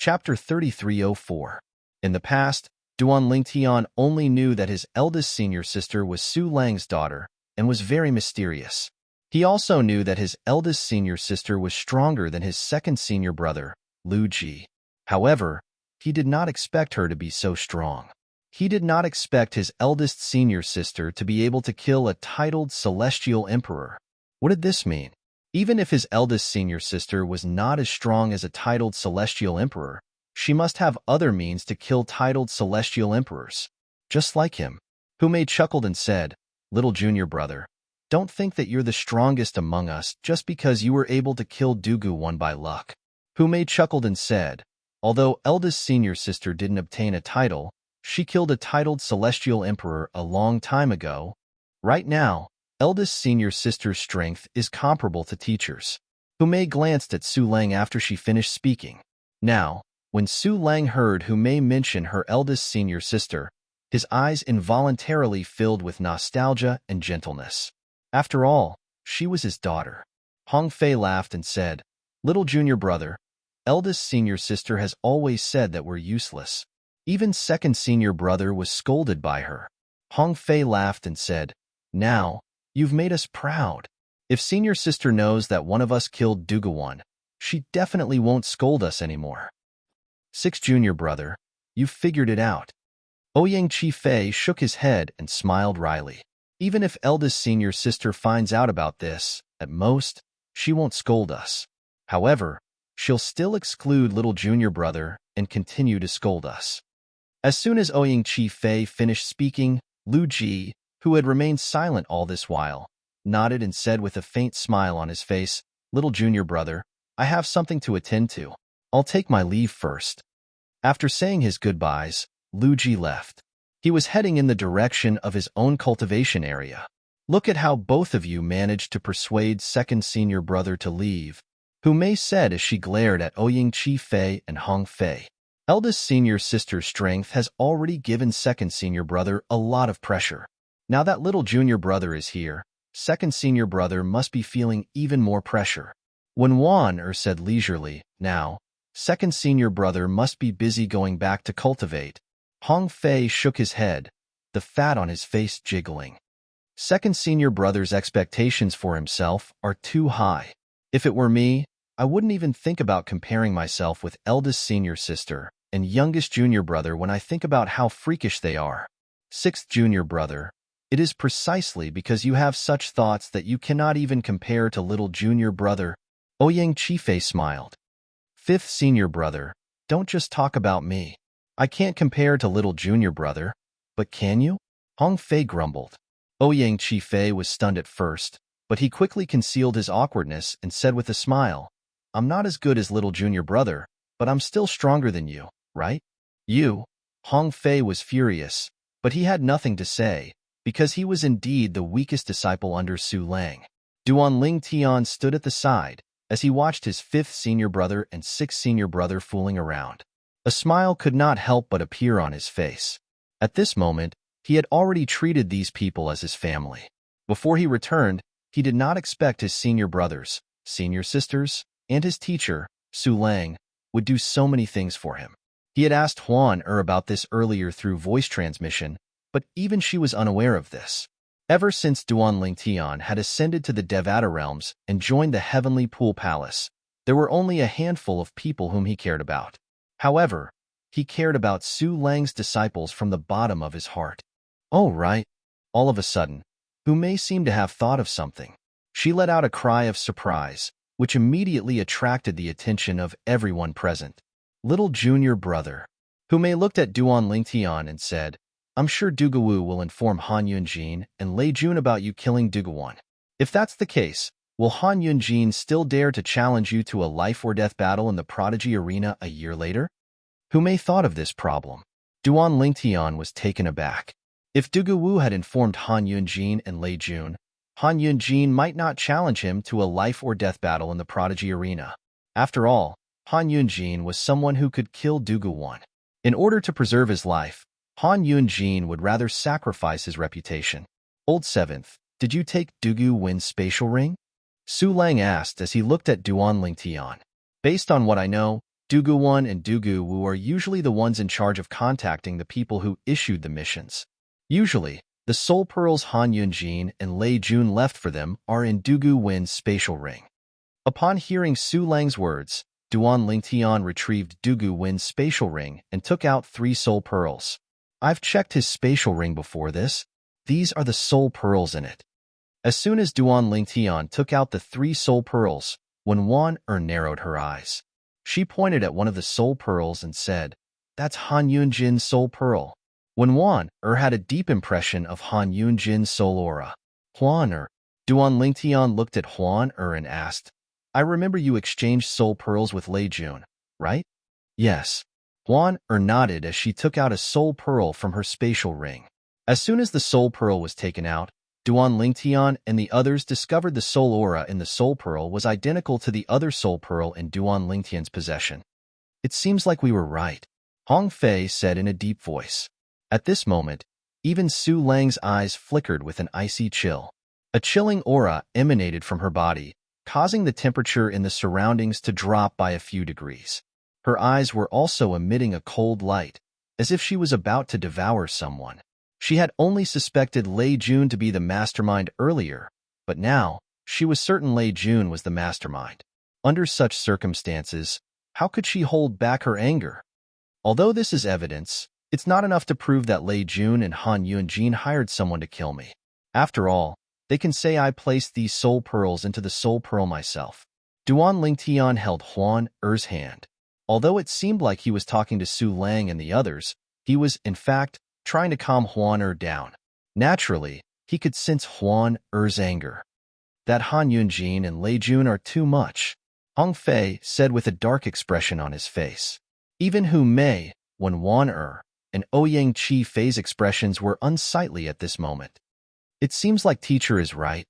Chapter 3304. In the past, Duan Lingtian only knew that his eldest senior sister was Su Lang's daughter and was very mysterious. He also knew that his eldest senior sister was stronger than his second senior brother, Lu Ji. However, he did not expect her to be so strong. He did not expect his eldest senior sister to be able to kill a titled celestial emperor. What did this mean? Even if his eldest senior sister was not as strong as a titled celestial emperor, she must have other means to kill titled celestial emperors. Just like him. Humei chuckled and said, "Little junior brother, don't think that you're the strongest among us just because you were able to kill Dugu one by luck." Humei chuckled and said, although eldest senior sister didn't obtain a title, she killed a titled celestial emperor a long time ago. Right now, eldest senior sister's strength is comparable to teachers. Humei glanced at Su Lang after she finished speaking. Now, when Su Lang heard Humei mention her eldest senior sister, his eyes involuntarily filled with nostalgia and gentleness. After all, she was his daughter. Hong Fei laughed and said, "Little junior brother, eldest senior sister has always said that we're useless. Even second senior brother was scolded by her." Hong Fei laughed and said, "Now, you've made us proud. If senior sister knows that one of us killed Duguan, she definitely won't scold us anymore." Sixth junior brother, you've figured it out. Ouyang Chi Fei shook his head and smiled wryly. Even if eldest senior sister finds out about this, at most, she won't scold us. However, she'll still exclude little junior brother and continue to scold us. As soon as Ouyang Chi Fei finished speaking, Lu Ji, who had remained silent all this while, nodded and said with a faint smile on his face, "Little junior brother, I have something to attend to. I'll take my leave first." After saying his goodbyes, Lu Ji left. He was heading in the direction of his own cultivation area. "Look at how both of you managed to persuade second senior brother to leave," Humei said as she glared at Ouyang Chi Fei and Hong Fei. Eldest senior sister's strength has already given second senior brother a lot of pressure. Now that little junior brother is here, second senior brother must be feeling even more pressure. When Wan said leisurely, "Now, second senior brother must be busy going back to cultivate," Hong Fei shook his head, the fat on his face jiggling. Second senior brother's expectations for himself are too high. If it were me, I wouldn't even think about comparing myself with eldest senior sister and youngest junior brother when I think about how freakish they are. Sixth junior brother, it is precisely because you have such thoughts that you cannot even compare to little junior brother. Ouyang Chi Fei smiled. Fifth senior brother, don't just talk about me. I can't compare to little junior brother, but can you? Hong Fei grumbled. Ouyang Chi Fei was stunned at first, but he quickly concealed his awkwardness and said with a smile, "I'm not as good as little junior brother, but I'm still stronger than you, right?" "You?" Hong Fei was furious, but he had nothing to say, because he was indeed the weakest disciple under Su Lang. Duan Lingtian stood at the side, as he watched his fifth senior brother and sixth senior brother fooling around. A smile could not help but appear on his face. At this moment, he had already treated these people as his family. Before he returned, he did not expect his senior brothers, senior sisters, and his teacher, Su Lang, would do so many things for him. He had asked Huan about this earlier through voice transmission, but even she was unaware of this. Ever since Duan Lingtian had ascended to the Devata realms and joined the Heavenly Pool Palace, there were only a handful of people whom he cared about. However, he cared about Su Lang's disciples from the bottom of his heart. "Oh, right." All of a sudden, Humei seemed to have thought of something. She let out a cry of surprise, which immediately attracted the attention of everyone present. "Little junior brother." Humei looked at Duan Lingtian and said, "I'm sure Duguwu will inform Han Yunjin and Lei Jun about you killing Duguwan. If that's the case, will Han Yunjin still dare to challenge you to a life-or-death battle in the Prodigy Arena a year later?" Humei thought of this problem. Duan Lingtian was taken aback. If Duguwu had informed Han Yunjin and Lei Jun, Han Yunjin might not challenge him to a life-or-death battle in the Prodigy Arena. After all, Han Yunjin was someone who could kill Duguwan. In order to preserve his life, Han Yunjin would rather sacrifice his reputation. "Old Seventh, did you take Dugu Win's spatial ring?" Su Lang asked as he looked at Duan Lingtian. "Based on what I know, Dugu-1 and Dugu-Wu are usually the ones in charge of contacting the people who issued the missions. Usually, the soul pearls Han Yunjin and Lei Jun left for them are in Dugu-Win's spatial ring. Upon hearing Su Lang's words, Duan Lingtian retrieved Dugu-Win's spatial ring and took out 3 soul pearls. I've checked his spatial ring before this. These are the soul pearls in it. As soon as Duan Lingtian took out the 3 soul pearls, when Wan narrowed her eyes. She pointed at one of the soul pearls and said, "That's Han Yunjin's soul pearl." When Wan had a deep impression of Han Yunjin's soul aura. Duan Lingtian looked at Huan and asked, "I remember you exchanged soul pearls with Lei Jun, right?" "Yes." Huan nodded as she took out a soul pearl from her spatial ring. As soon as the soul pearl was taken out, Duan Lingtian and the others discovered the soul aura in the soul pearl was identical to the other soul pearl in Duan Lingtian's possession. "It seems like we were right," Hong Fei said in a deep voice. At this moment, even Su Lang's eyes flickered with an icy chill. A chilling aura emanated from her body, causing the temperature in the surroundings to drop by a few degrees. Her eyes were also emitting a cold light, as if she was about to devour someone. She had only suspected Lei Jun to be the mastermind earlier, but now she was certain Lei Jun was the mastermind. Under such circumstances, how could she hold back her anger? Although this is evidence, it's not enough to prove that Lei Jun and Han Yunjin hired someone to kill me. After all, they can say I placed these soul pearls into the soul pearl myself. Duan Lingtian held Huan Er's hand. Although it seemed like he was talking to Su Lang and the others, he was, in fact, trying to calm Huan down. Naturally, he could sense Huan Er's anger. That Han Yunjin and Lei Jun are too much, Hong Fei said with a dark expression on his face. Even Hu Mei, Wen Wan and Ouyang Qi Fei's expressions were unsightly at this moment. It seems like teacher is right.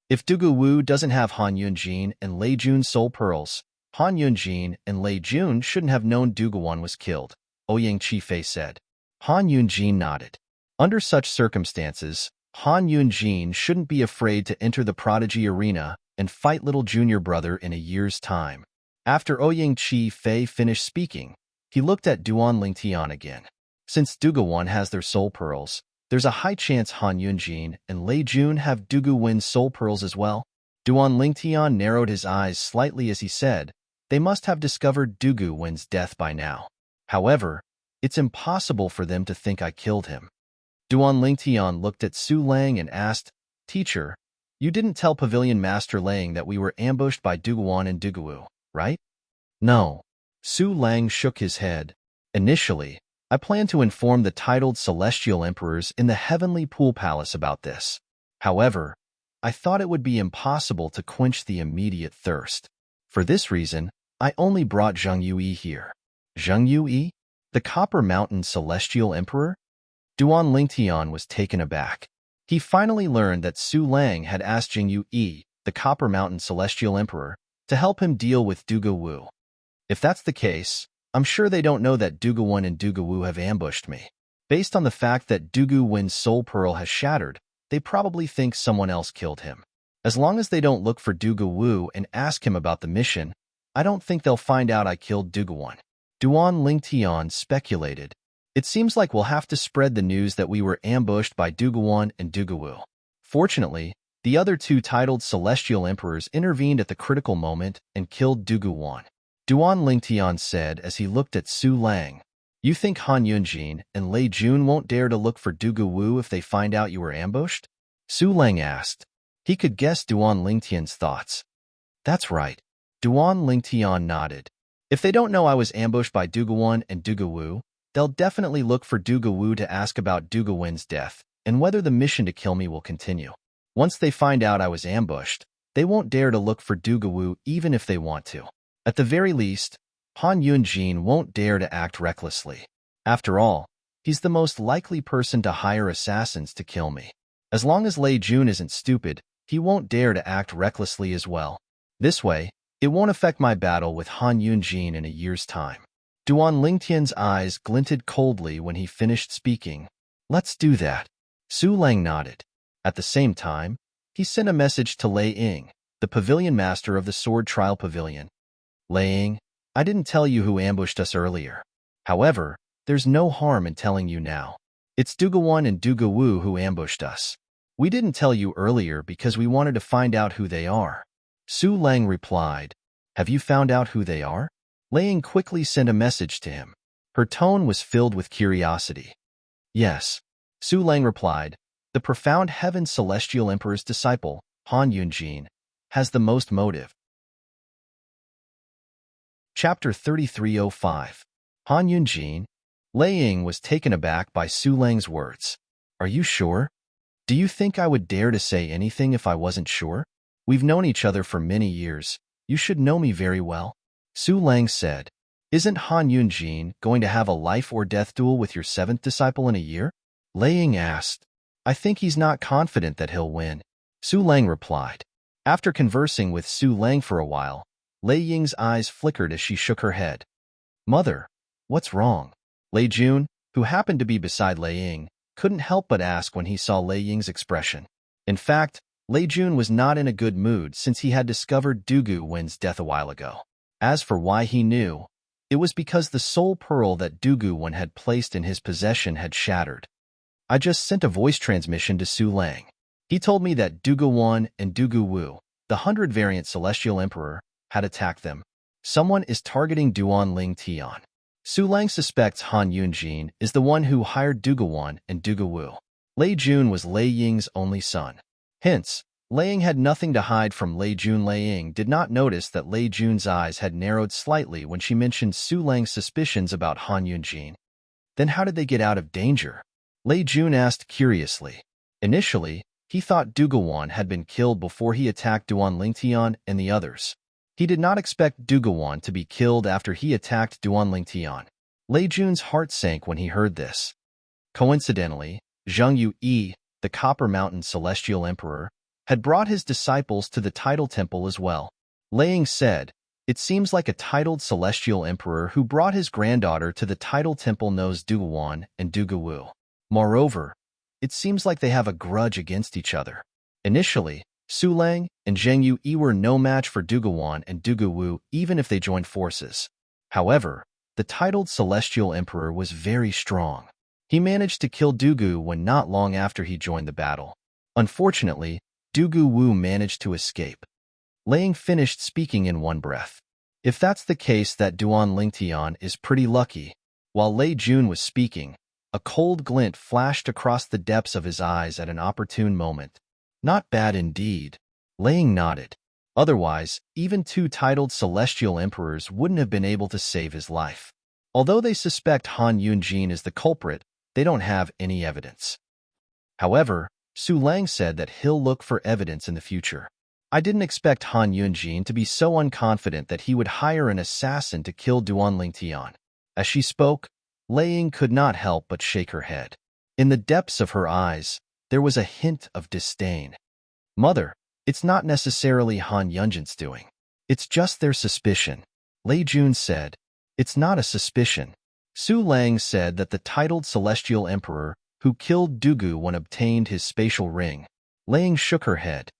If Dugu Wu doesn't have Han Yunjin and Lei Jun's soul pearls, Han Yunjin and Lei Jun shouldn't have known Duguan was killed, Ouyang Qi Fei said. Han Yunjin nodded. Under such circumstances, Han Yunjin shouldn't be afraid to enter the prodigy arena and fight little junior brother in a year's time. After Ouyang Qi Fei finished speaking, he looked at Duan Lingtian again. Since Duguan has their soul pearls, there's a high chance Han Yunjin and Lei Jun have Dugu Win's soul pearls as well. Duan Lingtian narrowed his eyes slightly as he said, they must have discovered Dugu Win's death by now. However, it's impossible for them to think I killed him. Duan Lingtian looked at Su Lang and asked, "Teacher, you didn't tell Pavilion Master Lang that we were ambushed by Duguan and Duguwu, right?" "No." Su Lang shook his head. "Initially, I planned to inform the titled celestial emperors in the heavenly pool palace about this. However, I thought it would be impossible to quench the immediate thirst. For this reason, I only brought Zheng Yui here." "Zheng Yui? The Copper Mountain Celestial Emperor?" Duan Lingtian was taken aback. He finally learned that Su Lang had asked Zheng Yui, the Copper Mountain Celestial Emperor, to help him deal with Dugu Wu. If that's the case, I'm sure they don't know that Dugu-Wen and Dugu-Wu have ambushed me. Based on the fact that Dugu-Wen's soul pearl has shattered, they probably think someone else killed him. As long as they don't look for Dugu-Wu and ask him about the mission, I don't think they'll find out I killed Dugu-Wen. Duan Lingtian speculated. It seems like we'll have to spread the news that we were ambushed by Dugu-Wen and Dugu-Wu. Fortunately, the other 2 titled celestial emperors intervened at the critical moment and killed Dugu-Wen. Duan Lingtian said as he looked at Su Lang, "You think Han Yunjin and Lei Jun won't dare to look for Dugu Wu if they find out you were ambushed?" Su Lang asked. He could guess Duan Lingtian's thoughts. "That's right." Duan Lingtian nodded. "If they don't know I was ambushed by Dugu-Wen and Dugu-Wu, they'll definitely look for Dugu-Wu to ask about Dugu-Wen's death and whether the mission to kill me will continue. Once they find out I was ambushed, they won't dare to look for Dugu-Wu even if they want to. At the very least, Han Yunjin won't dare to act recklessly. After all, he's the most likely person to hire assassins to kill me. As long as Lei Jun isn't stupid, he won't dare to act recklessly as well. This way, it won't affect my battle with Han Yunjin in a year's time." Duan Lingtian's eyes glinted coldly when he finished speaking. "Let's do that." Su Lang nodded. At the same time, he sent a message to Lei Ying, the pavilion master of the Sword Trial Pavilion. "Lei Ying, I didn't tell you who ambushed us earlier. However, there's no harm in telling you now. It's Duguwon and Duguwu who ambushed us. We didn't tell you earlier because we wanted to find out who they are. Su Lang replied, Have you found out who they are? Lei Ying quickly sent a message to him. Her tone was filled with curiosity. Yes. Su Lang replied, The profound heaven celestial emperor's disciple, Han Yunjin, has the most motive. Chapter 3305. Han Yunjin. Lei Ying was taken aback by Su Lang's words. Are you sure? Do you think I would dare to say anything if I wasn't sure? We've known each other for many years. You should know me very well. Su Lang said, Isn't Han Yunjin going to have a life-or-death duel with your seventh disciple in a year? Lei Ying asked. I think he's not confident that he'll win. Su Lang replied. After conversing with Su Lang for a while, Lei Ying's eyes flickered as she shook her head. Mother, what's wrong? Lei Jun, who happened to be beside Lei Ying, couldn't help but ask when he saw Lei Ying's expression. In fact, Lei Jun was not in a good mood since he had discovered Dugu Wen's death a while ago. As for why he knew, it was because the soul pearl that Dugu Wen had placed in his possession had shattered. I just sent a voice transmission to Su Lang. He told me that Dugu Wen and Dugu Wu, the 100-variant Celestial Emperor, had attacked them. Someone is targeting Duan Ling Tian. Su Lang suspects Han Yunjin is the one who hired Dugu Wen and Dugu Wu. Lei Jun was Lei Ying's only son. Hence, Lei Ying had nothing to hide from Lei Jun. Lei Ying did not notice that Lei Jun's eyes had narrowed slightly when she mentioned Su Lang's suspicions about Han Yunjin. Then how did they get out of danger? Lei Jun asked curiously. Initially, he thought Dugu Wen had been killed before he attacked Duan Lingtian and the others. He did not expect Dugu Wen to be killed after he attacked Duan Lingtian. Lei Jun's heart sank when he heard this. Coincidentally, Zheng Yu, the Copper Mountain Celestial Emperor, had brought his disciples to the Tidal Temple as well. Lei Ying said, It seems like a titled Celestial Emperor who brought his granddaughter to the Tidal Temple knows Dugu Wen and Dugu Wu. Moreover, it seems like they have a grudge against each other. Initially, Su Lang and Zheng Yu were no match for Dugu Wen and Dugu Wu even if they joined forces. However, the titled Celestial Emperor was very strong. He managed to kill Dugu Wen not long after he joined the battle. Unfortunately, Dugu Wu managed to escape. Lei Ying finished speaking in one breath. If that's the case, that Duan Lingtian is pretty lucky. While Lei Jun was speaking, a cold glint flashed across the depths of his eyes at an opportune moment. Not bad indeed. Lei Ying nodded. Otherwise, even two titled Celestial Emperors wouldn't have been able to save his life. Although they suspect Han Yunjin is the culprit, they don't have any evidence. However, Su Lang said that he'll look for evidence in the future. I didn't expect Han Yunjin to be so unconfident that he would hire an assassin to kill Duan Lingtian. As she spoke, Lei Ying could not help but shake her head. In the depths of her eyes, there was a hint of disdain. Mother, it's not necessarily Han Yunjin's doing. It's just their suspicion. Lei Jun said. It's not a suspicion. Su Lang said that the titled Celestial Emperor who killed Dugu Wen obtained his spatial ring. Lei Ying shook her head.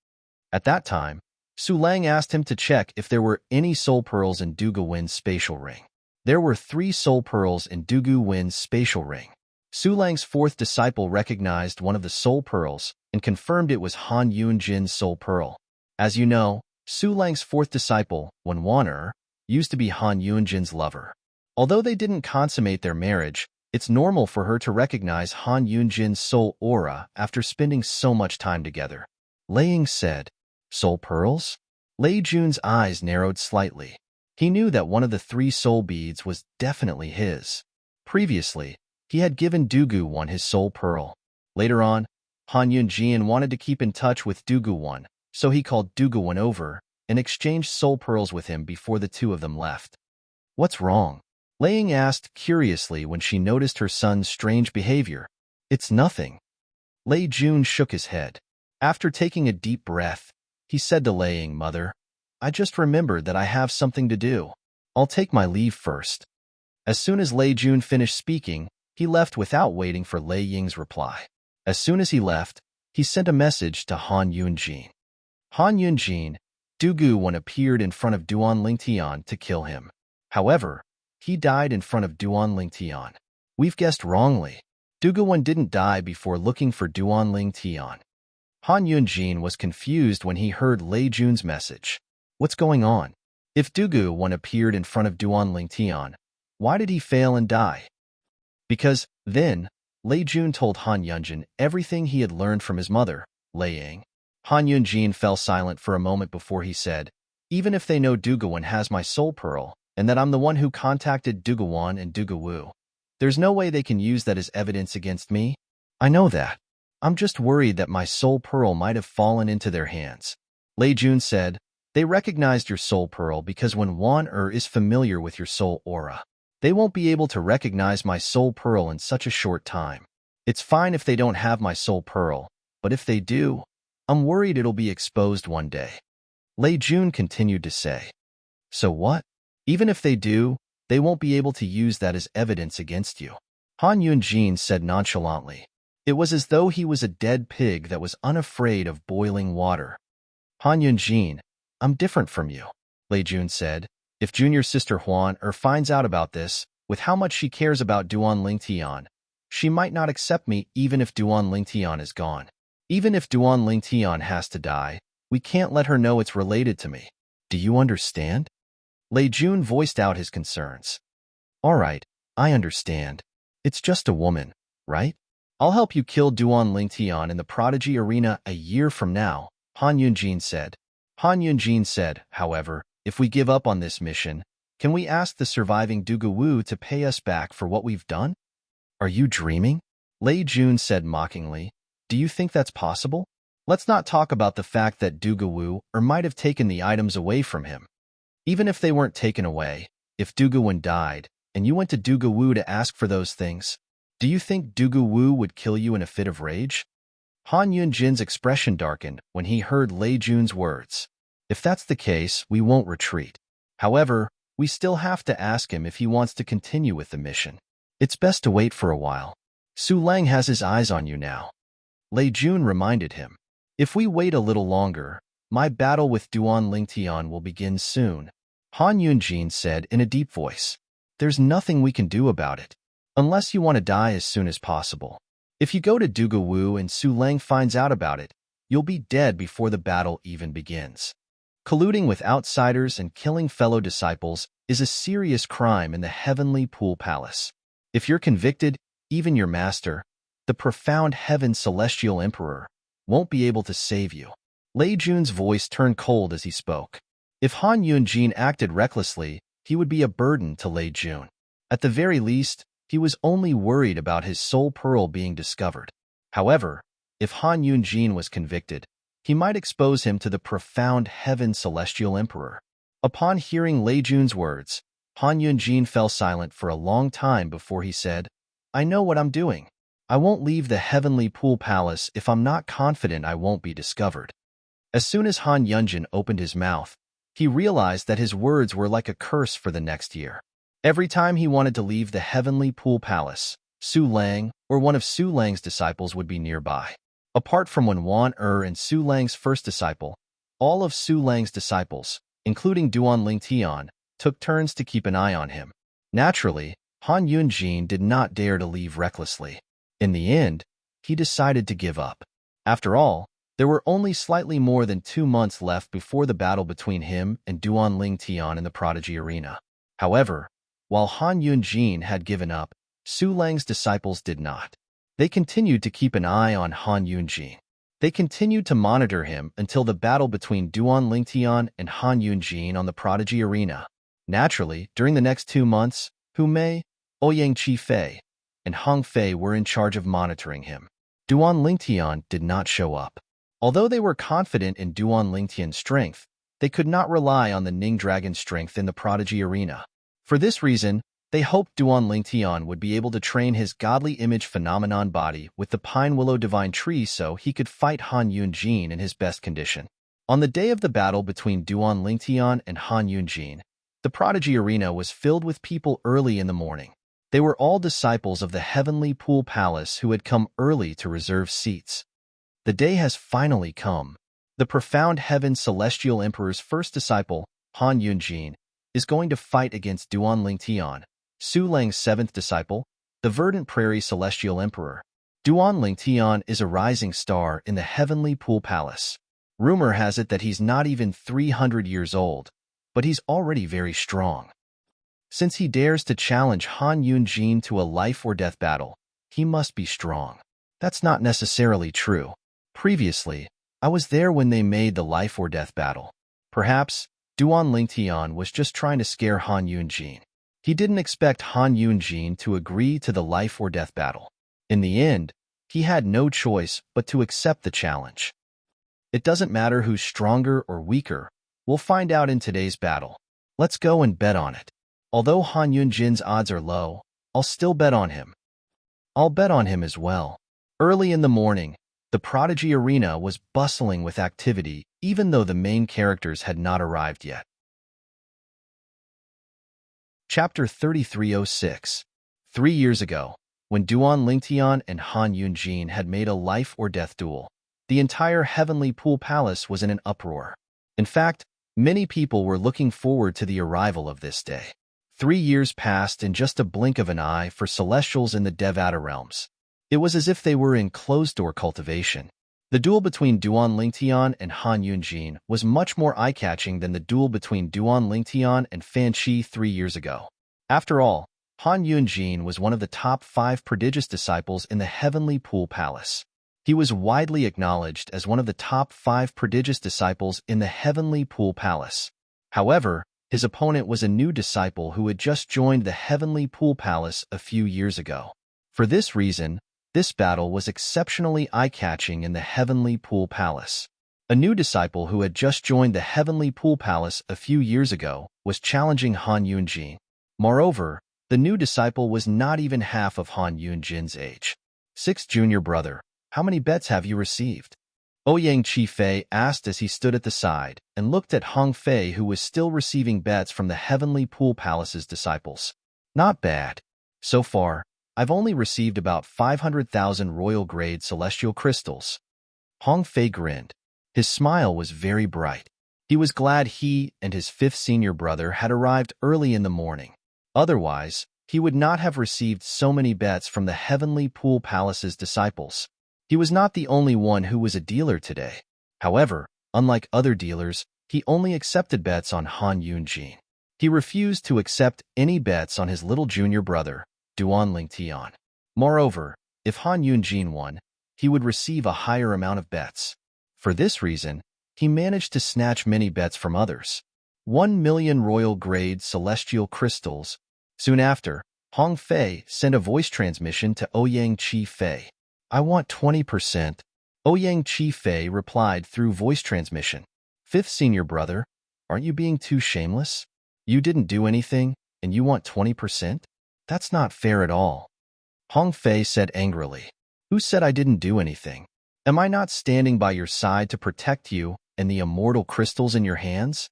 At that time, Su Lang asked him to check if there were any soul pearls in Dugu Wen's spatial ring. There were 3 soul pearls in Dugu Wen's spatial ring. Su Lang's fourth disciple recognized one of the soul pearls and confirmed it was Han Yunjin's soul pearl. As you know, Su Lang's fourth disciple, Wen Waner, used to be Han Yunjin's lover. Although they didn't consummate their marriage, it's normal for her to recognize Han Yunjin's soul aura after spending so much time together. Lei Ying said, Soul pearls? Lei Jun's eyes narrowed slightly. He knew that one of the 3 soul beads was definitely his. Previously, he had given Dugu Wen his soul pearl. Later on, Han Yunjin wanted to keep in touch with Dugu Wen, so he called Dugu Wen over and exchanged soul pearls with him before the 2 of them left. What's wrong? Lei Ying asked curiously when she noticed her son's strange behavior. It's nothing. Lei Jun shook his head. After taking a deep breath, he said to Lei Ying, Mother, I just remembered that I have something to do. I'll take my leave first. As soon as Lei Jun finished speaking, he left without waiting for Lei Ying's reply. As soon as he left, he sent a message to Han Yunjin. Han Yunjin, Dugu Wen appeared in front of Duan Lingtian to kill him. However, he died in front of Duan Lingtian. We've guessed wrongly. Duguan didn't die before looking for Duan Lingtian. Han Yunjin was confused when he heard Lei Jun's message. What's going on? If Duguan appeared in front of Duan Lingtian, why did he fail and die? Because, then, Lei Jun told Han Yunjin everything he had learned from his mother, Lei Yang. Han Yunjin fell silent for a moment before he said, even if they know Duguan has my soul pearl, and that I'm the one who contacted Duguan and Dugawu, there's no way they can use that as evidence against me. I know that. I'm just worried that my soul pearl might have fallen into their hands. Lei Jun said, they recognized your soul pearl because when Wan is familiar with your soul aura, they won't be able to recognize my soul pearl in such a short time. It's fine if they don't have my soul pearl, but if they do, I'm worried it'll be exposed one day. Lei Jun continued to say. So what? Even if they do, they won't be able to use that as evidence against you. Han Yunjin said nonchalantly. It was as though he was a dead pig that was unafraid of boiling water. Han Yunjin, I'm different from you, Lei Jun said. If junior sister Huan finds out about this, with how much she cares about Duan Lingtian, she might not accept me even if Duan Lingtian is gone. Even if Duan Lingtian has to die, we can't let her know it's related to me. Do you understand? Lei Jun voiced out his concerns. All right, I understand. It's just a woman, right? I'll help you kill Duan Lingtian in the Prodigy Arena a year from now, Han Yunjin said. Han Yunjin said, however, if we give up on this mission, can we ask the surviving Dugawu to pay us back for what we've done? Are you dreaming? Lei Jun said mockingly. Do you think that's possible? Let's not talk about the fact that Dugawu might have taken the items away from him. Even if they weren't taken away, if Duguan died, and you went to Dugawu to ask for those things, do you think Dugawu would kill you in a fit of rage? Han Yunjin's expression darkened when he heard Lei Jun's words. If that's the case, we won't retreat. However, we still have to ask him if he wants to continue with the mission. It's best to wait for a while. Su Lang has his eyes on you now. Lei Jun reminded him. If we wait a little longer, my battle with Duan Lingtian will begin soon. Han Yunjin said in a deep voice. There's nothing we can do about it, unless you want to die as soon as possible. If you go to Dugawu and Su Lang finds out about it, you'll be dead before the battle even begins. Colluding with outsiders and killing fellow disciples is a serious crime in the Heavenly Pool Palace. If you're convicted, even your master, the profound Heaven Celestial Emperor, won't be able to save you. Lei Jun's voice turned cold as he spoke. If Han Yunjin acted recklessly, he would be a burden to Lei Jun. At the very least, he was only worried about his soul pearl being discovered. However, if Han Yunjin was convicted, he might expose him to the profound Heaven Celestial Emperor. Upon hearing Lei Jun's words, Han Yunjin fell silent for a long time before he said, I know what I'm doing. I won't leave the Heavenly Pool Palace if I'm not confident I won't be discovered. As soon as Han Yunjin opened his mouth, he realized that his words were like a curse for the next year. Every time he wanted to leave the Heavenly Pool Palace, Su Lang or one of Su Lang's disciples would be nearby. Apart from when Wan and Su Lang's first disciple, all of Su Lang's disciples, including Duan Lingtian, took turns to keep an eye on him. Naturally, Han Yunjin did not dare to leave recklessly. In the end, he decided to give up. After all, there were only slightly more than 2 months left before the battle between him and Duan Lingtian in the Prodigy Arena. However, while Han Yunjin had given up, Su Lang's disciples did not. They continued to keep an eye on Han Yunjin. They continued to monitor him until the battle between Duan Lingtian and Han Yunjin on the Prodigy Arena. Naturally, during the next 2 months, Hu Mei, Ouyang Chi Fei, and Hong Fei were in charge of monitoring him. Duan Lingtian did not show up. Although they were confident in Duan Lingtian's strength, they could not rely on the Ning Dragon's strength in the Prodigy Arena. For this reason, they hoped Duan Lingtian would be able to train his godly image phenomenon body with the Pine Willow Divine Tree so he could fight Han Yunjin in his best condition. On the day of the battle between Duan Lingtian and Han Yunjin, the Prodigy Arena was filled with people early in the morning. They were all disciples of the Heavenly Pool Palace who had come early to reserve seats. The day has finally come. The profound Heaven Celestial Emperor's first disciple, Han Yunjin, is going to fight against Duan Tian, Su Lang's seventh disciple, the verdant prairie celestial emperor. Duan Tian is a rising star in the heavenly pool palace. Rumor has it that he's not even 300 years old, but he's already very strong. Since he dares to challenge Han Yunjin to a life-or-death battle, he must be strong. That's not necessarily true. Previously, I was there when they made the life-or-death battle. Perhaps Duan Tian was just trying to scare Han Yunjin. He didn't expect Han Yunjin to agree to the life-or-death battle. In the end, he had no choice but to accept the challenge. It doesn't matter who's stronger or weaker. We'll find out in today's battle. Let's go and bet on it. Although Han Yunjin's odds are low, I'll still bet on him. I'll bet on him as well. Early in the morning, the Prodigy Arena was bustling with activity, even though the main characters had not arrived yet. Chapter 3306. 3 years ago, when Duan Tian and Han Yunjin had made a life-or-death duel, the entire heavenly pool palace was in an uproar. In fact, many people were looking forward to the arrival of this day. 3 years passed in just a blink of an eye for celestials in the Devata realms. It was as if they were in closed-door cultivation. The duel between Duan Tian and Han Yunjin was much more eye-catching than the duel between Duan Tian and Fan Qi 3 years ago. After all, Han Yunjin was one of the top 5 prodigious disciples in the heavenly pool palace. He was widely acknowledged as one of the top 5 prodigious disciples in the heavenly pool palace. However, his opponent was a new disciple who had just joined the heavenly pool palace a few years ago. For this reason, this battle was exceptionally eye-catching in the heavenly pool palace. A new disciple who had just joined the heavenly pool palace a few years ago was challenging Han Yunjin. Moreover, the new disciple was not even half of Han Yunjin's age. 6th junior brother, how many bets have you received? Ouyang Qifei asked as he stood at the side and looked at Hong Fei, who was still receiving bets from the heavenly pool palace's disciples. Not bad. So far, I've only received about 500,000 royal-grade celestial crystals. Hong Fei grinned. His smile was very bright. He was glad he and his 5th senior brother had arrived early in the morning. Otherwise, he would not have received so many bets from the heavenly pool palace's disciples. He was not the only one who was a dealer today. However, unlike other dealers, he only accepted bets on Han Yunjin. He refused to accept any bets on his little junior brother, Duan Tian. Moreover, if Han Yunjin won, he would receive a higher amount of bets. For this reason, he managed to snatch many bets from others. 1 million royal-grade celestial crystals. Soon after, Hong Fei sent a voice transmission to Ouyang Qifei. I want 20%. Ouyang Qifei replied through voice transmission. 5th senior brother, aren't you being too shameless? You didn't do anything, and you want 20%? That's not fair at all. Hong Fei said angrily. Who said I didn't do anything? Am I not standing by your side to protect you and the immortal crystals in your hands?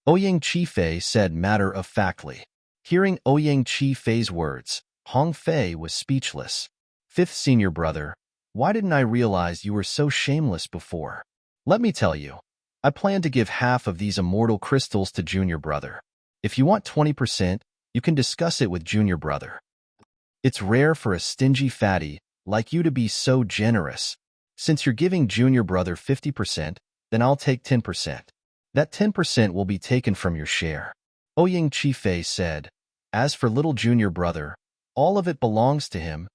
Ouyang Qifei said matter-of-factly. Hearing Ouyang Qifei's words, Hong Fei was speechless. 5th senior brother, why didn't I realize you were so shameless before? Let me tell you, I plan to give half of these immortal crystals to junior brother. If you want 20%, you can discuss it with junior brother. It's rare for a stingy fatty like you to be so generous. Since you're giving junior brother 50%, then I'll take 10%. That 10% will be taken from your share. Ouyang Qifei said, as for little junior brother, all of it belongs to him.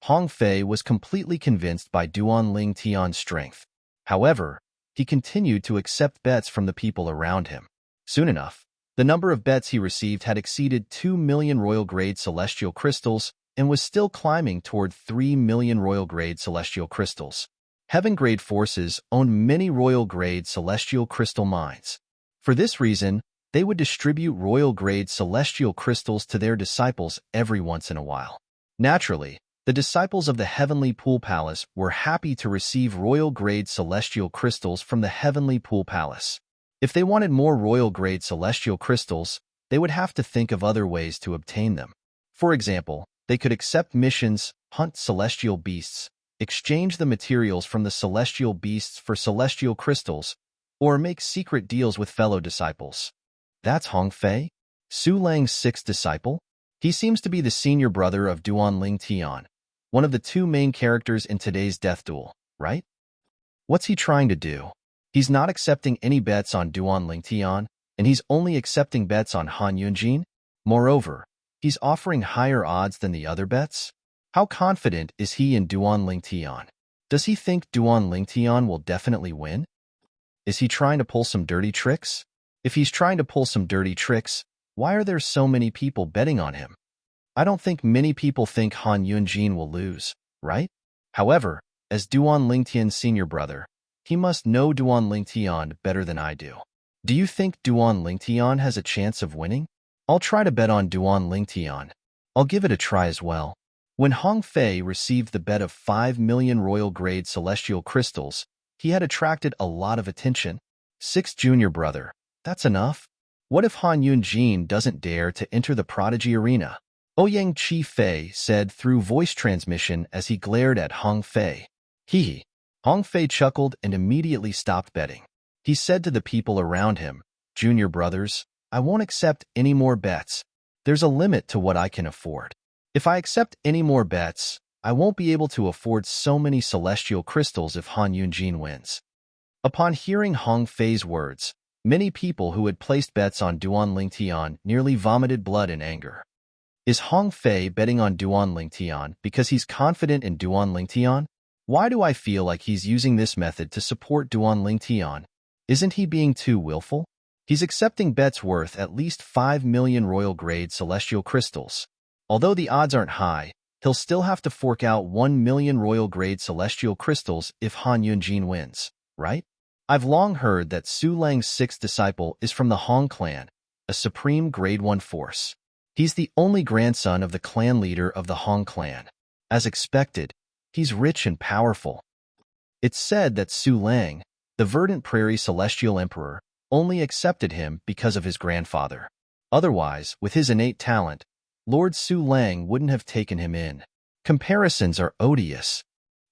Hong Fei was completely convinced by Duan Tian's strength. However, he continued to accept bets from the people around him. Soon enough, the number of bets he received had exceeded 2 million royal-grade celestial crystals and was still climbing toward 3 million royal-grade celestial crystals. Heaven-grade forces owned many royal-grade celestial crystal mines. For this reason, they would distribute royal-grade celestial crystals to their disciples every once in a while. Naturally, the disciples of the Heavenly Pool Palace were happy to receive royal-grade celestial crystals from the Heavenly Pool Palace. If they wanted more royal-grade celestial crystals, they would have to think of other ways to obtain them. For example, they could accept missions, hunt celestial beasts, exchange the materials from the celestial beasts for celestial crystals, or make secret deals with fellow disciples. That's Hong Fei, Su Lang's sixth disciple? He seems to be the senior brother of Duan Ling Tian, one of the two main characters in today's death duel, right? What's he trying to do? He's not accepting any bets on Duan Ling Tian, and he's only accepting bets on Han Yunjin. Moreover, he's offering higher odds than the other bets. How confident is he in Duan Ling Tian? Does he think Duan Ling Tian will definitely win? Is he trying to pull some dirty tricks? If he's trying to pull some dirty tricks, why are there so many people betting on him? I don't think many people think Han Yunjin will lose, right? However, as Duan Ling Tian's senior brother, he must know Duan Ling Tian better than I do. Do you think Duan Ling Tian has a chance of winning? I'll try to bet on Duan Ling Tian. I'll give it a try as well. When Hong Fei received the bet of 5 million royal-grade celestial crystals, he had attracted a lot of attention. 6th junior brother. That's enough? What if Han Yunjin doesn't dare to enter the prodigy arena? Ouyang Chi Fei said through voice transmission as he glared at Hong Fei. Hee. Hong Fei chuckled and immediately stopped betting. He said to the people around him, "Junior brothers, I won't accept any more bets. There's a limit to what I can afford. If I accept any more bets, I won't be able to afford so many celestial crystals if Han Yunjin wins." Upon hearing Hong Fei's words, many people who had placed bets on Duan Ling Tian nearly vomited blood in anger. Is Hong Fei betting on Duan Ling Tian because he's confident in Duan Ling Tian? Why do I feel like he's using this method to support Duan Ling Tian? Isn't he being too willful? He's accepting bets worth at least 5 million royal-grade celestial crystals. Although the odds aren't high, he'll still have to fork out 1 million royal-grade celestial crystals if Han Yunjin wins, right? I've long heard that Su Lang's sixth disciple is from the Hong clan, a supreme grade 1 force. He's the only grandson of the clan leader of the Hong clan. As expected, he's rich and powerful. It's said that Su Lang, the Verdant Prairie Celestial Emperor, only accepted him because of his grandfather. Otherwise, with his innate talent, Lord Su Lang wouldn't have taken him in. Comparisons are odious.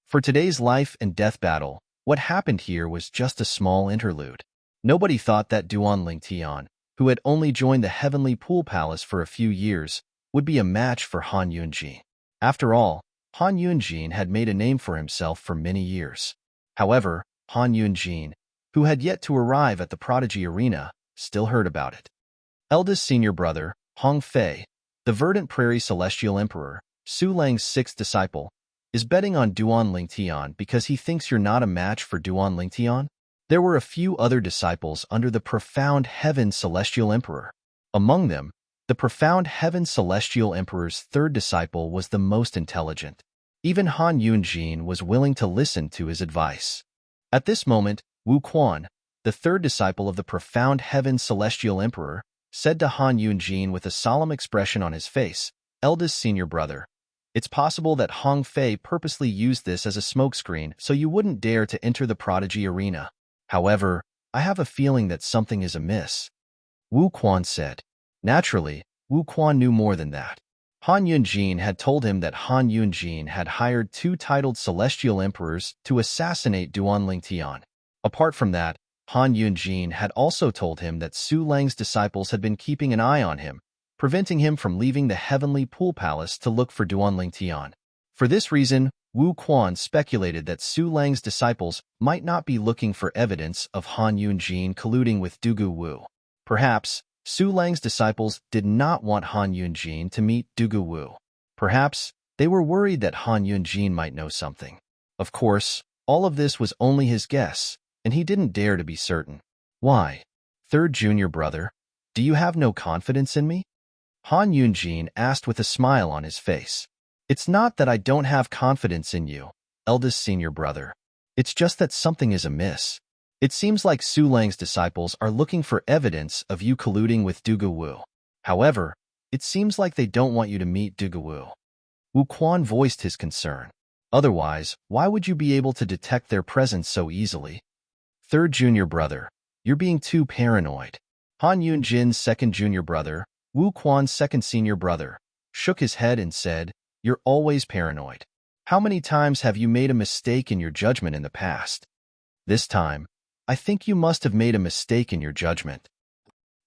For today's life and death battle, what happened here was just a small interlude. Nobody thought that Duan Ling Tian, who had only joined the Heavenly Pool Palace for a few years, would be a match for Han Yunjin. After all, Han Yunjin had made a name for himself for many years. However, Han Yunjin, who had yet to arrive at the Prodigy Arena, still heard about it. Eldest senior brother, Hong Fei, the Verdant Prairie Celestial Emperor, Su Lang's sixth disciple, is betting on Duan Ling Tian because he thinks you're not a match for Duan Ling Tian. There were a few other disciples under the Profound Heaven Celestial Emperor. Among them, the Profound Heaven Celestial Emperor's third disciple was the most intelligent. Even Han Yunjin was willing to listen to his advice. At this moment, Wu Quan, the third disciple of the Profound Heaven Celestial Emperor, said to Han Yunjin with a solemn expression on his face, "Eldest senior brother, it's possible that Hong Fei purposely used this as a smokescreen so you wouldn't dare to enter the Prodigy Arena. However, I have a feeling that something is amiss." Wu Quan said. Naturally, Wu Quan knew more than that. Han Yunjin had told him that Han Yunjin had hired two titled Celestial Emperors to assassinate Duan Ling Tian. Apart from that, Han Yunjin had also told him that Su Lang's disciples had been keeping an eye on him, preventing him from leaving the Heavenly Pool Palace to look for Duan Ling Tian. For this reason, Wu Quan speculated that Su Lang's disciples might not be looking for evidence of Han Yunjin colluding with Dugu Wu. Perhaps, Su Lang's disciples did not want Han Yunjin to meet Dugu Wu. Perhaps, they were worried that Han Yunjin might know something. Of course, all of this was only his guess, and he didn't dare to be certain. Why? Third junior brother, do you have no confidence in me? Han Yunjin asked with a smile on his face. It's not that I don't have confidence in you, eldest senior brother. It's just that something is amiss. It seems like Su Lang's disciples are looking for evidence of you colluding with Dugu Wu. However, it seems like they don't want you to meet Dugu Wu. Wu Quan voiced his concern. Otherwise, why would you be able to detect their presence so easily? Third junior brother, you're being too paranoid. Han Yunjin's second junior brother, Wu Quan's second senior brother, shook his head and said, "You're always paranoid. How many times have you made a mistake in your judgment in the past? This time, I think you must have made a mistake in your judgment."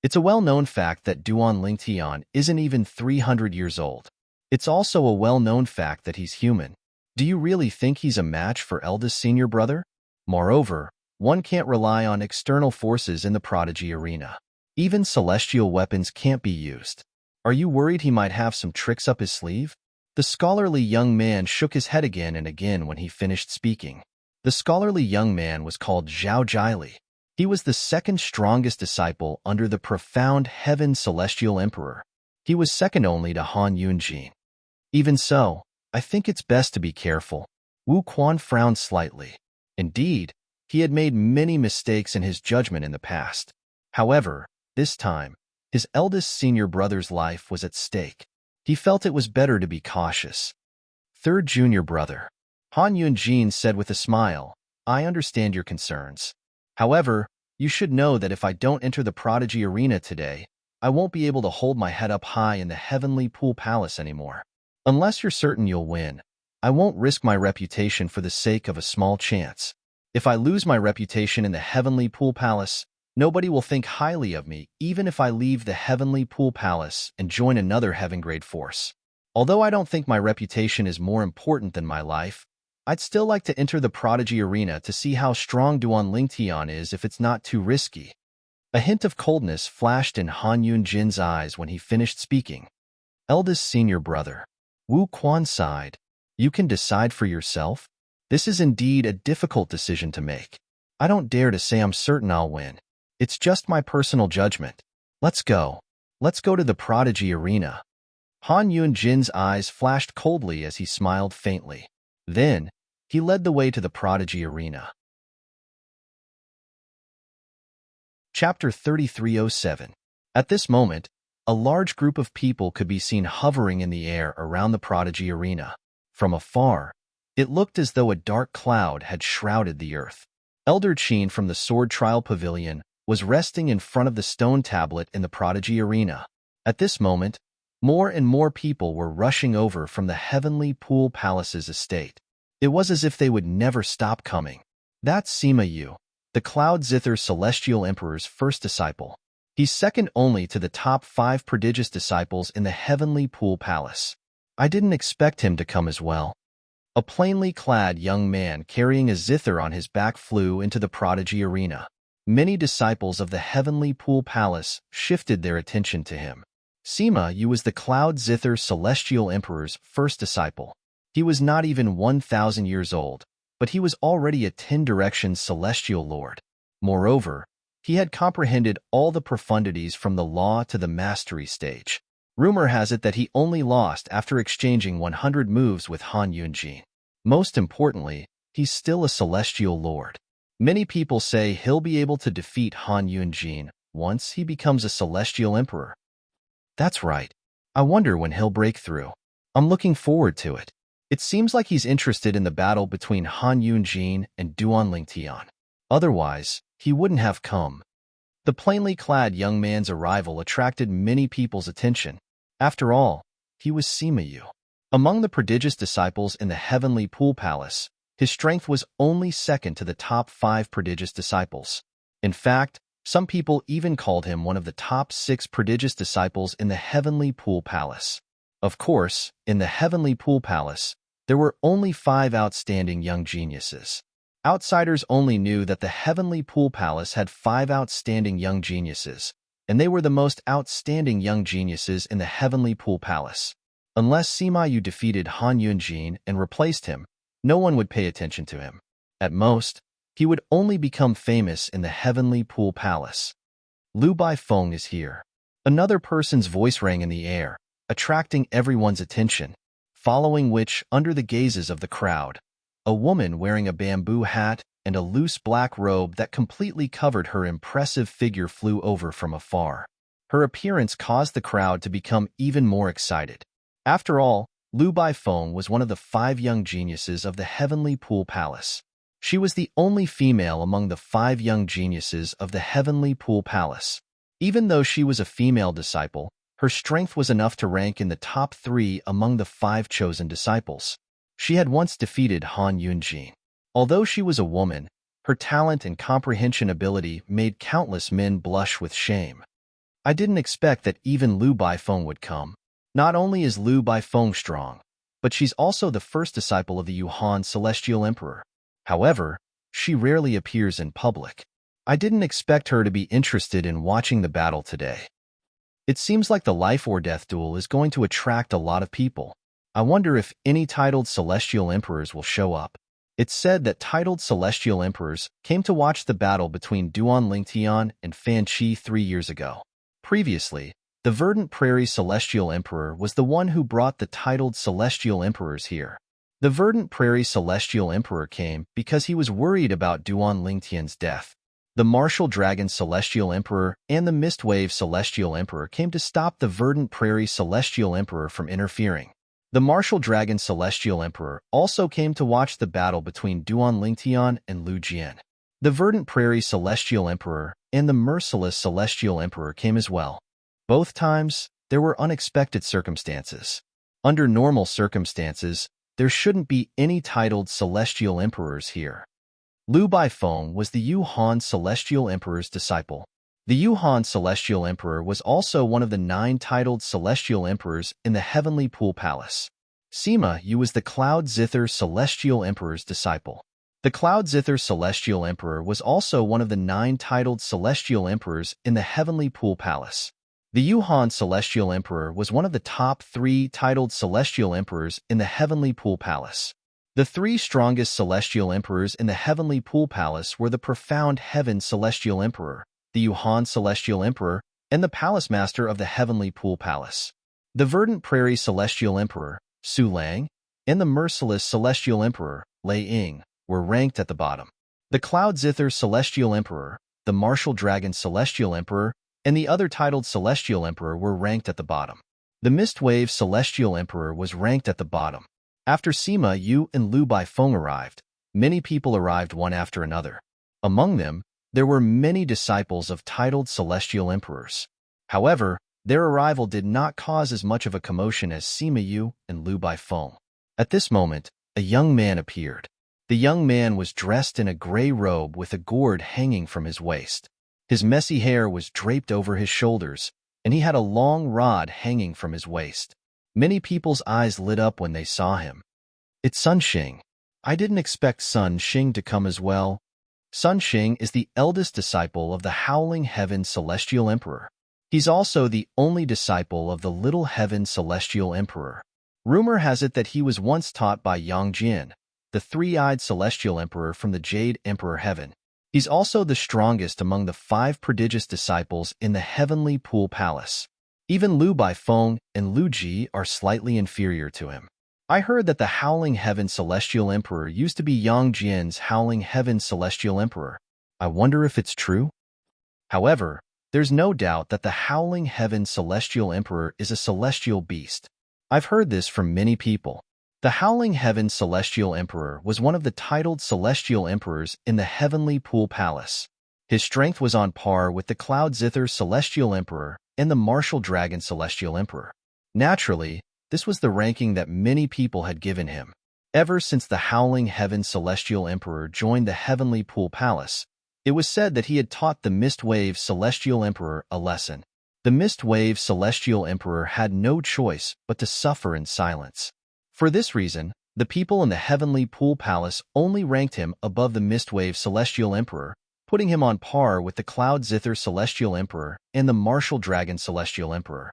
It's a well-known fact that Duan Lingtian isn't even 300 years old. It's also a well-known fact that he's human. Do you really think he's a match for eldest senior brother? Moreover, one can't rely on external forces in the prodigy arena. Even celestial weapons can't be used. Are you worried he might have some tricks up his sleeve? The scholarly young man shook his head again and again when he finished speaking. The scholarly young man was called Zhao Jiali. He was the second strongest disciple under the profound heaven celestial emperor. He was second only to Han Yunjin. Even so, I think it's best to be careful. Wu Quan frowned slightly. Indeed, he had made many mistakes in his judgment in the past. However, this time, his eldest senior brother's life was at stake. He felt it was better to be cautious. Third junior brother. Han Yunjin said with a smile, I understand your concerns. However, you should know that if I don't enter the prodigy arena today, I won't be able to hold my head up high in the heavenly pool palace anymore. Unless you're certain you'll win, I won't risk my reputation for the sake of a small chance. If I lose my reputation in the heavenly pool palace, nobody will think highly of me even if I leave the heavenly pool palace and join another heaven-grade force. Although I don't think my reputation is more important than my life, I'd still like to enter the prodigy arena to see how strong Duan Lingtian is if it's not too risky. A hint of coldness flashed in Han Yunjin's eyes when he finished speaking. Eldest senior brother. Wu Quan sighed. You can decide for yourself? This is indeed a difficult decision to make. I don't dare to say I'm certain I'll win. It's just my personal judgment. Let's go. Let's go to the prodigy arena. Han Yunjin's eyes flashed coldly as he smiled faintly. Then, he led the way to the prodigy arena. Chapter 3307. At this moment, a large group of people could be seen hovering in the air around the prodigy arena. From afar, it looked as though a dark cloud had shrouded the earth. Elder Qin from the Sword Trial Pavilion was resting in front of the stone tablet in the prodigy arena. At this moment, more and more people were rushing over from the heavenly pool palace's estate. It was as if they would never stop coming. That's Sima Yu, the Cloud Zither Celestial Emperor's first disciple. He's second only to the top 5 prodigious disciples in the heavenly pool palace. I didn't expect him to come as well. A plainly clad young man carrying a zither on his back flew into the prodigy arena. Many disciples of the heavenly pool palace shifted their attention to him. Sima Yu was the Cloud Zither Celestial Emperor's first disciple. He was not even 1,000 years old, but he was already a 10-direction celestial lord. Moreover, he had comprehended all the profundities from the law to the mastery stage. Rumor has it that he only lost after exchanging 100 moves with Han Yunjin. Most importantly, he's still a celestial lord. Many people say he'll be able to defeat Han Yunjin once he becomes a celestial emperor. That's right. I wonder when he'll break through. I'm looking forward to it. It seems like he's interested in the battle between Han Yunjin and Duan Lingtian. Otherwise, he wouldn't have come. The plainly clad young man's arrival attracted many people's attention. After all, he was Sima Yu. Among the prodigious disciples in the heavenly pool palace, his strength was only second to the top 5 prodigious disciples. In fact, some people even called him one of the top 6 prodigious disciples in the heavenly pool palace. Of course, in the heavenly pool palace, there were only 5 outstanding young geniuses. Outsiders only knew that the heavenly pool palace had 5 outstanding young geniuses, and they were the most outstanding young geniuses in the heavenly pool palace. Unless Sima Yu defeated Han Yunjin and replaced him, no one would pay attention to him. At most, he would only become famous in the heavenly pool palace. Lu Baifeng is here. Another person's voice rang in the air, attracting everyone's attention, following which, under the gazes of the crowd, a woman wearing a bamboo hat and a loose black robe that completely covered her impressive figure flew over from afar. Her appearance caused the crowd to become even more excited. After all, Lu Baifeng was one of the 5 young geniuses of the heavenly pool palace. She was the only female among the 5 young geniuses of the heavenly pool palace. Even though she was a female disciple, her strength was enough to rank in the top 3 among the 5 chosen disciples. She had once defeated Han Yunjin. Although she was a woman, her talent and comprehension ability made countless men blush with shame. I didn't expect that even Lu Baifeng would come. Not only is Lu Baifeng strong, but she's also the first disciple of the Yuan Celestial Emperor. However, she rarely appears in public. I didn't expect her to be interested in watching the battle today. It seems like the life or death duel is going to attract a lot of people. I wonder if any titled Celestial Emperors will show up. It's said that titled Celestial Emperors came to watch the battle between Duan Lingtian and Fan Qi 3 years ago. Previously, the Verdant Prairie Celestial Emperor was the one who brought the titled Celestial Emperors here. The Verdant Prairie Celestial Emperor came because he was worried about Duan Lingtian's death. The Martial Dragon Celestial Emperor and the Mistwave Celestial Emperor came to stop the Verdant Prairie Celestial Emperor from interfering. The Martial Dragon Celestial Emperor also came to watch the battle between Duan Lingtian and Lu Jian. The Verdant Prairie Celestial Emperor and the Merciless Celestial Emperor came as well. Both times, there were unexpected circumstances. Under normal circumstances, there shouldn't be any titled Celestial Emperors here. Lu Baifeng was the Yuan Celestial Emperor's disciple. The Yuan Celestial Emperor was also one of the 9 titled Celestial Emperors in the Heavenly Pool Palace. Sima Yu was the Cloud Zither Celestial Emperor's disciple. The Cloud Zither Celestial Emperor was also one of the 9 titled Celestial Emperors in the Heavenly Pool Palace. The Yuan Celestial Emperor was one of the top 3 titled Celestial Emperors in the Heavenly Pool Palace. The 3 strongest Celestial Emperors in the Heavenly Pool Palace were the Profound Heaven Celestial Emperor, the Yuan Celestial Emperor, and the Palace Master of the Heavenly Pool Palace. The Verdant Prairie Celestial Emperor, Su Lang, and the Merciless Celestial Emperor, Lei Ying, were ranked at the bottom. The Cloud Zither Celestial Emperor, the Martial Dragon Celestial Emperor, and the other titled Celestial Emperor were ranked at the bottom. The Mistwave Celestial Emperor was ranked at the bottom. After Sima Yu and Lu Baifeng arrived, many people arrived one after another. Among them, there were many disciples of titled Celestial Emperors. However, their arrival did not cause as much of a commotion as Sima Yu and Lu Baifeng. At this moment, a young man appeared. The young man was dressed in a gray robe with a gourd hanging from his waist. His messy hair was draped over his shoulders, and he had a long rod hanging from his waist. Many people's eyes lit up when they saw him. It's Sun Xing. I didn't expect Sun Xing to come as well. Sun Xing is the eldest disciple of the Howling Heaven Celestial Emperor. He's also the only disciple of the Little Heaven Celestial Emperor. Rumor has it that he was once taught by Yang Jian, the 3-eyed Celestial Emperor from the Jade Emperor Heaven. He's also the strongest among the 5 prodigious disciples in the Heavenly Pool Palace. Even Lu Baifeng and Lu Ji are slightly inferior to him. I heard that the Howling Heaven Celestial Emperor used to be Yang Jian's Howling Heaven Celestial Emperor. I wonder if it's true? However, there's no doubt that the Howling Heaven Celestial Emperor is a celestial beast. I've heard this from many people. The Howling Heaven Celestial Emperor was one of the titled Celestial Emperors in the Heavenly Pool Palace. His strength was on par with the Cloud Zither Celestial Emperor and the Martial Dragon Celestial Emperor. Naturally, this was the ranking that many people had given him. Ever since the Howling Heaven Celestial Emperor joined the Heavenly Pool Palace, it was said that he had taught the Mistwave Celestial Emperor a lesson. The Mistwave Celestial Emperor had no choice but to suffer in silence. For this reason, the people in the Heavenly Pool Palace only ranked him above the Mistwave Celestial Emperor, putting him on par with the Cloud Zither Celestial Emperor and the Martial Dragon Celestial Emperor.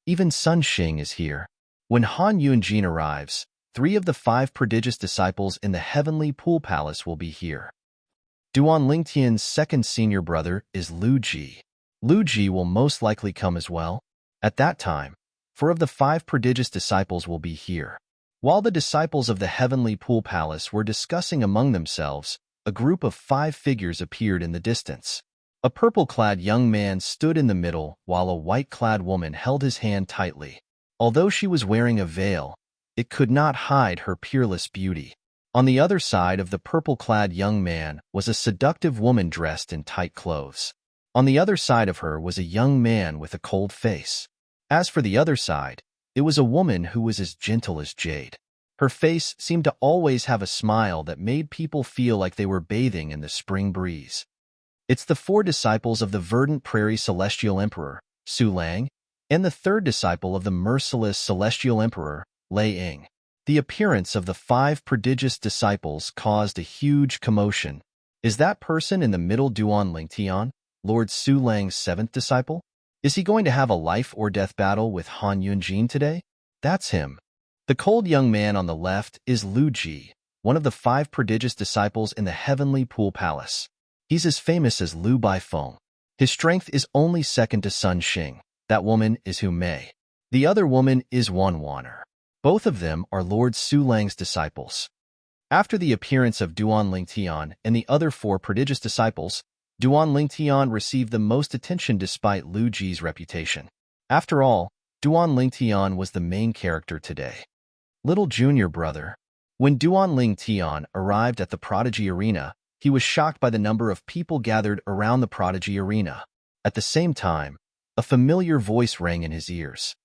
Even Sun Xing is here. When Han Yunjin arrives, 3 of the 5 prodigious disciples in the Heavenly Pool Palace will be here. Duan Lingtian's second senior brother is Lu Ji. Lu Ji will most likely come as well. At that time, 4 of the 5 prodigious disciples will be here. While the disciples of the Heavenly Pool Palace were discussing among themselves, a group of 5 figures appeared in the distance. A purple-clad young man stood in the middle while a white-clad woman held his hand tightly. Although she was wearing a veil, it could not hide her peerless beauty. On the other side of the purple-clad young man was a seductive woman dressed in tight clothes. On the other side of her was a young man with a cold face. As for the other side, it was a woman who was as gentle as jade. Her face seemed to always have a smile that made people feel like they were bathing in the spring breeze. It's the 4 disciples of the Verdant Prairie Celestial Emperor, Su Lang, and the third disciple of the merciless celestial emperor, Lei Ying. The appearance of the 5 prodigious disciples caused a huge commotion. Is that person in the middle Duan Lingtian, Lord Su Lang's 7th disciple? Is he going to have a life-or-death battle with Han Yunjin today? That's him. The cold young man on the left is Lu Ji, one of the 5 prodigious disciples in the Heavenly Pool Palace. He's as famous as Lu Baifeng. His strength is only second to Sun Xing. That woman is Hu Mei. The other woman is Wan Waner. Both of them are Lord Su Lang's disciples. After the appearance of Duan Lingtian and the other 4 prodigious disciples, Duan Lingtian received the most attention despite Lu Ji's reputation. After all, Duan Lingtian was the main character today. Little junior brother. When Duan Lingtian arrived at the Prodigy Arena, he was shocked by the number of people gathered around the Prodigy Arena. At the same time, a familiar voice rang in his ears.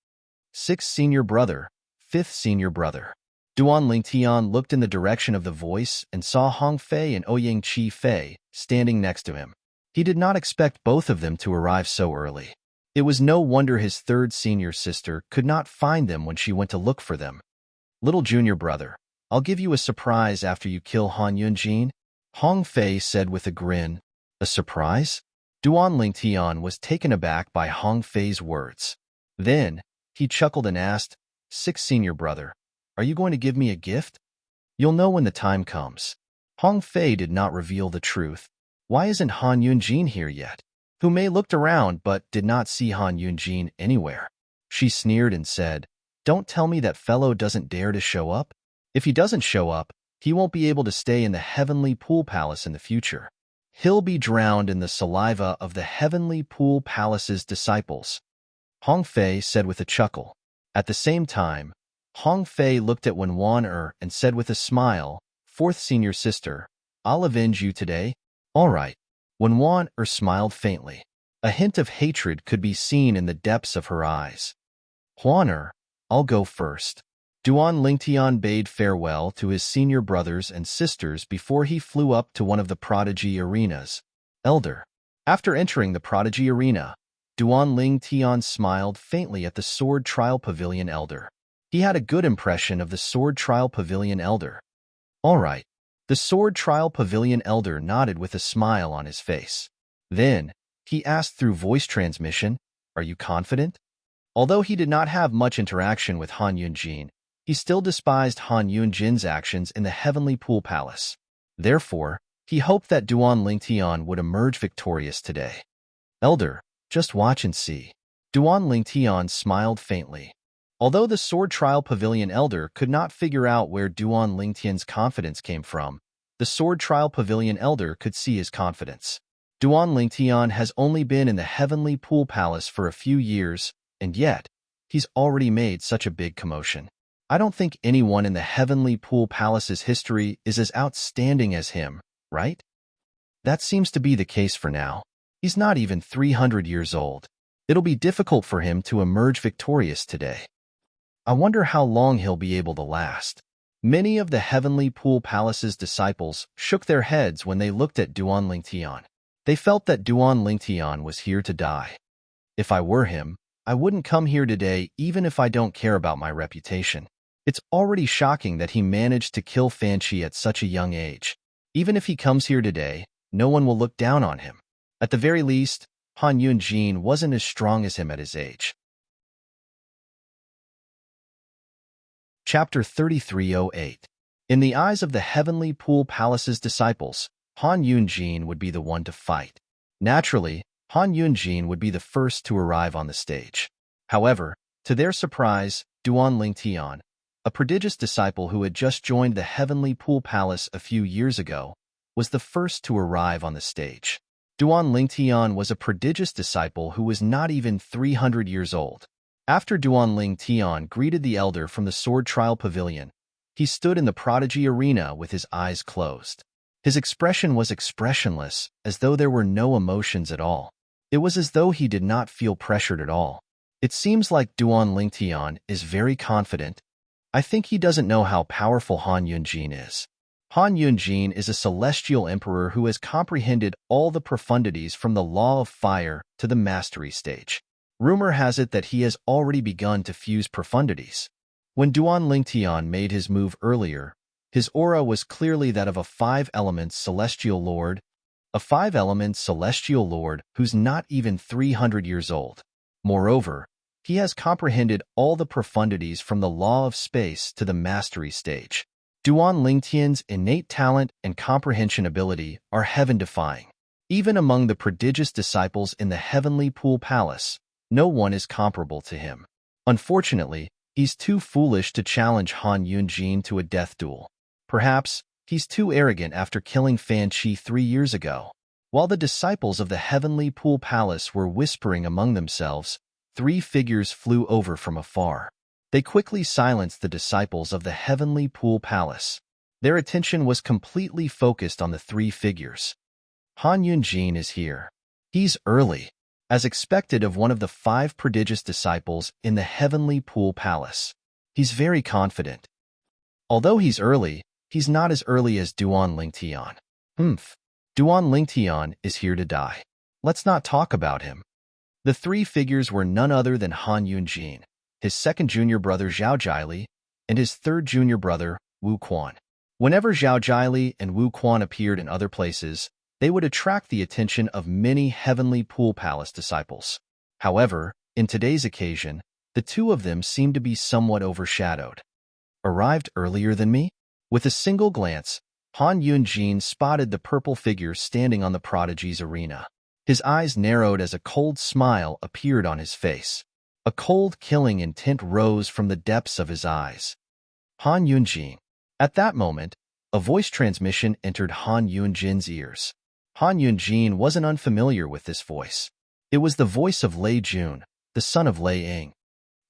6th senior brother, 5th senior brother. Duan Lingtian looked in the direction of the voice and saw Hong Fei and Ouyang Chi Fei standing next to him. He did not expect both of them to arrive so early. It was no wonder his 3rd senior sister could not find them when she went to look for them. Little junior brother, I'll give you a surprise after you kill Han Yunjin, Hong Fei said with a grin. A surprise? Duan Lingtian was taken aback by Hong Fei's words. Then, he chuckled and asked, 6th senior brother, are you going to give me a gift? You'll know when the time comes. Hong Fei did not reveal the truth. Why isn't Han Yunjin here yet? Hu Mei looked around but did not see Han Yunjin anywhere. She sneered and said, Don't tell me that fellow doesn't dare to show up. If he doesn't show up, he won't be able to stay in the Heavenly Pool Palace in the future. He'll be drowned in the saliva of the Heavenly Pool Palace's disciples, Hong Fei said with a chuckle. At the same time, Hong Fei looked at Wen Wan and said with a smile, 4th senior sister, I'll avenge you today. All right. Wen Wan smiled faintly. A hint of hatred could be seen in the depths of her eyes. Huan I'll go first. Duan Lingtian bade farewell to his senior brothers and sisters before he flew up to one of the Prodigy arenas. Elder. After entering the Prodigy arena, Duan Lingtian smiled faintly at the Sword Trial Pavilion Elder. He had a good impression of the Sword Trial Pavilion Elder. All right. The Sword Trial Pavilion Elder nodded with a smile on his face. Then, he asked through voice transmission, Are you confident? Although he did not have much interaction with Han Yunjin, he still despised Han Yunjin's actions in the Heavenly Pool Palace. Therefore, he hoped that Duan Lingtian would emerge victorious today. Elder, just watch and see. Duan Lingtian smiled faintly. Although the Sword Trial Pavilion Elder could not figure out where Duan Lingtian's confidence came from, the Sword Trial Pavilion Elder could see his confidence. Duan Lingtian has only been in the Heavenly Pool Palace for a few years, and yet, he's already made such a big commotion. I don't think anyone in the Heavenly Pool Palace's history is as outstanding as him, right? That seems to be the case for now. He's not even 300 years old. It'll be difficult for him to emerge victorious today. I wonder how long he'll be able to last. Many of the Heavenly Pool Palace's disciples shook their heads when they looked at Duan Lingtian. They felt that Duan Lingtian was here to die. If I were him, I wouldn't come here today even if I don't care about my reputation. It's already shocking that he managed to kill Fan Qi at such a young age. Even if he comes here today, no one will look down on him. At the very least, Han Yunjin wasn't as strong as him at his age. Chapter 3308. In the eyes of the Heavenly Pool Palace's disciples, Han Yunjin would be the one to fight. Naturally, Han Yunjin would be the first to arrive on the stage. However, to their surprise, Duan Lingtian, a prodigious disciple who had just joined the Heavenly Pool Palace a few years ago, was the first to arrive on the stage. Duan Lingtian was a prodigious disciple who was not even 300 years old. After Duan Lingtian greeted the elder from the Sword Trial Pavilion, he stood in the Prodigy Arena with his eyes closed. His expression was expressionless, as though there were no emotions at all. It was as though he did not feel pressured at all. It seems like Duan Lingtian is very confident. I think he doesn't know how powerful Han Yunjin is. Han Yunjin is a celestial emperor who has comprehended all the profundities from the law of fire to the mastery stage. Rumor has it that he has already begun to fuse profundities. When Duan Lingtian made his move earlier, his aura was clearly that of a five-element celestial lord, who's not even 300 years old. Moreover, he has comprehended all the profundities from the law of space to the mastery stage. Duan Lingtian's innate talent and comprehension ability are heaven-defying. Even among the prodigious disciples in the Heavenly Pool Palace, no one is comparable to him. Unfortunately, he's too foolish to challenge Han Yunjin to a death duel. Perhaps he's too arrogant after killing Fan Chi 3 years ago. While the disciples of the Heavenly Pool Palace were whispering among themselves, 3 figures flew over from afar. They quickly silenced the disciples of the Heavenly Pool Palace. Their attention was completely focused on the 3 figures. Han Yunjin is here. He's early, as expected of one of the 5 prodigious disciples in the Heavenly Pool Palace. He's very confident. Although he's early, he's not as early as Duan Lingtian. Duan Lingtian is here to die. Let's not talk about him. The 3 figures were none other than Han Yunjin, his second junior brother Zhao Jiali, and his third junior brother, Wu Quan. Whenever Zhao Jiali and Wu Quan appeared in other places, they would attract the attention of many Heavenly Pool Palace disciples. However, in today's occasion, the 2 of them seemed to be somewhat overshadowed. Arrived earlier than me? With a single glance, Han Yunjin spotted the purple figure standing on the prodigy's arena. His eyes narrowed as a cold smile appeared on his face. A cold, killing intent rose from the depths of his eyes. Han Yunjin. At that moment, a voice transmission entered Han Yunjin's ears. Han Yunjin wasn't unfamiliar with this voice. It was the voice of Lei Jun, the son of Lei Ying.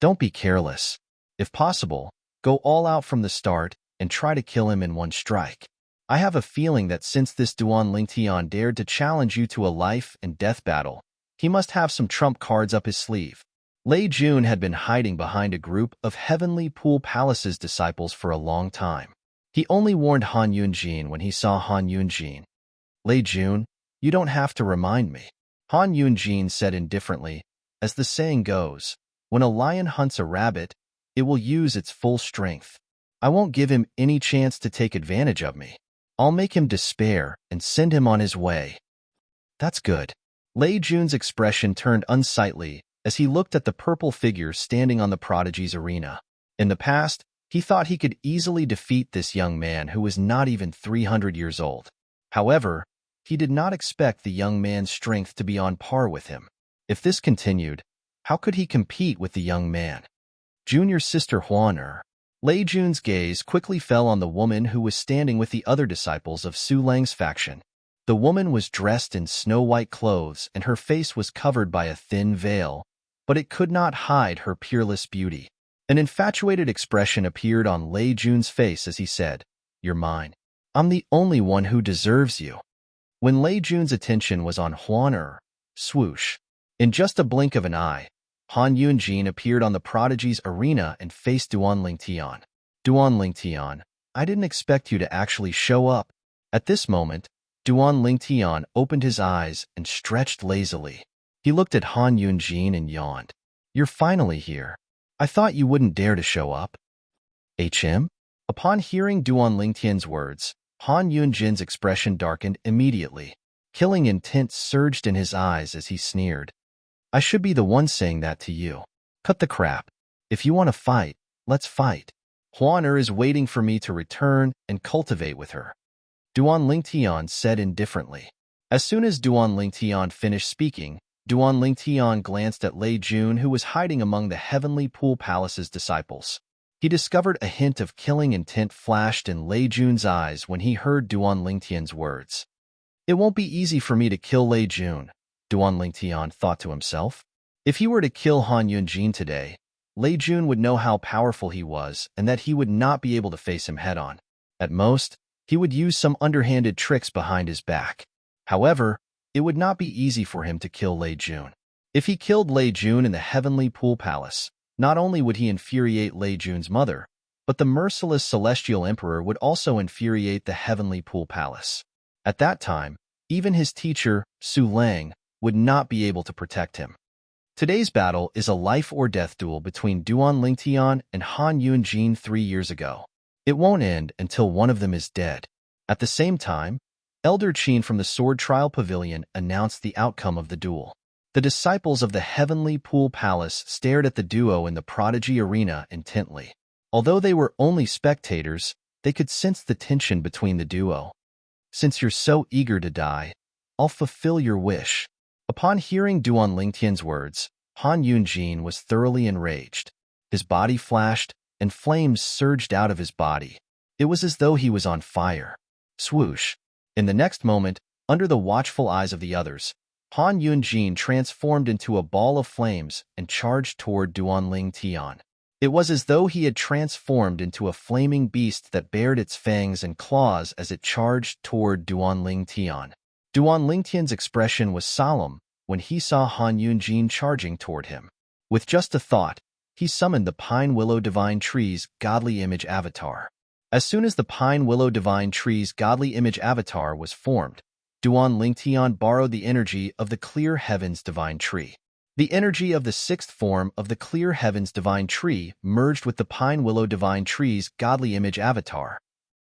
Don't be careless. If possible, go all out from the start and try to kill him in one strike. I have a feeling that since this Duan Lingtian dared to challenge you to a life and death battle, he must have some trump cards up his sleeve. Lei Jun had been hiding behind a group of Heavenly Pool Palace's disciples for a long time. He only warned Han Yunjin when he saw Han Yunjin. Lei Jun, you don't have to remind me. Han Yunjin said indifferently, as the saying goes, when a lion hunts a rabbit, it will use its full strength. I won't give him any chance to take advantage of me. I'll make him despair and send him on his way. That's good. Lei Jun's expression turned unsightly as he looked at the purple figure standing on the prodigy's arena. In the past, he thought he could easily defeat this young man who was not even 300 years old. However, he did not expect the young man's strength to be on par with him. If this continued, how could he compete with the young man? Junior sister Huan. Lei Jun's gaze quickly fell on the woman who was standing with the other disciples of Su Lang's faction. The woman was dressed in snow-white clothes and her face was covered by a thin veil, but it could not hide her peerless beauty. An infatuated expression appeared on Lei Jun's face as he said, "You're mine. I'm the only one who deserves you." When Lei Jun's attention was on Huan, swoosh. In just a blink of an eye, Han Yunjin appeared on the prodigy's arena and faced Duan Lingtian. Duan Lingtian, I didn't expect you to actually show up. At this moment, Duan Lingtian opened his eyes and stretched lazily. He looked at Han Yunjin and yawned. You're finally here. I thought you wouldn't dare to show up. HM? Upon hearing Duan Lingtian's words, Han Yunjin's expression darkened immediately. Killing intent surged in his eyes as he sneered. I should be the one saying that to you. Cut the crap. If you want to fight, let's fight. Huan is waiting for me to return and cultivate with her. Duan Lingtian said indifferently. As soon as Duan Lingtian finished speaking, Duan Lingtian glanced at Lei Jun who was hiding among the Heavenly Pool Palace's disciples. He discovered a hint of killing intent flashed in Lei Jun's eyes when he heard Duan Lingtian's words. It won't be easy for me to kill Lei Jun, Duan Lingtian thought to himself. If he were to kill Han Yunjin today, Lei Jun would know how powerful he was and that he would not be able to face him head-on. At most, he would use some underhanded tricks behind his back. However, it would not be easy for him to kill Lei Jun. If he killed Lei Jun in the Heavenly Pool Palace, not only would he infuriate Lei Jun's mother, but the merciless Celestial Emperor would also infuriate the Heavenly Pool Palace. At that time, even his teacher, Su Lang, would not be able to protect him. Today's battle is a life-or-death duel between Duan Lingtian and Han Yunjin 3 years ago. It won't end until one of them is dead. At the same time, Elder Qin from the Sword Trial Pavilion announced the outcome of the duel. The disciples of the Heavenly Pool Palace stared at the duo in the Prodigy Arena intently. Although they were only spectators, they could sense the tension between the duo. "Since you're so eager to die, I'll fulfill your wish." Upon hearing Duan Lingtian's words, Han Yunjin was thoroughly enraged. His body flashed, and flames surged out of his body. It was as though he was on fire. Swoosh! In the next moment, under the watchful eyes of the others, Han Yunjin transformed into a ball of flames and charged toward Duan Lingtian. It was as though he had transformed into a flaming beast that bared its fangs and claws as it charged toward Duan Lingtian. Duan Lingtian's expression was solemn when he saw Han Yunjin charging toward him. With just a thought, he summoned the Pine Willow Divine Tree's godly image avatar. As soon as the Pine Willow Divine Tree's godly image avatar was formed, Duan Lingtian borrowed the energy of the Clear Heavens Divine Tree. The energy of the sixth form of the Clear Heavens Divine Tree merged with the Pine Willow Divine Tree's godly image avatar.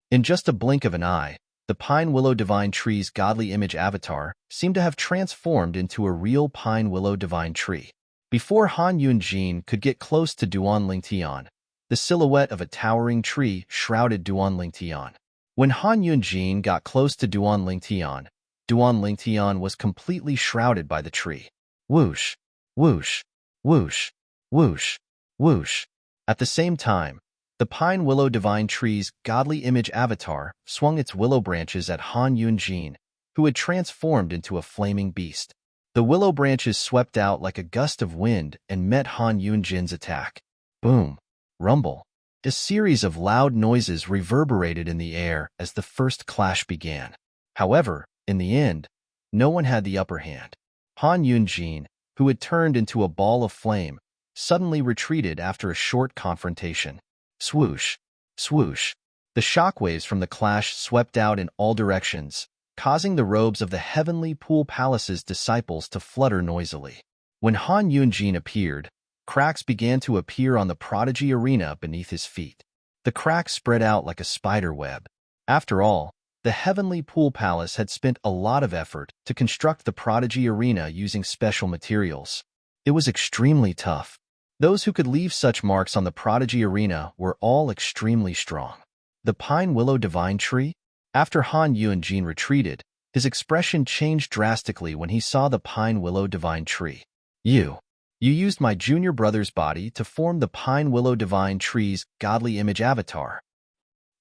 In just a blink of an eye, the Pine Willow Divine Tree's godly image avatar seemed to have transformed into a real Pine Willow Divine Tree. Before Han Yunjin could get close to Duan Lingtian, the silhouette of a towering tree shrouded Duan Lingtian. When Han Yunjin got close to Duan Lingtian was completely shrouded by the tree. Whoosh, whoosh, whoosh, whoosh, whoosh. At the same time, the Pine Willow Divine Tree's godly image avatar swung its willow branches at Han Yunjin, who had transformed into a flaming beast. The willow branches swept out like a gust of wind and met Han Yunjin's attack. Boom! Rumble! A series of loud noises reverberated in the air as the first clash began. However, in the end, no one had the upper hand. Han Yunjin, who had turned into a ball of flame, suddenly retreated after a short confrontation. Swoosh! Swoosh! The shockwaves from the clash swept out in all directions, causing the robes of the Heavenly Pool Palace's disciples to flutter noisily. When Han Yunjin appeared, cracks began to appear on the Prodigy Arena beneath his feet. The cracks spread out like a spider web. After all, the Heavenly Pool Palace had spent a lot of effort to construct the Prodigy Arena using special materials. It was extremely tough. Those who could leave such marks on the Prodigy Arena were all extremely strong. The Pine Willow Divine Tree? After Han Yunjin retreated, his expression changed drastically when he saw the Pine Willow Divine Tree. You used my junior brother's body to form the Pine Willow Divine Tree's godly image avatar.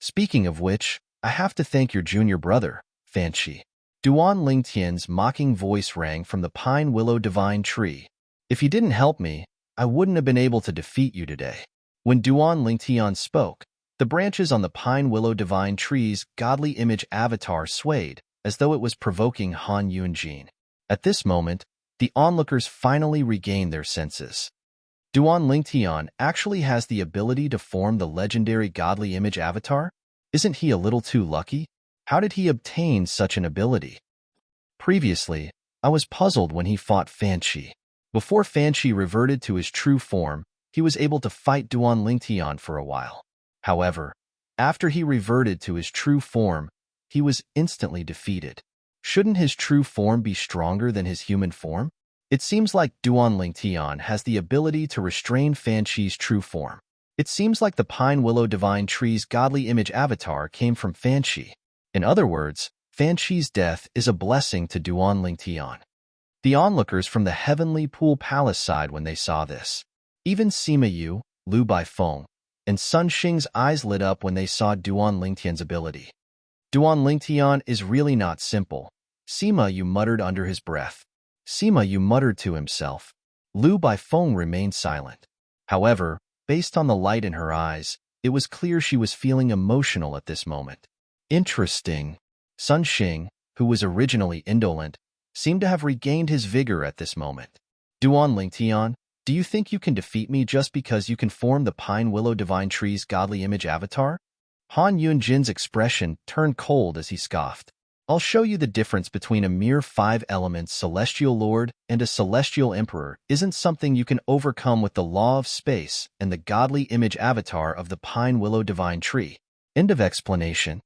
Speaking of which, I have to thank your junior brother, Fanchi. Duan Lingtian's mocking voice rang from the Pine Willow Divine Tree. If you didn't help me, I wouldn't have been able to defeat you today. When Duan Lingtian spoke, the branches on the Pine Willow Divine Tree's godly image avatar swayed, as though it was provoking Han Yunjin. At this moment, the onlookers finally regained their senses. Duan Lingtian actually has the ability to form the legendary godly image avatar? Isn't he a little too lucky? How did he obtain such an ability? Previously, I was puzzled when he fought Fanchi. Before Fanchi reverted to his true form, he was able to fight Duan Lingtian for a while. However, after he reverted to his true form, he was instantly defeated. Shouldn't his true form be stronger than his human form? It seems like Duan Lingtian has the ability to restrain Fanchi's true form. It seems like the Pine Willow Divine Tree's godly image avatar came from Fanchi. In other words, Fanchi's death is a blessing to Duan Lingtian. The onlookers from the Heavenly Pool Palace sighed when they saw this. Even Sima Yu, Lu Baifeng, and Sun Xing's eyes lit up when they saw Duan Lingtian's ability. Duan Lingtian is really not simple, Sima Yu muttered under his breath. Sima Yu muttered to himself. Lu Baifeng remained silent. However, based on the light in her eyes, it was clear she was feeling emotional at this moment. Interesting. Sun Xing, who was originally indolent, seemed to have regained his vigor at this moment. Duan Lingtian, do you think you can defeat me just because you can form the Pine Willow Divine Tree's godly image avatar? Han Yunjin's expression turned cold as he scoffed. I'll show you the difference between a mere 5 elements celestial lord and a celestial emperor isn't something you can overcome with the law of space and the godly image avatar of the pine willow divine tree. End of explanation.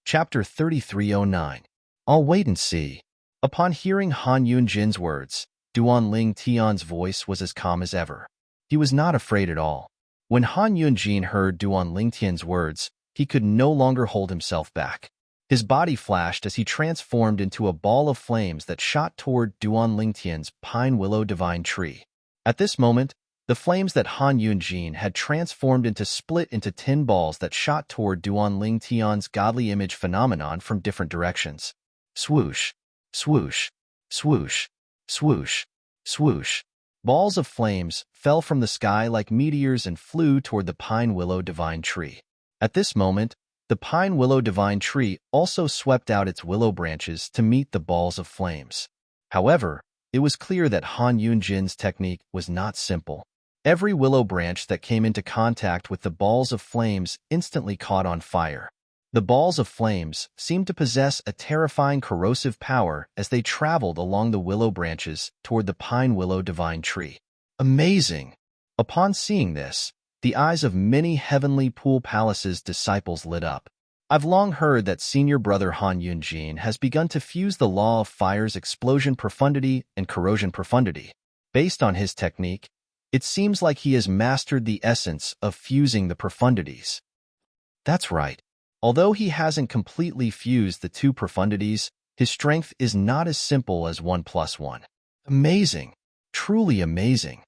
Chapter 3309. I'll wait and see. Upon hearing Han Yunjin's words, Duan Ling Tian's voice was as calm as ever. He was not afraid at all. When Han Yunjin heard Duan Ling Tian's words, he could no longer hold himself back. His body flashed as he transformed into a ball of flames that shot toward Duan Ling Tian's pine willow divine tree. At this moment, the flames that Han Yunjin had transformed into split into 10 balls that shot toward Duan Ling Tian's godly image phenomenon from different directions. Swoosh, swoosh, swoosh, swoosh, swoosh. Balls of flames fell from the sky like meteors and flew toward the pine willow divine tree. At this moment, the pine willow divine tree also swept out its willow branches to meet the balls of flames. However, it was clear that Han Yunjin's technique was not simple. Every willow branch that came into contact with the balls of flames instantly caught on fire. The balls of flames seemed to possess a terrifying corrosive power as they traveled along the willow branches toward the pine willow divine tree. Amazing! Upon seeing this, the eyes of many Heavenly Pool Palace's disciples lit up. I've long heard that senior brother Han Yunjin has begun to fuse the law of fire's explosion profundity and corrosion profundity. Based on his technique, it seems like he has mastered the essence of fusing the profundities. That's right. Although he hasn't completely fused the 2 profundities, his strength is not as simple as 1 plus 1. Amazing. Truly amazing.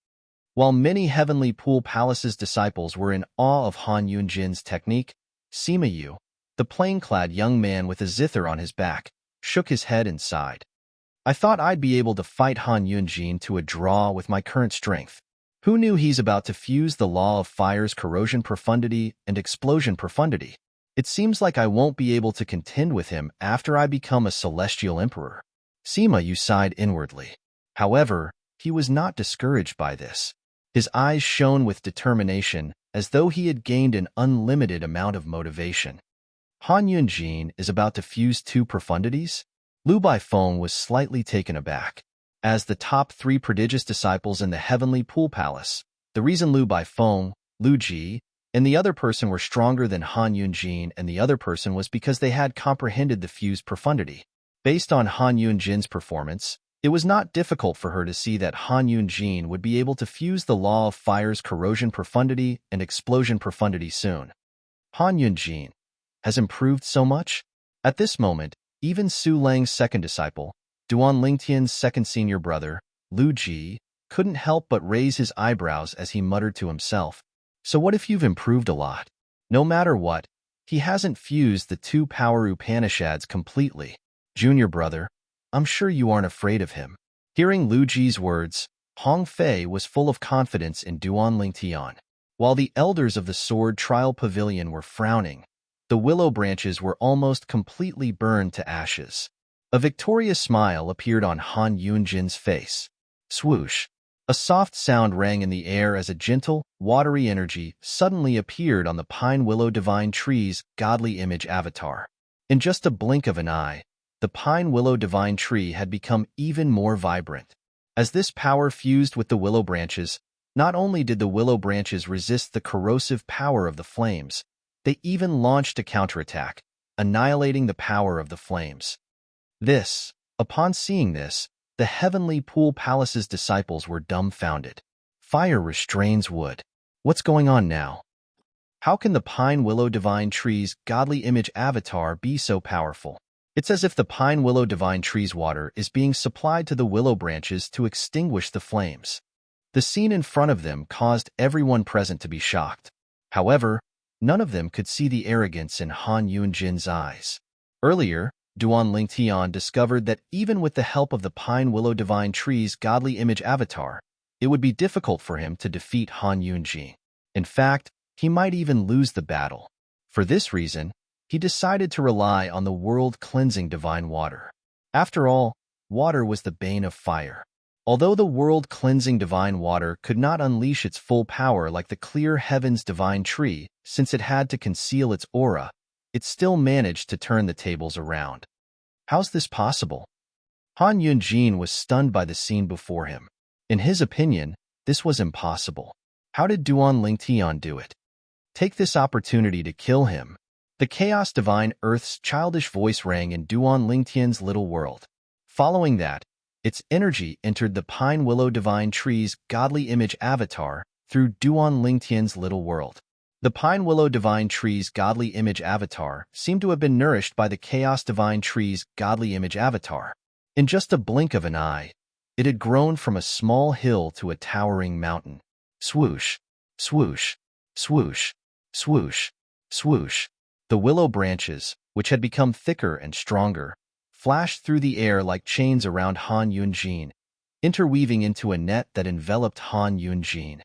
While many Heavenly Pool Palace's disciples were in awe of Han Yunjin's technique, Sima Yu, the plain-clad young man with a zither on his back, shook his head and sighed. I thought I'd be able to fight Han Yunjin to a draw with my current strength. Who knew he's about to fuse the law of fire's corrosion profundity and explosion profundity? It seems like I won't be able to contend with him after I become a celestial emperor. Sima Yu sighed inwardly. However, he was not discouraged by this. His eyes shone with determination, as though he had gained an unlimited amount of motivation. Han Yunjin is about to fuse 2 profundities? Lu Baifeng was slightly taken aback. As the top 3 prodigious disciples in the Heavenly Pool Palace, the reason Lu Baifeng, Lu Ji, and the other person were stronger than Han Yunjin and the other person was because they had comprehended the fused profundity. Based on Han Yunjin's performance, it was not difficult for her to see that Han Yunjin would be able to fuse the law of fire's corrosion profundity and explosion profundity soon. Han Yunjin has improved so much? At this moment, even Su Lang's second disciple, Duan Lingtian's second senior brother, Lu Ji, couldn't help but raise his eyebrows as he muttered to himself. So what if you've improved a lot? No matter what, he hasn't fused the 2 power Upanishads completely. Junior brother, I'm sure you aren't afraid of him. Hearing Lu Ji's words, Hong Fei was full of confidence in Duan Lingtian. While the elders of the Sword Trial Pavilion were frowning, the willow branches were almost completely burned to ashes. A victorious smile appeared on Han Yunjin's face. Swoosh! A soft sound rang in the air as a gentle, watery energy suddenly appeared on the pine willow divine tree's godly image avatar. In just a blink of an eye, the pine willow divine tree had become even more vibrant. As this power fused with the willow branches, not only did the willow branches resist the corrosive power of the flames, they even launched a counterattack, annihilating the power of the flames. Upon seeing this, the Heavenly Pool Palace's disciples were dumbfounded. Fire restrains wood. What's going on now? How can the pine willow divine tree's godly image avatar be so powerful? It's as if the pine willow divine tree's water is being supplied to the willow branches to extinguish the flames. The scene in front of them caused everyone present to be shocked. However, none of them could see the arrogance in Han Yunjin's eyes. Earlier, Duan Lingtian discovered that even with the help of the pine willow divine tree's godly image avatar, it would be difficult for him to defeat Han Yunjin. In fact, he might even lose the battle. For this reason, he decided to rely on the world-cleansing divine water. After all, water was the bane of fire. Although the world-cleansing divine water could not unleash its full power like the clear heaven's divine tree, since it had to conceal its aura, it still managed to turn the tables around. How's this possible? Han Yunjin was stunned by the scene before him. In his opinion, this was impossible. How did Duan Lingtian do it? Take this opportunity to kill him. The Chaos Divine Earth's childish voice rang in Duan Lingtian's little world. Following that, its energy entered the Pine Willow Divine Tree's godly image avatar through Duan Lingtian's little world. The Pine Willow Divine Tree's godly image avatar seemed to have been nourished by the Chaos Divine Tree's godly image avatar. In just a blink of an eye, it had grown from a small hill to a towering mountain. Swoosh, swoosh, swoosh, swoosh, swoosh. The willow branches, which had become thicker and stronger, flashed through the air like chains around Han Yunjin, interweaving into a net that enveloped Han Yunjin.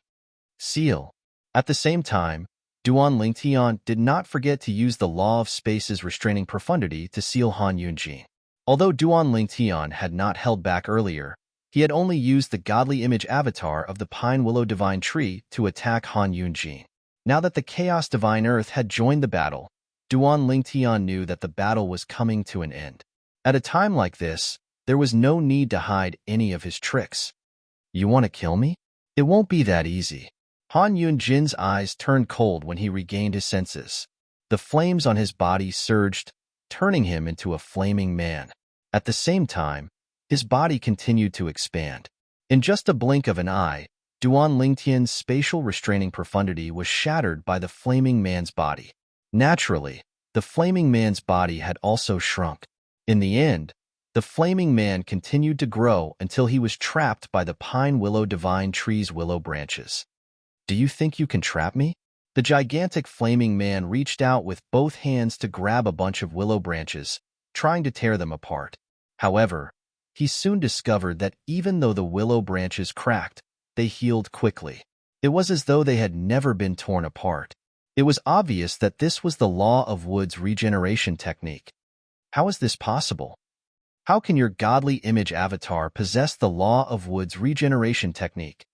Seal. At the same time, Duan Lingtian did not forget to use the law of space's restraining profundity to seal Han Yunjin. Although Duan Lingtian had not held back earlier, he had only used the godly image avatar of the Pine Willow Divine Tree to attack Han Yunjin. Now that the Chaos Divine Earth had joined the battle, Duan Lingtian knew that the battle was coming to an end. At a time like this, there was no need to hide any of his tricks. You want to kill me? It won't be that easy. Han Yunjin's eyes turned cold when he regained his senses. The flames on his body surged, turning him into a flaming man. At the same time, his body continued to expand. In just a blink of an eye, Duan Lingtian's spatial restraining profundity was shattered by the flaming man's body. Naturally, the flaming man's body had also shrunk. In the end, the flaming man continued to grow until he was trapped by the Pine Willow Divine Tree's willow branches. Do you think you can trap me? The gigantic flaming man reached out with both hands to grab a bunch of willow branches, trying to tear them apart. However, he soon discovered that even though the willow branches cracked, they healed quickly. It was as though they had never been torn apart. It was obvious that this was the law of wood's regeneration technique. How is this possible? How can your godly image avatar possess the law of wood's regeneration technique?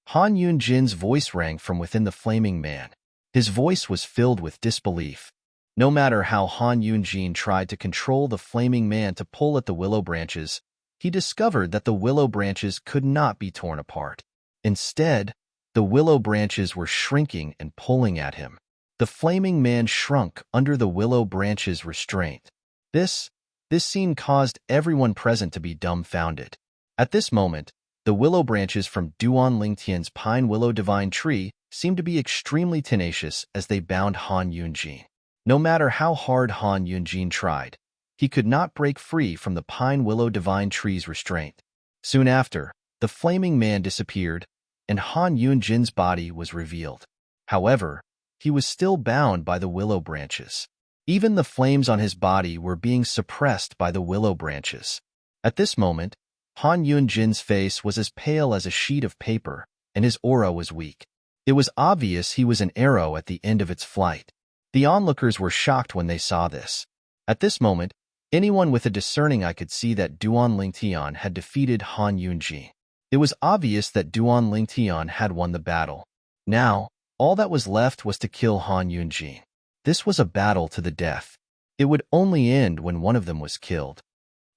Han Yunjin's voice rang from within the flaming man. His voice was filled with disbelief. No matter how Han Yunjin tried to control the flaming man to pull at the willow branches, he discovered that the willow branches could not be torn apart. Instead, the willow branches were shrinking and pulling at him. The flaming man shrunk under the willow branches' restraint. This scene caused everyone present to be dumbfounded. At this moment, the willow branches from Duan Lingtian's Pine Willow Divine Tree seemed to be extremely tenacious as they bound Han Yunjin. No matter how hard Han Yunjin tried, he could not break free from the Pine Willow Divine Tree's restraint. Soon after, the flaming man disappeared, and Han Yunjin's body was revealed. However, he was still bound by the willow branches. Even the flames on his body were being suppressed by the willow branches. At this moment, Han Yunjin's face was as pale as a sheet of paper, and his aura was weak. It was obvious he was an arrow at the end of its flight. The onlookers were shocked when they saw this. At this moment, anyone with a discerning eye could see that Duan Lingtian had defeated Han Yunjin. It was obvious that Duan Lingtian had won the battle. Now, all that was left was to kill Han Yunjin. This was a battle to the death. It would only end when one of them was killed.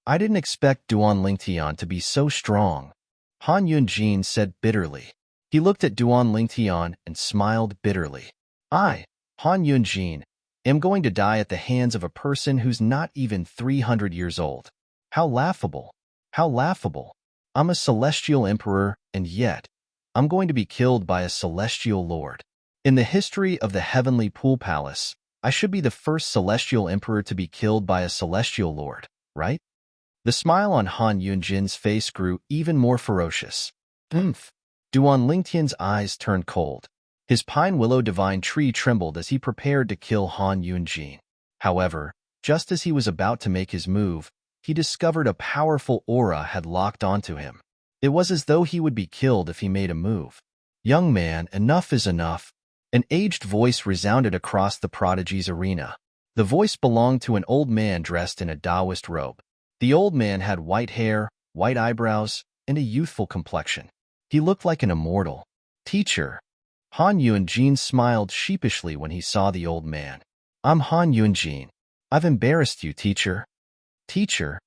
I didn't expect Duan Lingtian to be so strong, Han Yunjin said bitterly. He looked at Duan Lingtian and smiled bitterly. I, Han Yunjin, am going to die at the hands of a person who's not even 300 years old. How laughable! How laughable! I'm a celestial emperor, and yet, I'm going to be killed by a celestial lord. In the history of the Heavenly Pool Palace, I should be the first celestial emperor to be killed by a celestial lord, right? The smile on Han Yunjin's face grew even more ferocious. Duan Lingtian's eyes turned cold. His Pine Willow Divine Tree trembled as he prepared to kill Han Yunjin. However, just as he was about to make his move, he discovered a powerful aura had locked onto him. It was as though he would be killed if he made a move. Young man, enough is enough. An aged voice resounded across the prodigy's arena. The voice belonged to an old man dressed in a Taoist robe. The old man had white hair, white eyebrows, and a youthful complexion. He looked like an immortal. Teacher. Han Yunjin smiled sheepishly when he saw the old man. I'm Han Yunjin. I've embarrassed you, teacher. Teacher?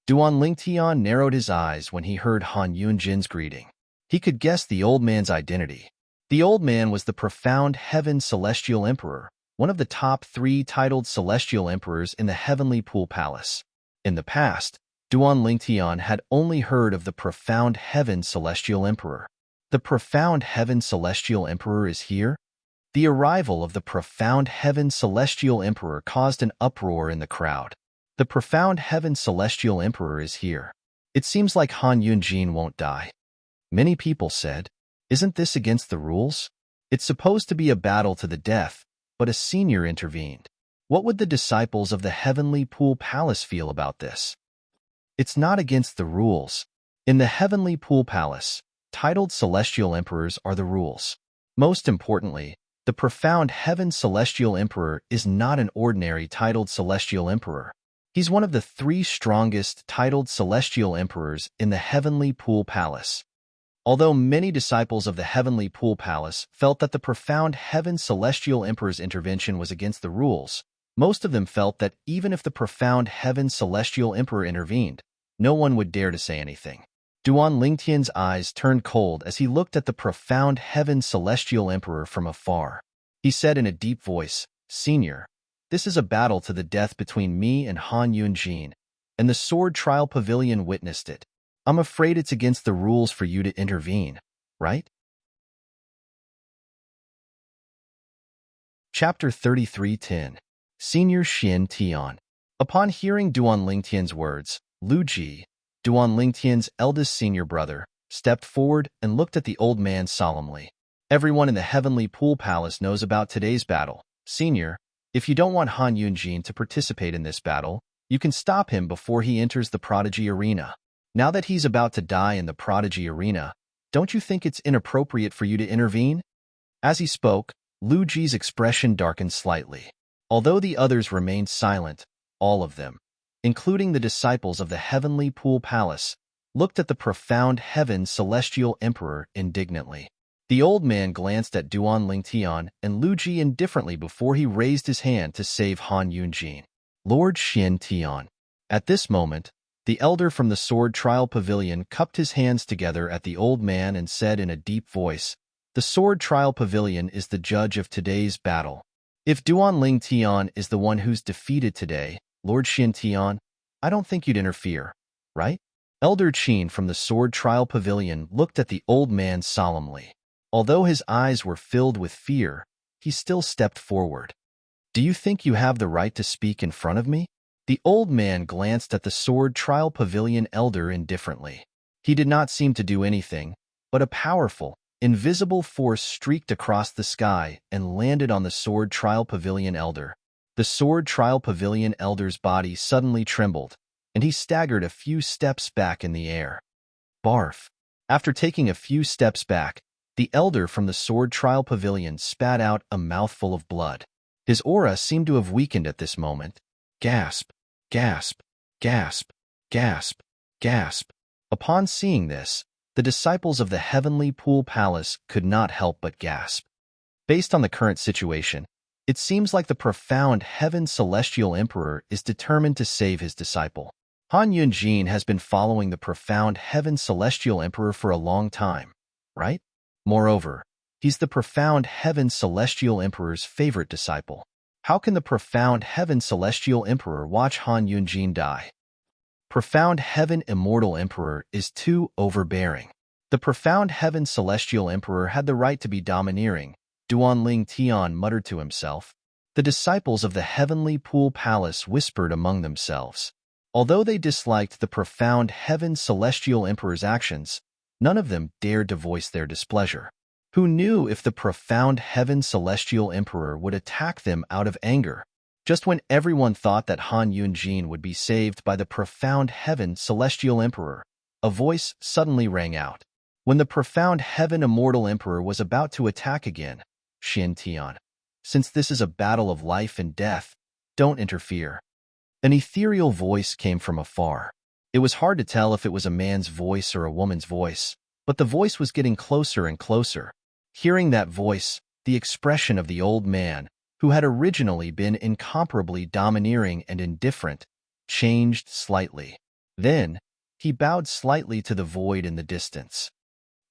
Duan Lingtian narrowed his eyes when he heard Han Yunjin's greeting. He could guess the old man's identity. The old man was the profound Heaven Celestial Emperor, one of the top 3 titled Celestial Emperors in the Heavenly Pool Palace. In the past, Duan Lingtian had only heard of the profound Heaven Celestial Emperor. The profound Heaven Celestial Emperor is here? The arrival of the profound Heaven Celestial Emperor caused an uproar in the crowd. The profound Heaven Celestial Emperor is here. It seems like Han Yunjin won't die. Many people said, isn't this against the rules? It's supposed to be a battle to the death, but a senior intervened. What would the disciples of the Heavenly Pool Palace feel about this? It's not against the rules. In the Heavenly Pool Palace, titled Celestial Emperors are the rules. Most importantly, the profound Heaven Celestial Emperor is not an ordinary titled Celestial Emperor. He's one of the 3 strongest titled Celestial Emperors in the Heavenly Pool Palace. Although many disciples of the Heavenly Pool Palace felt that the profound Heaven Celestial Emperor's intervention was against the rules, most of them felt that even if the profound Heaven Celestial Emperor intervened, no one would dare to say anything. Duan Lingtian's eyes turned cold as he looked at the profound Heaven Celestial Emperor from afar. He said in a deep voice, Senior, this is a battle to the death between me and Han Yunjin, and the Sword Trial Pavilion witnessed it. I'm afraid it's against the rules for you to intervene, right? Chapter 33:10 Senior Xin Tian. Upon hearing Duan Lingtian's words, Lu Ji, Duan Lingtian's eldest senior brother, stepped forward and looked at the old man solemnly. Everyone in the Heavenly Pool Palace knows about today's battle. Senior, if you don't want Han Yunjin to participate in this battle, you can stop him before he enters the Prodigy Arena. Now that he's about to die in the Prodigy Arena, don't you think it's inappropriate for you to intervene? As he spoke, Lu Ji's expression darkened slightly. Although the others remained silent, all of them, including the disciples of the Heavenly Pool Palace, looked at the profound Heaven Celestial Emperor indignantly. The old man glanced at Duan Lingtian and Lu Ji indifferently before he raised his hand to save Han Yunjin. Lord Xin Tian. At this moment, the elder from the Sword Trial Pavilion cupped his hands together at the old man and said in a deep voice, The Sword Trial Pavilion is the judge of today's battle. If Duan Lingtian is the one who's defeated today, Lord Xin Tian, I don't think you'd interfere, right? Elder Qin from the Sword Trial Pavilion looked at the old man solemnly. Although his eyes were filled with fear, he still stepped forward. Do you think you have the right to speak in front of me? The old man glanced at the Sword Trial Pavilion elder indifferently. He did not seem to do anything, but a powerful, invisible force streaked across the sky and landed on the Sword Trial Pavilion elder. The Sword Trial Pavilion elder's body suddenly trembled, and he staggered a few steps back in the air. Barf. After taking a few steps back, the elder from the Sword Trial Pavilion spat out a mouthful of blood. His aura seemed to have weakened at this moment. Gasp, gasp, gasp, gasp, gasp. Upon seeing this, the disciples of the Heavenly Pool Palace could not help but gasp. Based on the current situation, it seems like the profound Heaven Celestial Emperor is determined to save his disciple. Han Yunjin has been following the profound Heaven Celestial Emperor for a long time, right? Moreover, he's the profound Heaven Celestial Emperor's favorite disciple. How can the profound Heaven Celestial Emperor watch Han Yunjin die? Profound Heaven Immortal Emperor is too overbearing. The profound Heaven Celestial Emperor had the right to be domineering, Duan Lingtian muttered to himself. The disciples of the Heavenly Pool Palace whispered among themselves. Although they disliked the profound Heaven Celestial Emperor's actions, none of them dared to voice their displeasure. Who knew if the profound Heaven Celestial Emperor would attack them out of anger? Just when everyone thought that Han Yunjin would be saved by the profound Heaven Celestial Emperor, a voice suddenly rang out. When the profound Heaven Immortal Emperor was about to attack again, Xin Tian, since this is a battle of life and death, don't interfere. An ethereal voice came from afar. It was hard to tell if it was a man's voice or a woman's voice, but the voice was getting closer and closer. Hearing that voice, the expression of the old man, who had originally been incomparably domineering and indifferent, changed slightly. Then, he bowed slightly to the void in the distance.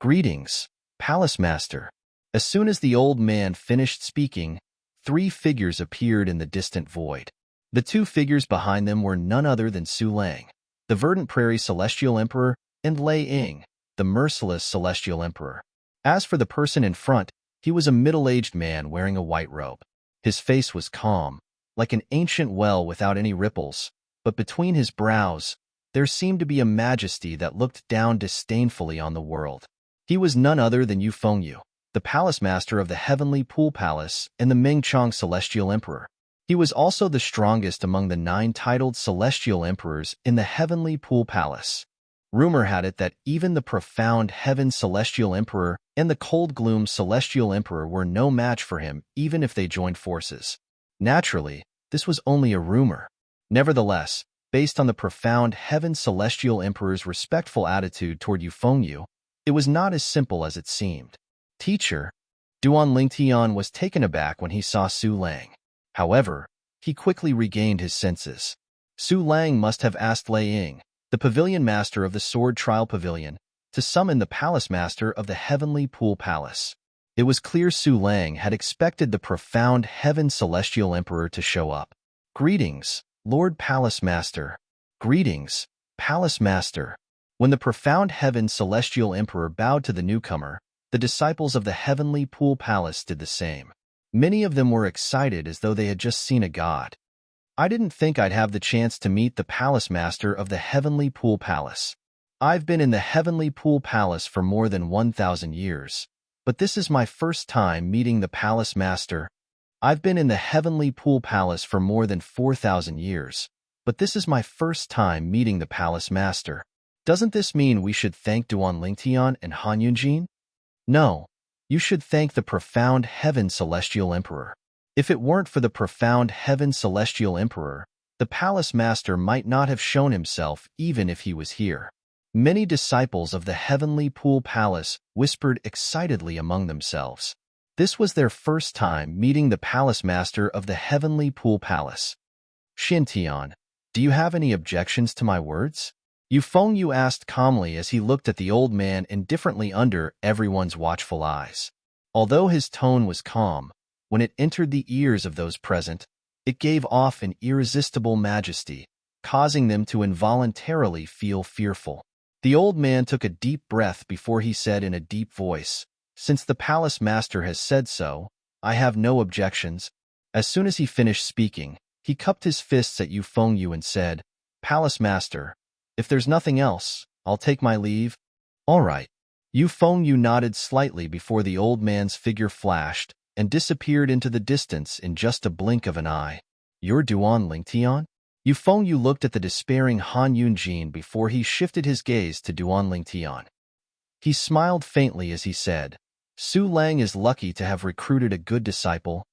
"Greetings, Palace Master." As soon as the old man finished speaking, 3 figures appeared in the distant void. The 2 figures behind them were none other than Su Lang, the verdant prairie celestial emperor, and Lei Ying, the merciless celestial emperor. As for the person in front, he was a middle-aged man wearing a white robe. His face was calm, like an ancient well without any ripples, but between his brows, there seemed to be a majesty that looked down disdainfully on the world. He was none other than Yu Fengyu, the palace master of the Heavenly Pool Palace and the Mingchong Celestial Emperor. He was also the strongest among the 9 titled Celestial Emperors in the Heavenly Pool Palace. Rumor had it that even the profound Heaven Celestial Emperor and the Cold Gloom Celestial Emperor were no match for him even if they joined forces. Naturally, this was only a rumor. Nevertheless, based on the profound Heaven Celestial Emperor's respectful attitude toward Yu Fengyu, it was not as simple as it seemed. "Teacher," Duan Lingtian was taken aback when he saw Su Lang. However, he quickly regained his senses. Su Lang must have asked Lei Ying, the pavilion master of the Sword Trial Pavilion, to summon the palace master of the Heavenly Pool Palace. It was clear Su Lang had expected the profound Heaven Celestial Emperor to show up. "Greetings, Lord Palace Master." "Greetings, Palace Master." When the profound Heaven Celestial Emperor bowed to the newcomer, the disciples of the Heavenly Pool Palace did the same. Many of them were excited as though they had just seen a god. "I didn't think I'd have the chance to meet the Palace Master of the Heavenly Pool Palace. I've been in the Heavenly Pool Palace for more than 1,000 years, but this is my first time meeting the Palace Master. I've been in the Heavenly Pool Palace for more than 4,000 years, but this is my first time meeting the Palace Master. Doesn't this mean we should thank Duan Lingtian and Han Yunjin? No, you should thank the profound Heaven Celestial Emperor. If it weren't for the profound Heaven Celestial Emperor, the Palace Master might not have shown himself even if he was here." Many disciples of the Heavenly Pool Palace whispered excitedly among themselves. This was their first time meeting the Palace Master of the Heavenly Pool Palace. "Xintian, do you have any objections to my words?" Yu Fengyu asked calmly as he looked at the old man indifferently under everyone's watchful eyes. Although his tone was calm, when it entered the ears of those present, it gave off an irresistible majesty, causing them to involuntarily feel fearful. The old man took a deep breath before he said in a deep voice, "Since the Palace Master has said so, I have no objections." As soon as he finished speaking, he cupped his fists at Yu Fengyu and said, "Palace Master, if there's nothing else, I'll take my leave." "All right." Yu Fengyu nodded slightly before the old man's figure flashed and disappeared into the distance in just a blink of an eye. "You're Duan Lingtian?" Yu Fengyu looked at the despairing Han Yunjin before he shifted his gaze to Duan Lingtian. He smiled faintly as he said, "Su Lang is lucky to have recruited a good disciple."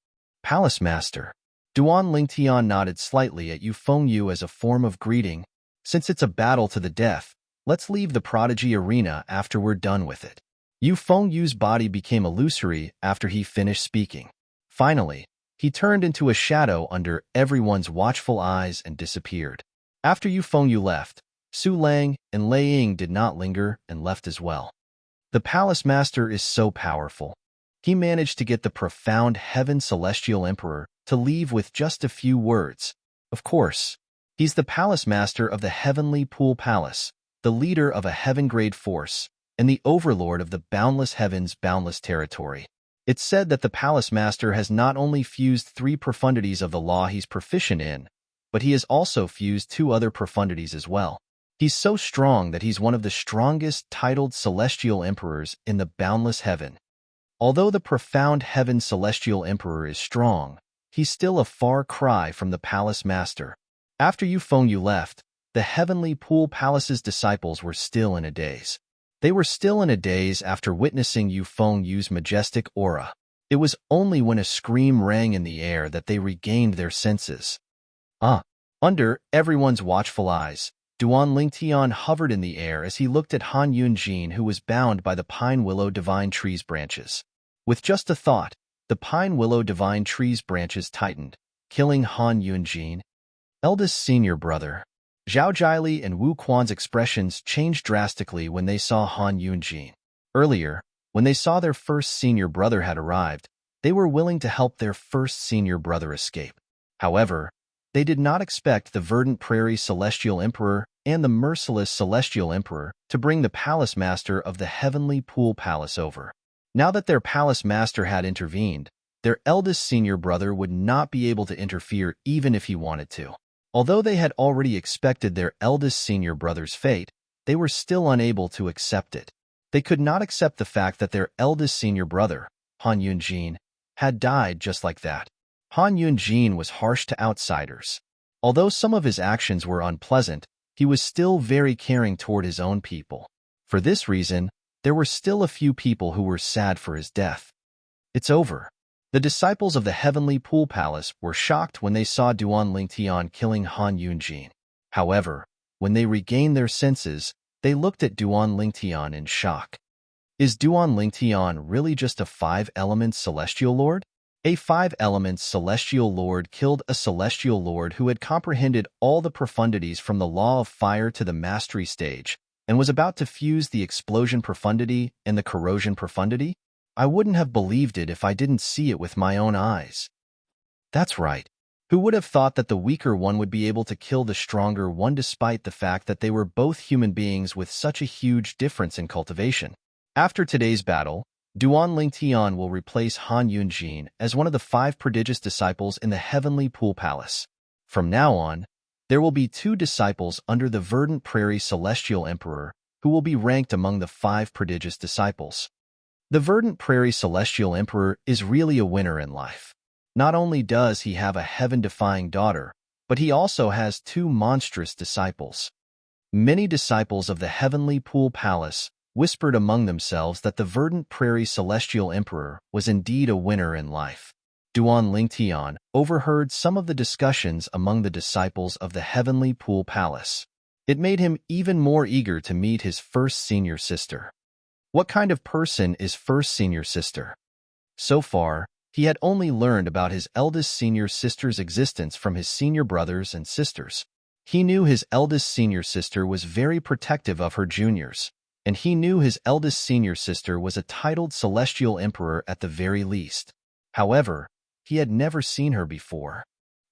"Palace Master." Duan Lingtian nodded slightly at Yu Fengyu as a form of greeting. "Since it's a battle to the death, let's leave the prodigy arena after we're done with it." Yu Fengyu's body became illusory after he finished speaking. Finally, he turned into a shadow under everyone's watchful eyes and disappeared. After Yu Fengyu left, Su Lang and Lei Ying did not linger and left as well. The Palace Master is so powerful. He managed to get the profound Heaven Celestial Emperor to leave with just a few words. Of course, he's the Palace Master of the Heavenly Pool Palace, the leader of a heaven-grade force, and the overlord of the boundless heaven's boundless territory. It's said that the Palace Master has not only fused 3 profundities of the law he's proficient in, but he has also fused 2 other profundities as well. He's so strong that he's one of the strongest titled celestial emperors in the boundless heaven. Although the profound Heaven Celestial Emperor is strong, he's still a far cry from the Palace Master. After Yu Fengyu left, the Heavenly Pool Palace's disciples were still in a daze. They were still in a daze after witnessing Yu Fengyu's majestic aura. It was only when a scream rang in the air that they regained their senses. Under everyone's watchful eyes, Duan Lingtian hovered in the air as he looked at Han Yunjin, who was bound by the pine willow divine tree's branches. With just a thought, the pine willow divine tree's branches tightened, killing Han Yunjin, eldest senior brother. Zhao Jiali and Wu Quan's expressions changed drastically when they saw Han Yunjin. Earlier, when they saw their first senior brother had arrived, they were willing to help their first senior brother escape. However, they did not expect the verdant prairie celestial emperor and the merciless celestial emperor to bring the palace master of the heavenly pool palace over. Now that their palace master had intervened, their eldest senior brother would not be able to interfere even if he wanted to. Although they had already expected their eldest senior brother's fate, they were still unable to accept it. They could not accept the fact that their eldest senior brother, Han Yunjin, had died just like that. Han Yunjin was harsh to outsiders. Although some of his actions were unpleasant, he was still very caring toward his own people. For this reason, there were still a few people who were sad for his death. It's over. The disciples of the heavenly pool palace were shocked when they saw Duan Lingtian killing Han Yunjin. However, when they regained their senses, they looked at Duan Lingtian in shock. Is Duan Lingtian really just a 5-element celestial lord? A 5-element celestial lord killed a celestial lord who had comprehended all the profundities from the law of fire to the mastery stage, and was about to fuse the explosion profundity and the corrosion profundity? I wouldn't have believed it if I didn't see it with my own eyes. That's right. Who would have thought that the weaker one would be able to kill the stronger one despite the fact that they were both human beings with such a huge difference in cultivation? After today's battle, Duan Lingtian will replace Han Yunjin as one of the 5 prodigious disciples in the heavenly pool palace. From now on, there will be 2 disciples under the verdant prairie celestial emperor who will be ranked among the 5 prodigious disciples. The verdant prairie celestial emperor is really a winner in life. Not only does he have a heaven-defying daughter, but he also has 2 monstrous disciples. Many disciples of the heavenly pool palace whispered among themselves that the verdant prairie celestial emperor was indeed a winner in life. Duan Lingtian overheard some of the discussions among the disciples of the heavenly pool palace. It made him even more eager to meet his first senior sister. What kind of person is first senior sister? So far, he had only learned about his eldest senior sister's existence from his senior brothers and sisters. He knew his eldest senior sister was very protective of her juniors, and he knew his eldest senior sister was a titled celestial emperor at the very least. However, he had never seen her before.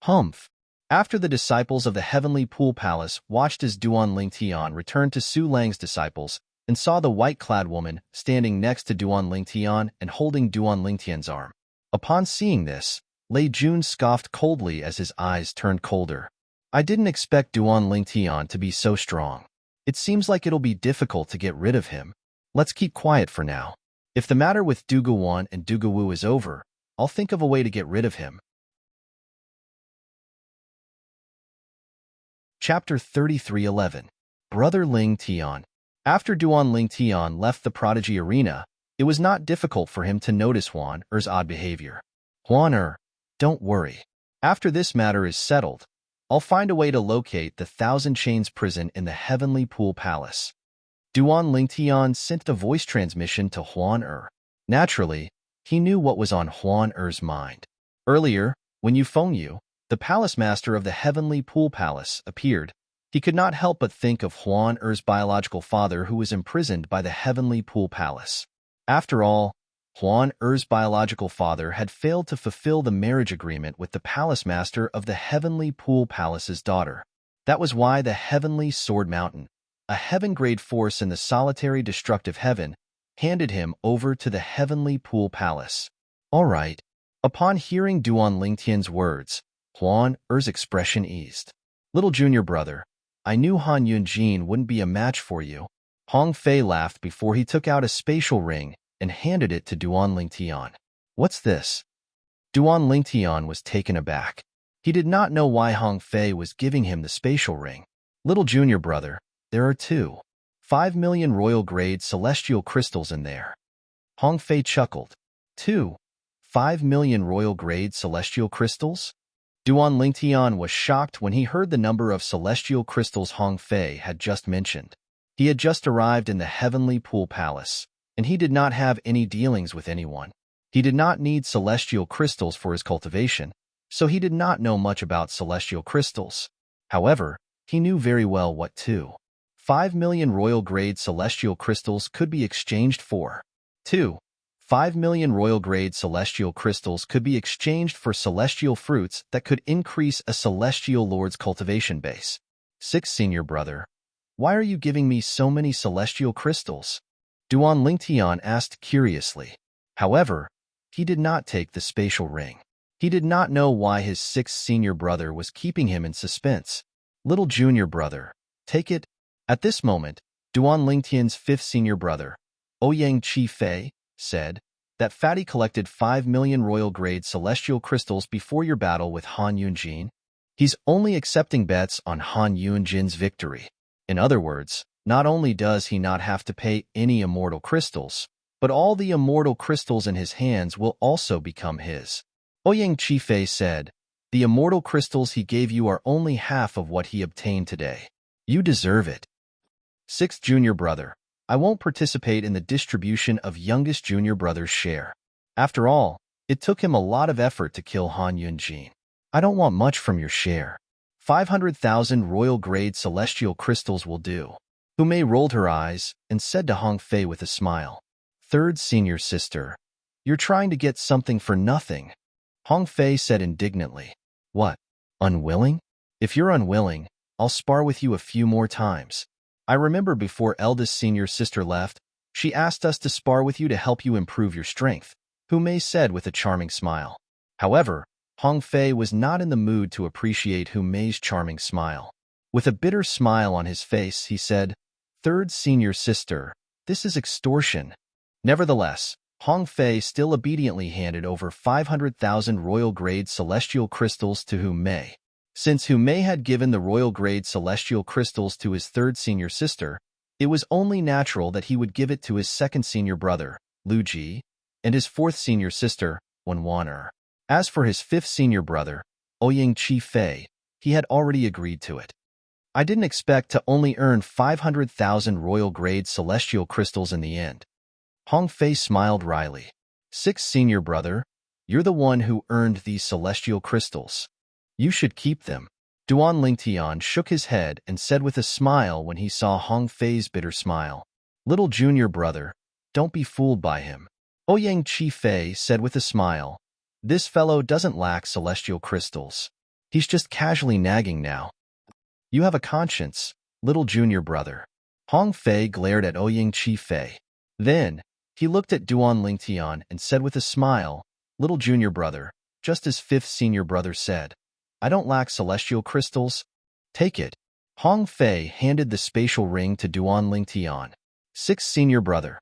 Humph! After the disciples of the heavenly pool palace watched as Duan Lingtian returned to Su Lang's disciples, and saw the white-clad woman standing next to Duan Lingtian and holding Duan Lingtian's arm. Upon seeing this, Lei Jun scoffed coldly as his eyes turned colder. I didn't expect Duan Lingtian to be so strong. It seems like it'll be difficult to get rid of him. Let's keep quiet for now. If the matter with Duguan and Dugawu is over, I'll think of a way to get rid of him. Chapter 33:11. Brother Ling Tian. After Duan Lingtian left the prodigy arena, it was not difficult for him to notice Huan Er's odd behavior. Huan don't worry. After this matter is settled, I'll find a way to locate the Thousand Chains prison in the heavenly pool palace. Duan Lingtian sent a voice transmission to Huan Er. Naturally, he knew what was on Huan Er's mind. Earlier, when Yu, the palace master of the heavenly pool palace, appeared, he could not help but think of Huan Er's biological father who was imprisoned by the heavenly pool palace. After all, Huan Er's biological father had failed to fulfill the marriage agreement with the palace master of the heavenly pool palace's daughter. That was why the heavenly sword mountain, a heaven-grade force in the solitary destructive heaven, handed him over to the heavenly pool palace. All right. Upon hearing Duan Lingtian's words, Huan Er's expression eased. Little junior brother, I knew Han Yunjin wouldn't be a match for you. Hong Fei laughed before he took out a spatial ring and handed it to Duan Lingtian. What's this? Duan Lingtian was taken aback. He did not know why Hong Fei was giving him the spatial ring. Little junior brother, there are 5 million royal-grade celestial crystals in there. Hong Fei chuckled. 5 million royal-grade celestial crystals? Duan Lingtian was shocked when he heard the number of celestial crystals Hong Fei had just mentioned. He had just arrived in the heavenly pool palace, and he did not have any dealings with anyone. He did not need celestial crystals for his cultivation, so he did not know much about celestial crystals. However, he knew very well what 5 million royal-grade celestial crystals could be exchanged for. 5 million royal-grade celestial crystals could be exchanged for celestial fruits that could increase a celestial lord's cultivation base. 6 Senior Brother, why are you giving me so many celestial crystals? Duan Lingtian asked curiously. However, he did not take the spatial ring. He did not know why his 6th senior brother was keeping him in suspense. Little junior brother, take it. At this moment, Duan Lingtian's 5th senior brother, Ouyang Chi Fei, said that Fatty collected 5 million royal-grade celestial crystals before your battle with Han Yunjin. He's only accepting bets on Han Yunjin's victory. In other words, not only does he not have to pay any immortal crystals, but all the immortal crystals in his hands will also become his. Ouyang Chi Fei said, the immortal crystals he gave you are only half of what he obtained today. You deserve it. 6th Junior Brother, I won't participate in the distribution of youngest junior brother's share. After all, it took him a lot of effort to kill Han Yunjin. I don't want much from your share. 500,000 royal-grade celestial crystals will do. Humei rolled her eyes and said to Hong Fei with a smile, 3rd senior sister, you're trying to get something for nothing. Hong Fei said indignantly, what, unwilling? If you're unwilling, I'll spar with you a few more times. I remember before eldest senior sister left, she asked us to spar with you to help you improve your strength, Humei said with a charming smile. However, Hong Fei was not in the mood to appreciate Humei's charming smile. With a bitter smile on his face, he said, 3rd senior sister, this is extortion. Nevertheless, Hong Fei still obediently handed over 500,000 royal-grade celestial crystals to Humei. Since Humei had given the royal-grade celestial crystals to his 3rd senior sister, it was only natural that he would give it to his 2nd senior brother, Lu Ji, and his 4th senior sister, Wan. As for his 5th senior brother, Ouyang Chi Fei, he had already agreed to it. I didn't expect to only earn 500,000 royal-grade celestial crystals in the end. Hong Fei smiled wryly. 6th senior brother, you're the one who earned these celestial crystals. You should keep them. Duan Lingtian shook his head and said with a smile when he saw Hong Fei's bitter smile, little junior brother, don't be fooled by him. Ouyang Chi Fei said with a smile, this fellow doesn't lack celestial crystals. He's just casually nagging now. You have a conscience, little junior brother. Hong Fei glared at Ouyang Chi Fei. Then, he looked at Duan Lingtian and said with a smile, little junior brother, just as 5th senior brother said, I don't lack celestial crystals. Take it. Hong Fei handed the spatial ring to Duan Lingtian. 6th senior brother,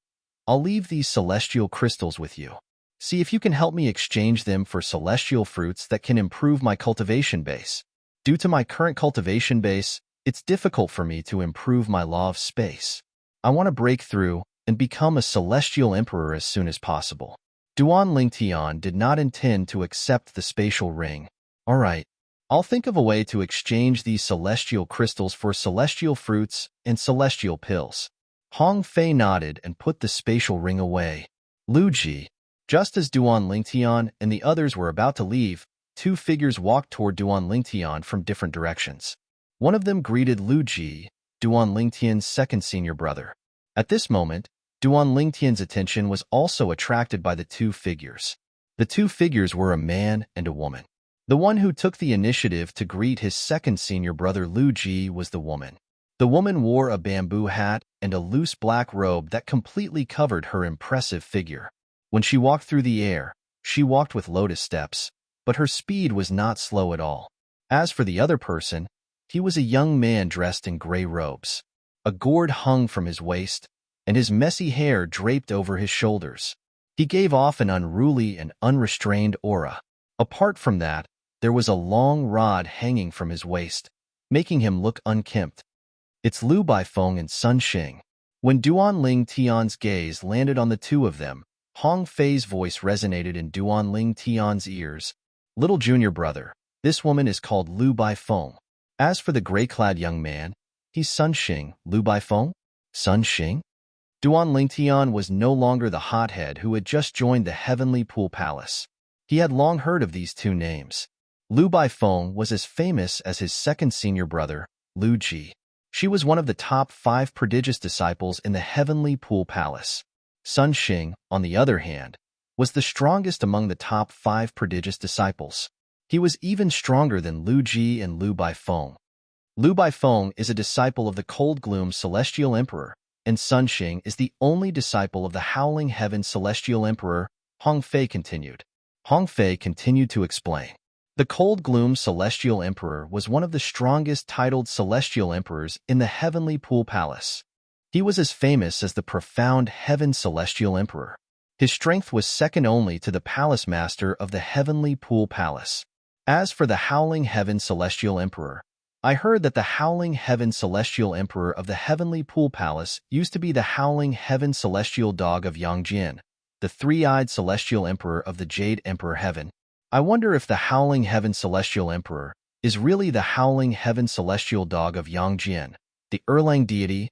I'll leave these celestial crystals with you. See if you can help me exchange them for celestial fruits that can improve my cultivation base. Due to my current cultivation base, it's difficult for me to improve my law of space. I want to break through and become a celestial emperor as soon as possible. Duan Lingtian did not intend to accept the spatial ring. All right. I'll think of a way to exchange these celestial crystals for celestial fruits and celestial pills. Hong Fei nodded and put the spatial ring away. Lu Ji. Just as Duan Lingtian and the others were about to leave, 2 figures walked toward Duan Lingtian from different directions. One of them greeted Lu Ji, Duan Lingtian's 2nd senior brother. At this moment, Duan Lingtian's attention was also attracted by the 2 figures. The 2 figures were a man and a woman. The one who took the initiative to greet his 2nd senior brother Lu Ji was the woman. The woman wore a bamboo hat and a loose black robe that completely covered her impressive figure. When she walked through the air, she walked with lotus steps, but her speed was not slow at all. As for the other person, he was a young man dressed in gray robes. A gourd hung from his waist, and his messy hair draped over his shoulders. He gave off an unruly and unrestrained aura. Apart from that, there was a long rod hanging from his waist, making him look unkempt. It's Lu Baifeng and Sun Xing. When Duan Lingtian's gaze landed on the 2 of them, Hong Fei's voice resonated in Duan Lingtian's ears. Little junior brother, this woman is called Lu Baifeng. As for the gray-clad young man, he's Sun Xing. Lu Baifeng? Sun Xing? Duan Lingtian was no longer the hothead who had just joined the Heavenly Pool Palace. He had long heard of these two names. Lu Baifeng was as famous as his second senior brother, Lu Ji. She was one of the top 5 prodigious disciples in the Heavenly Pool Palace. Sun Xing, on the other hand, was the strongest among the top 5 prodigious disciples. He was even stronger than Lu Ji and Lu Baifeng. Lu Baifeng is a disciple of the Cold Gloom Celestial Emperor, and Sun Xing is the only disciple of the Howling Heaven Celestial Emperor, Hong Fei continued. Hong Fei continued to explain. The Cold Gloom Celestial Emperor was one of the strongest titled Celestial Emperors in the Heavenly Pool Palace. He was as famous as the Profound Heaven Celestial Emperor. His strength was second only to the Palace Master of the Heavenly Pool Palace. As for the Howling Heaven Celestial Emperor, I heard that the Howling Heaven Celestial Emperor of the Heavenly Pool Palace used to be the Howling Heaven Celestial Dog of Yangjin, the three-eyed Celestial Emperor of the Jade Emperor Heaven. I wonder if the Howling Heaven Celestial Emperor is really the Howling Heaven Celestial Dog of Yangjin, the Erlang deity.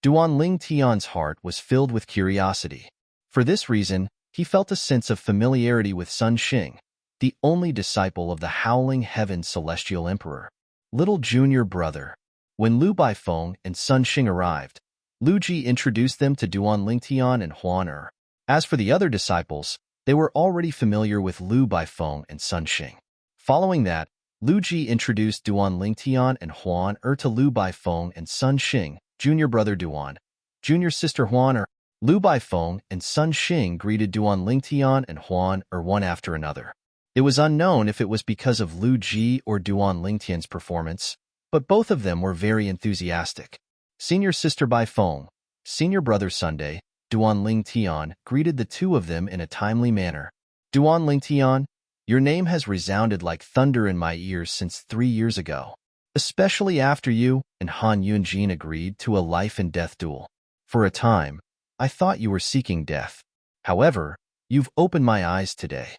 Duan Lingtian's heart was filled with curiosity. For this reason, he felt a sense of familiarity with Sun Xing, the only disciple of the Howling Heaven Celestial Emperor. Little junior brother. When Lu Baifeng and Sun Xing arrived, Lu Ji introduced them to Duan Lingtian and Huan Er. As for the other disciples, they were already familiar with Lu Baifeng and Sun Xing. Following that, Lu Ji introduced Duan Lingtian and Huan Er to Lu Baifeng and Sun Xing, junior brother Duan, junior sister Huan Er. Lu Baifeng and Sun Xing greeted Duan Lingtian and Huan Er one after another. It was unknown if it was because of Lu Ji or Duan Lingtian's performance, but both of them were very enthusiastic. Senior sister Baifeng, senior brother Sunday, Duan Lingtian greeted the two of them in a timely manner. Duan Lingtian, your name has resounded like thunder in my ears since 3 years ago, especially after you and Han Yunjin agreed to a life-and-death duel. For a time, I thought you were seeking death. However, you've opened my eyes today.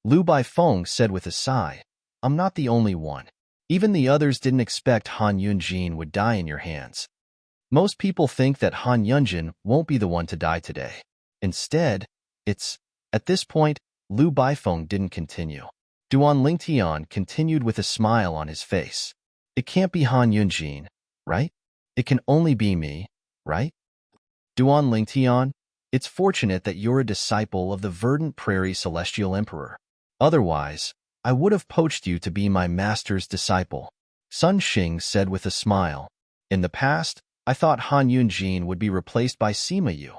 Lu Baifeng said with a sigh, I'm not the only one. Even the others didn't expect Han Yunjin would die in your hands. Most people think that Han Yunjin won't be the one to die today. Instead, it's... At this point, Lu Baifeng didn't continue. Duan Lingtian continued with a smile on his face. It can't be Han Yunjin, right? It can only be me, right? Duan Lingtian, it's fortunate that you're a disciple of the Verdant Prairie Celestial Emperor. Otherwise, I would have poached you to be my master's disciple. Sun Xing said with a smile. In the past, I thought Han Yunjin would be replaced by Sima Yu,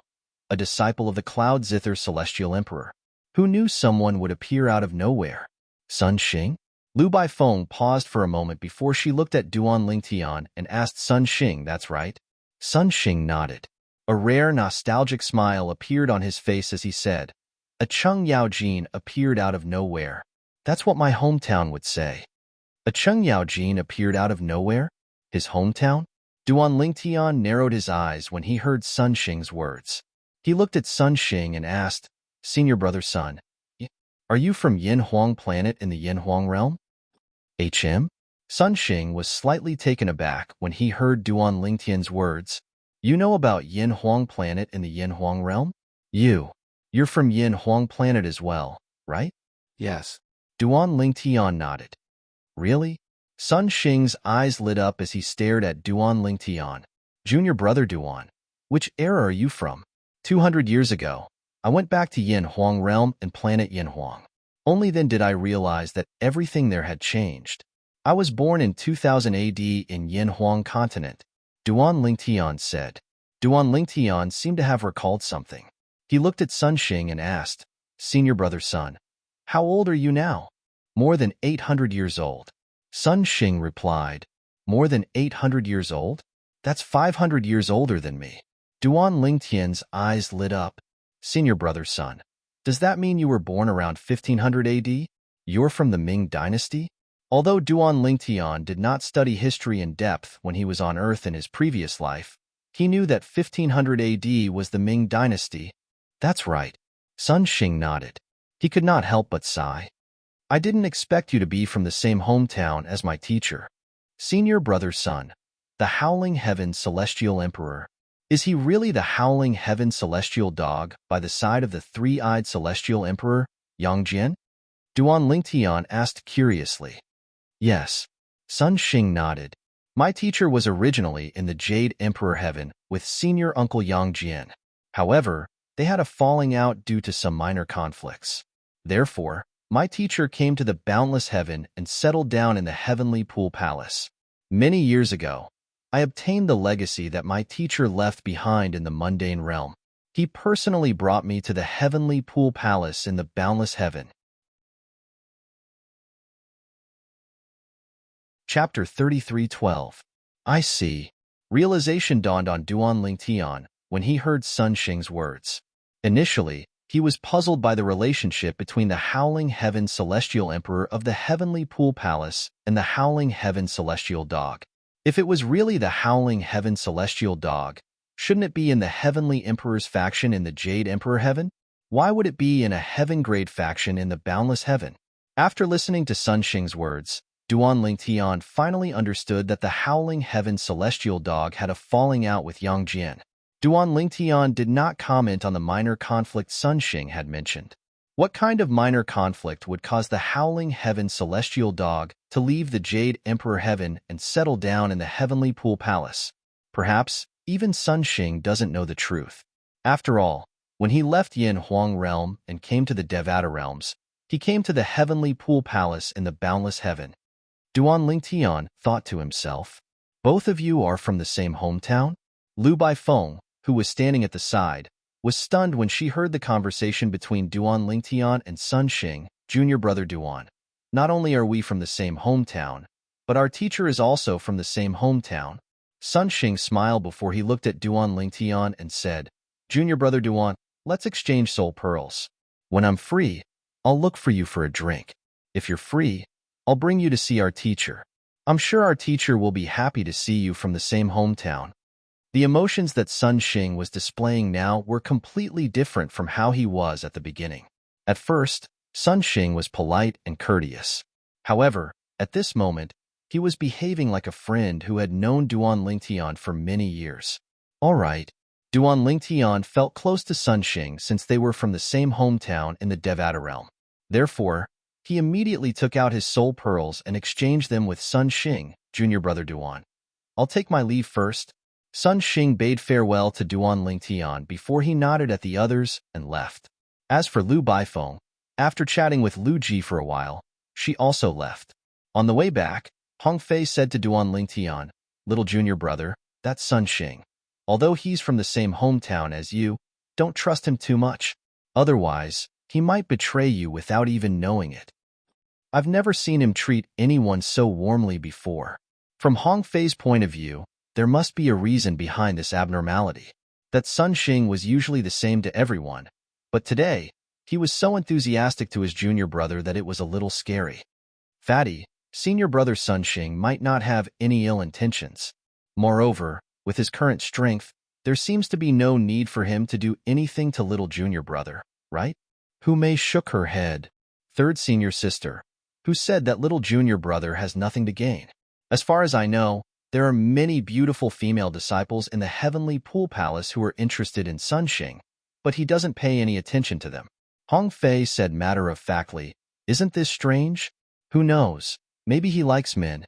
a disciple of the Cloud Zither Celestial Emperor. Who knew someone would appear out of nowhere? Sun Xing? Lu Baifeng paused for a moment before she looked at Duan Lingtian and asked Sun Xing, that's right? Sun Xing nodded. A rare nostalgic smile appeared on his face as he said, a Cheng Yaojin appeared out of nowhere. That's what my hometown would say. A Cheng Yaojin appeared out of nowhere? His hometown? Duan Lingtian narrowed his eyes when he heard Sun Xing's words. He looked at Sun Xing and asked, Senior brother Sun, are you from Yin Huang planet in the Yin Huang realm? HM? Sun Xing was slightly taken aback when he heard Duan Lingtian's words. You know about Yin Huang planet in the Yin Huang realm? You're from Yin Huang planet as well, right? Yes. Duan Lingtian nodded. Really? Sun Xing's eyes lit up as he stared at Duan Lingtian. Junior brother Duan, which era are you from? 200 years ago, I went back to Yin Huang realm and planet Yin Huang. Only then did I realize that everything there had changed. I was born in 2000 AD in Yin Huang continent, Duan Lingtian said. Duan Lingtian seemed to have recalled something. He looked at Sun Xing and asked, Senior brother Sun, how old are you now? More than 800 years old. Sun Xing replied, More than 800 years old? That's 500 years older than me. Duan Lingtian's eyes lit up. Senior brother Sun, does that mean you were born around 1500 AD? You're from the Ming dynasty? Although Duan Lingtian did not study history in depth when he was on Earth in his previous life, he knew that 1500 AD was the Ming dynasty. That's right. Sun Xing nodded. He could not help but sigh. I didn't expect you to be from the same hometown as my teacher. Senior brother Sun, the Howling Heaven Celestial Emperor. Is he really the howling heaven celestial dog by the side of the three-eyed celestial emperor, Yangjian? Duan Lingtian asked curiously. Yes. Sun Xing nodded. My teacher was originally in the Jade Emperor Heaven with senior uncle Yangjian. However, they had a falling out due to some minor conflicts. Therefore, my teacher came to the boundless heaven and settled down in the heavenly pool palace. Many years ago, I obtained the legacy that my teacher left behind in the mundane realm. He personally brought me to the heavenly pool palace in the boundless heaven. Chapter 33:12. I see. Realization dawned on Duan Lingtian when he heard Sun Xing's words. Initially, he was puzzled by the relationship between the Howling Heaven Celestial Emperor of the Heavenly Pool Palace and the Howling Heaven Celestial Dog. If it was really the Howling Heaven Celestial Dog, shouldn't it be in the Heavenly Emperor's faction in the Jade Emperor Heaven? Why would it be in a Heaven-grade faction in the Boundless Heaven? After listening to Sun Xing's words, Duan Lingtian finally understood that the Howling Heaven Celestial Dog had a falling out with Yang Jian. Duan Lingtian did not comment on the minor conflict Sun Xing had mentioned. What kind of minor conflict would cause the Howling Heaven Celestial Dog to leave the Jade Emperor Heaven and settle down in the Heavenly Pool Palace? Perhaps even Sun Xing doesn't know the truth. After all, when he left Yin Huang Realm and came to the Devata Realms, he came to the Heavenly Pool Palace in the Boundless Heaven. Duan Lingtian thought to himself, both of you are from the same hometown? Lu Baifeng, who was standing at the side, was stunned when she heard the conversation between Duan Lingtian and Sun Xing, junior brother Duan. Not only are we from the same hometown, but our teacher is also from the same hometown. Sun Xing smiled before he looked at Duan Lingtian and said, Junior brother Duan, let's exchange soul pearls. When I'm free, I'll look for you for a drink. If you're free, I'll bring you to see our teacher. I'm sure our teacher will be happy to see you from the same hometown. The emotions that Sun Xing was displaying now were completely different from how he was at the beginning. At first, Sun Xing was polite and courteous. However, at this moment, he was behaving like a friend who had known Duan Lingtian for many years. All right, Duan Lingtian felt close to Sun Xing since they were from the same hometown in the Devata realm. Therefore, he immediately took out his soul pearls and exchanged them with Sun Xing, junior brother Duan. I'll take my leave first. Sun Xing bade farewell to Duan Lingtian before he nodded at the others and left. As for Lu Baifeng, after chatting with Lu Ji for a while, she also left. On the way back, Hong Fei said to Duan Lingtian, Little junior brother, that's Sun Xing. Although he's from the same hometown as you, don't trust him too much. Otherwise, he might betray you without even knowing it. I've never seen him treat anyone so warmly before. From Hong Fei's point of view, there must be a reason behind this abnormality. That Sun Xing was usually the same to everyone, but today, he was so enthusiastic to his junior brother that it was a little scary. Fatty, senior brother Sun Xing might not have any ill intentions. Moreover, with his current strength, there seems to be no need for him to do anything to little junior brother, right? Hu Mei shook her head. Third senior sister, who said that little junior brother has nothing to gain. As far as I know, there are many beautiful female disciples in the Heavenly Pool Palace who are interested in Sun Xing, but he doesn't pay any attention to them. Hong Fei said matter-of-factly, Isn't this strange? Who knows? Maybe he likes men.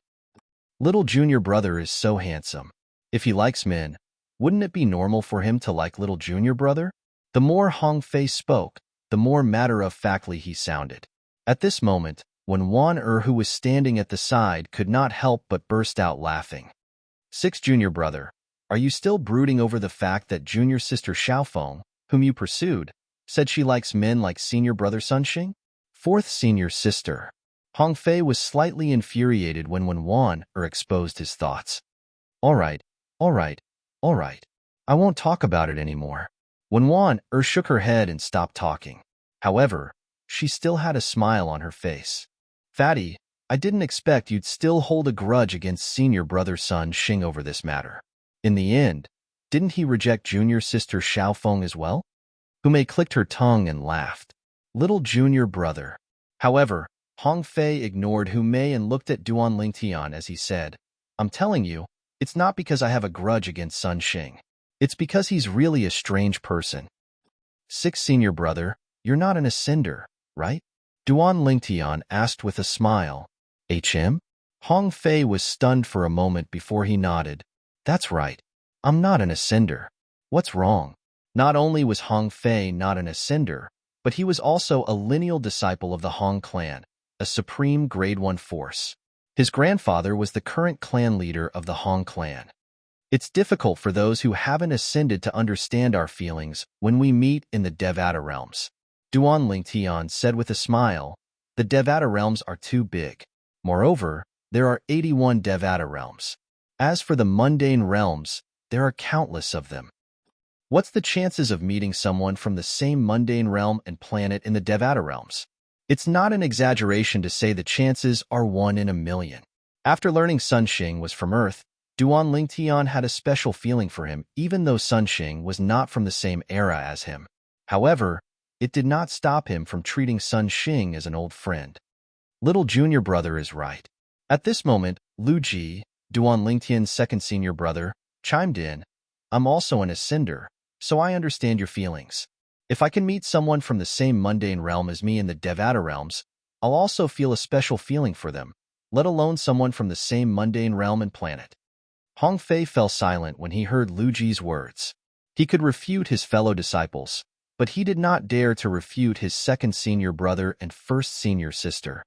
Little junior brother is so handsome. If he likes men, wouldn't it be normal for him to like little junior brother? The more Hong Fei spoke, the more matter-of-factly he sounded. At this moment, when Wan who was standing at the side, could not help but burst out laughing. Sixth junior brother, are you still brooding over the fact that junior sister Xiaofeng, whom you pursued, said she likes men like senior brother Sun Xing? Fourth senior sister. Hong Fei was slightly infuriated when Wan exposed his thoughts. All right. I won't talk about it anymore. When Wan shook her head and stopped talking. However, she still had a smile on her face. Fatty, I didn't expect you'd still hold a grudge against senior brother Sun Xing over this matter. In the end, didn't he reject junior sister Xiaofeng as well? Hu Mei clicked her tongue and laughed. Little junior brother. However, Hong Fei ignored Hu Mei and looked at Duan Lingtian as he said, I'm telling you, it's not because I have a grudge against Sun Xing. It's because he's really a strange person. 6th senior brother, you're not an ascender, right? Duan Lingtian asked with a smile. HM? Hong Fei was stunned for a moment before he nodded. That's right. I'm not an ascender. What's wrong? Not only was Hong Fei not an ascender, but he was also a lineal disciple of the Hong clan, a supreme grade 1 force. His grandfather was the current clan leader of the Hong clan. It's difficult for those who haven't ascended to understand our feelings when we meet in the Devata realms. Duan Lingtian said with a smile, the Devata realms are too big. Moreover, there are 81 Devata realms. As for the mundane realms, there are countless of them. What's the chances of meeting someone from the same mundane realm and planet in the Devata realms? It's not an exaggeration to say the chances are 1 in a million. After learning Sun Xing was from Earth, Duan Lingtian had a special feeling for him even though Sun Xing was not from the same era as him. However, it did not stop him from treating Sun Xing as an old friend. Little junior brother is right. At this moment, Lu Ji, Duan Lingtian's 2nd senior brother, chimed in. I'm also an ascender, so I understand your feelings. If I can meet someone from the same mundane realm as me in the Devata realms, I'll also feel a special feeling for them, let alone someone from the same mundane realm and planet. Hong Fei fell silent when he heard Lu Ji's words. He could refute his fellow disciples, but he did not dare to refute his 2nd senior brother and 1st senior sister.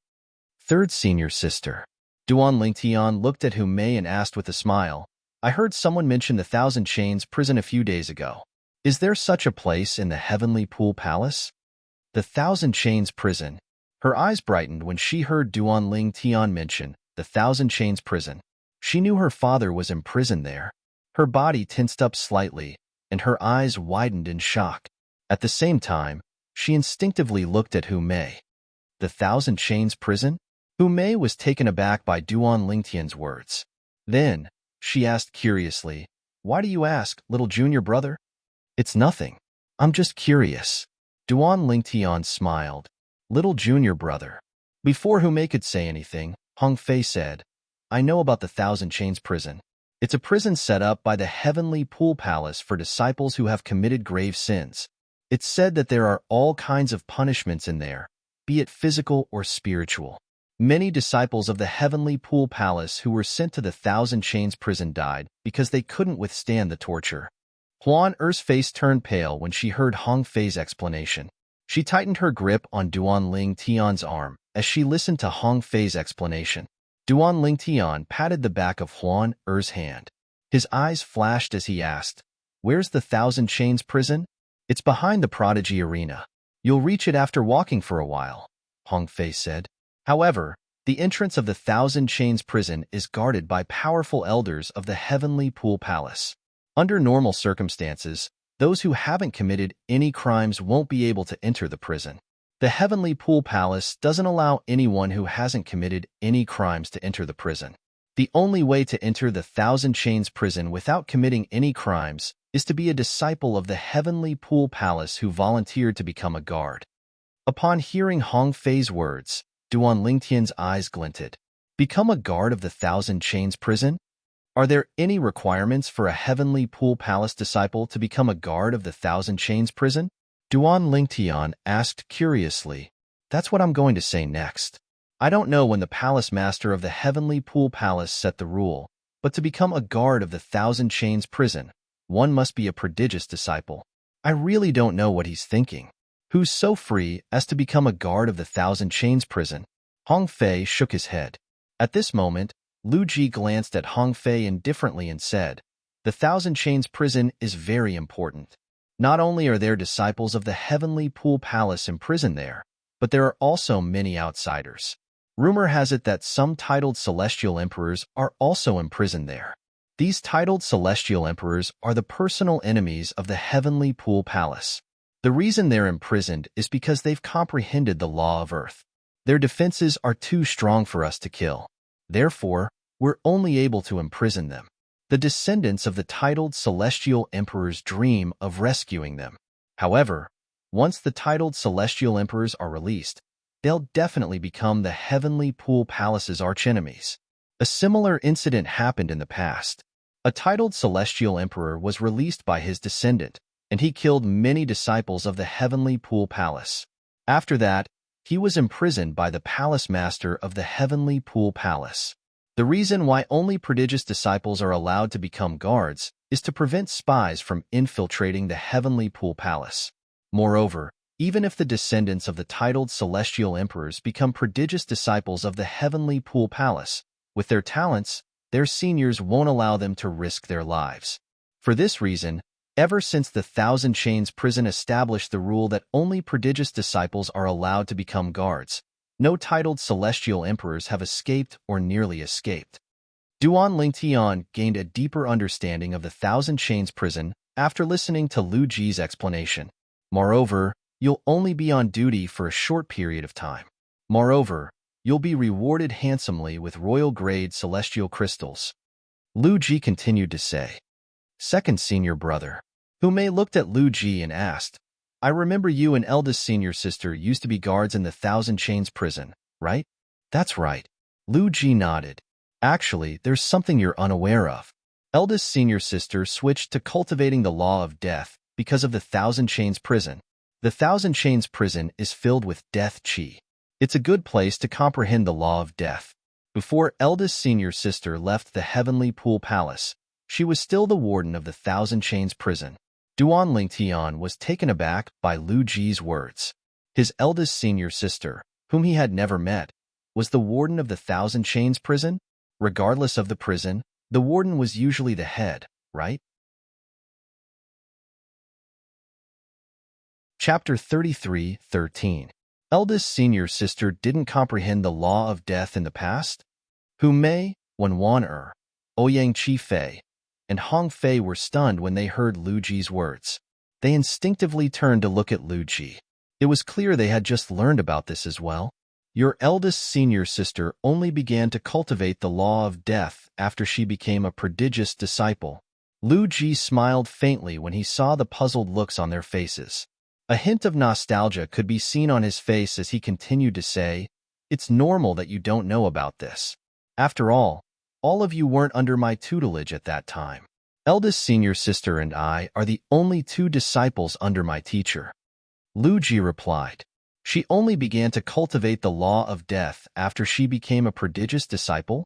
3rd senior sister. Duan Lingtian looked at Hu Mei and asked with a smile, I heard someone mention the Thousand Chains prison a few days ago. Is there such a place in the Heavenly Pool Palace? The Thousand Chains prison. Her eyes brightened when she heard Duan Lingtian mention the Thousand Chains prison. She knew her father was imprisoned there. Her body tensed up slightly, and her eyes widened in shock. At the same time, she instinctively looked at Hu Mei. The Thousand Chains prison? Hu Mei was taken aback by Duan Lingtian's words. Then, she asked curiously, Why do you ask, little junior brother? It's nothing. I'm just curious. Duan Lingtian smiled. Little junior brother. Before Hu Mei could say anything, Hong Fei said, I know about the Thousand Chains prison. It's a prison set up by the Heavenly Pool Palace for disciples who have committed grave sins. It's said that there are all kinds of punishments in there, be it physical or spiritual. Many disciples of the Heavenly Pool Palace who were sent to the Thousand Chains prison died because they couldn't withstand the torture. Huan Er's face turned pale when she heard Hong Fei's explanation. She tightened her grip on Duan Lingtian's arm as she listened to Hong Fei's explanation. Duan Lingtian patted the back of Huan Er's hand. His eyes flashed as he asked, Where's the Thousand Chains prison? It's behind the Prodigy Arena. You'll reach it after walking for a while, Hong Fei said. However, the entrance of the Thousand Chains prison is guarded by powerful elders of the Heavenly Pool Palace. Under normal circumstances, those who haven't committed any crimes won't be able to enter the prison. The Heavenly Pool Palace doesn't allow anyone who hasn't committed any crimes to enter the prison. The only way to enter the Thousand Chains prison without committing any crimes is to be a disciple of the Heavenly Pool Palace who volunteered to become a guard. Upon hearing Hong Fei's words, Duan Lingtian's eyes glinted. Become a guard of the Thousand Chains prison? Are there any requirements for a Heavenly Pool Palace disciple to become a guard of the Thousand Chains prison? Duan Lingtian asked curiously. That's what I'm going to say next. I don't know when the palace master of the Heavenly Pool Palace set the rule, but to become a guard of the Thousand Chains prison, one must be a prodigious disciple. I really don't know what he's thinking. Who's so free as to become a guard of the Thousand Chains prison? Hong Fei shook his head. At this moment, Lu Ji glanced at Hong Fei indifferently and said, The Thousand Chains prison is very important. Not only are there disciples of the Heavenly Pool Palace imprisoned there, but there are also many outsiders. Rumor has it that some titled celestial emperors are also imprisoned there. These titled celestial emperors are the personal enemies of the Heavenly Pool Palace. The reason they're imprisoned is because they've comprehended the law of Earth. Their defenses are too strong for us to kill. Therefore, we're only able to imprison them. The descendants of the titled celestial emperors dream of rescuing them. However, once the titled celestial emperors are released, they'll definitely become the Heavenly Pool Palace's archenemies. A similar incident happened in the past. A titled celestial emperor was released by his descendant, and he killed many disciples of the heavenly pool palace. After that, he was imprisoned by the palace master of the heavenly pool palace. The reason why only prodigious disciples are allowed to become guards is to prevent spies from infiltrating the heavenly pool palace. Moreover, even if the descendants of the titled celestial emperors become prodigious disciples of the heavenly pool palace, with their talents, their seniors won't allow them to risk their lives. For this reason, ever since the Thousand Chains prison established the rule that only prodigious disciples are allowed to become guards, no titled celestial emperors have escaped or nearly escaped. Duan Lingtian gained a deeper understanding of the Thousand Chains prison after listening to Lu Ji's explanation. Moreover, you'll only be on duty for a short period of time. Moreover, you'll be rewarded handsomely with royal-grade celestial crystals. Lu Ji continued to say. Second senior brother. Humei looked at Lu Ji and asked, I remember you and eldest senior sister used to be guards in the Thousand Chains prison, right? That's right. Lu Ji nodded. Actually, there's something you're unaware of. Eldest senior sister switched to cultivating the law of death because of the Thousand Chains prison. The Thousand Chains prison is filled with death chi. It's a good place to comprehend the law of death. Before eldest senior sister left the heavenly pool palace, she was still the warden of the Thousand Chains prison. Duan Lingtian was taken aback by Lu Ji's words. His eldest senior sister, whom he had never met, was the warden of the Thousand Chains prison? Regardless of the prison, the warden was usually the head, right? Chapter 33:13. Eldest senior sister didn't comprehend the law of death in the past? Hu Mei, Wan Ouyang Chi Fei, and Hong Fei were stunned when they heard Lu Ji's words. They instinctively turned to look at Lu Ji. It was clear they had just learned about this as well. Your eldest senior sister only began to cultivate the law of death after she became a prodigious disciple. Lu Ji smiled faintly when he saw the puzzled looks on their faces. A hint of nostalgia could be seen on his face as he continued to say, It's normal that you don't know about this. After all of you weren't under my tutelage at that time. Eldest senior sister and I are the only two disciples under my teacher. Lu Ji replied. She only began to cultivate the law of death after she became a prodigious disciple?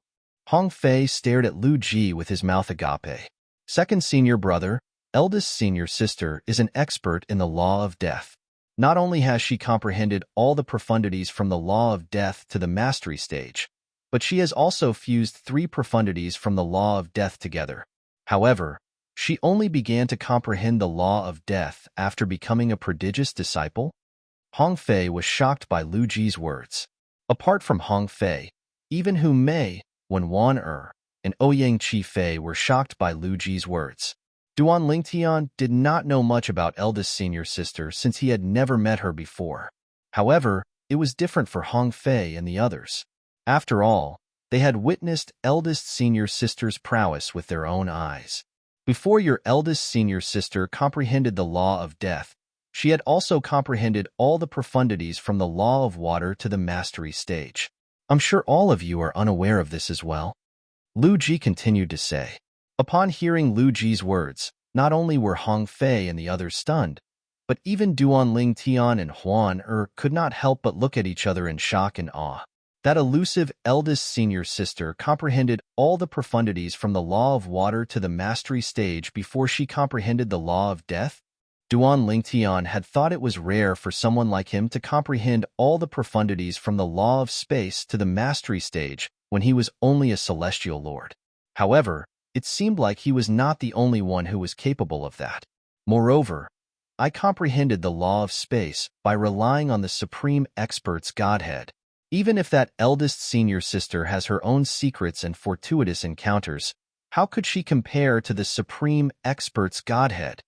Hong Fei stared at Lu Ji with his mouth agape. Second senior brother, eldest senior sister is an expert in the law of death. Not only has she comprehended all the profundities from the law of death to the mastery stage, but she has also fused 3 profundities from the law of death together. However, she only began to comprehend the law of death after becoming a prodigious disciple? Hong Fei was shocked by Lu Ji's words. Apart from Hong Fei, even Hu Mei, Wan and Ouyang Chi Fei were shocked by Lu Ji's words. Duan Lingtian did not know much about eldest senior sister since he had never met her before. However, it was different for Hong Fei and the others. After all, they had witnessed eldest senior sister's prowess with their own eyes. Before your eldest senior sister comprehended the law of death, she had also comprehended all the profundities from the law of water to the mastery stage. I'm sure all of you are unaware of this as well. Lu Ji continued to say. Upon hearing Lu Ji's words, not only were Hong Fei and the others stunned, but even Duan Lingtian and Huan could not help but look at each other in shock and awe. That elusive eldest senior sister comprehended all the profundities from the law of water to the mastery stage before she comprehended the law of death? Duan Lingtian had thought it was rare for someone like him to comprehend all the profundities from the law of space to the mastery stage when he was only a celestial lord. However, it seemed like he was not the only one who was capable of that. Moreover, I comprehended the law of space by relying on the supreme expert's Godhead. Even if that eldest senior sister has her own secrets and fortuitous encounters, how could she compare to the supreme expert's Godhead?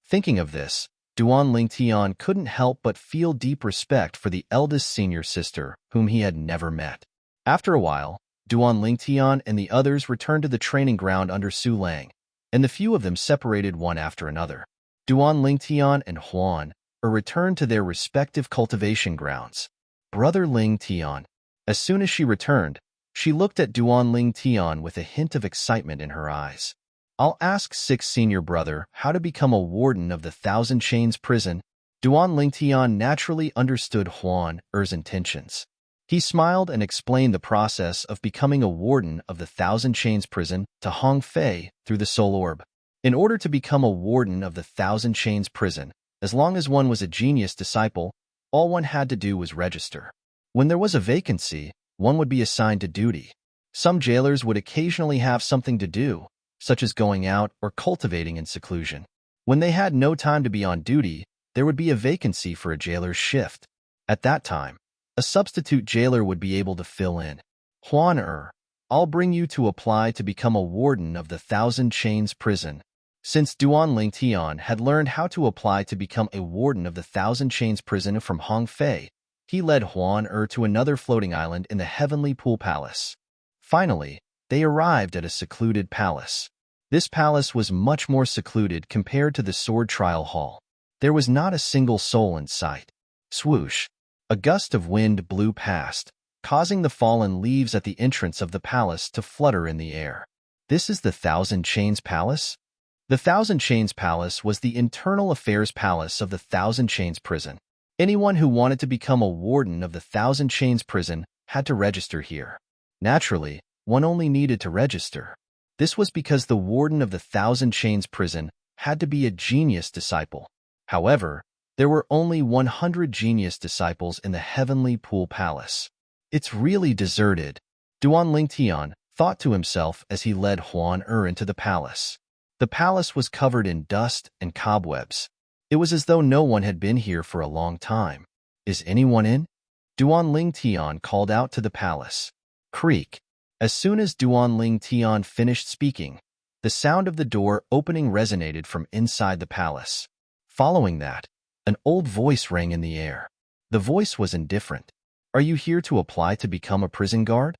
Thinking of this, Duan Lingtian couldn't help but feel deep respect for the eldest senior sister, whom he had never met. After a while, Duan Lingtian and the others returned to the training ground under Su Lang, and the few of them separated one after another. Duan Lingtian and Huan returned to their respective cultivation grounds. Brother Lingtian. As soon as she returned, she looked at Duan Lingtian with a hint of excitement in her eyes. I'll ask sixth senior brother how to become a warden of the Thousand Chains prison. Duan Lingtian naturally understood Huan Er's intentions. He smiled and explained the process of becoming a warden of the Thousand Chains prison to Hong Fei through the soul orb. In order to become a warden of the Thousand Chains prison, as long as one was a genius disciple, all one had to do was register. When there was a vacancy, one would be assigned to duty. Some jailers would occasionally have something to do, such as going out or cultivating in seclusion. When they had no time to be on duty, there would be a vacancy for a jailer's shift. At that time, a substitute jailer would be able to fill in. Huan I'll bring you to apply to become a warden of the Thousand Chains prison. Since Duan Lingtian had learned how to apply to become a warden of the Thousand Chains prison from Hong Fei, he led Huan to another floating island in the Heavenly Pool Palace. Finally, they arrived at a secluded palace. This palace was much more secluded compared to the sword trial hall. There was not a single soul in sight. Swoosh! A gust of wind blew past, causing the fallen leaves at the entrance of the palace to flutter in the air. This is the Thousand Chains Palace? The Thousand Chains Palace was the internal affairs palace of the Thousand Chains prison. Anyone who wanted to become a warden of the Thousand Chains prison had to register here. Naturally, one only needed to register. This was because the warden of the Thousand Chains prison had to be a genius disciple. However, there were only 100 genius disciples in the Heavenly Pool Palace. It's really deserted, Duan Lingtian thought to himself as he led Huan into the palace. The palace was covered in dust and cobwebs. It was as though no one had been here for a long time. Is anyone in? Duan Lingtian called out to the palace. Creak. As soon as Duan Lingtian finished speaking, the sound of the door opening resonated from inside the palace. Following that, an old voice rang in the air. The voice was indifferent. Are you here to apply to become a prison guard?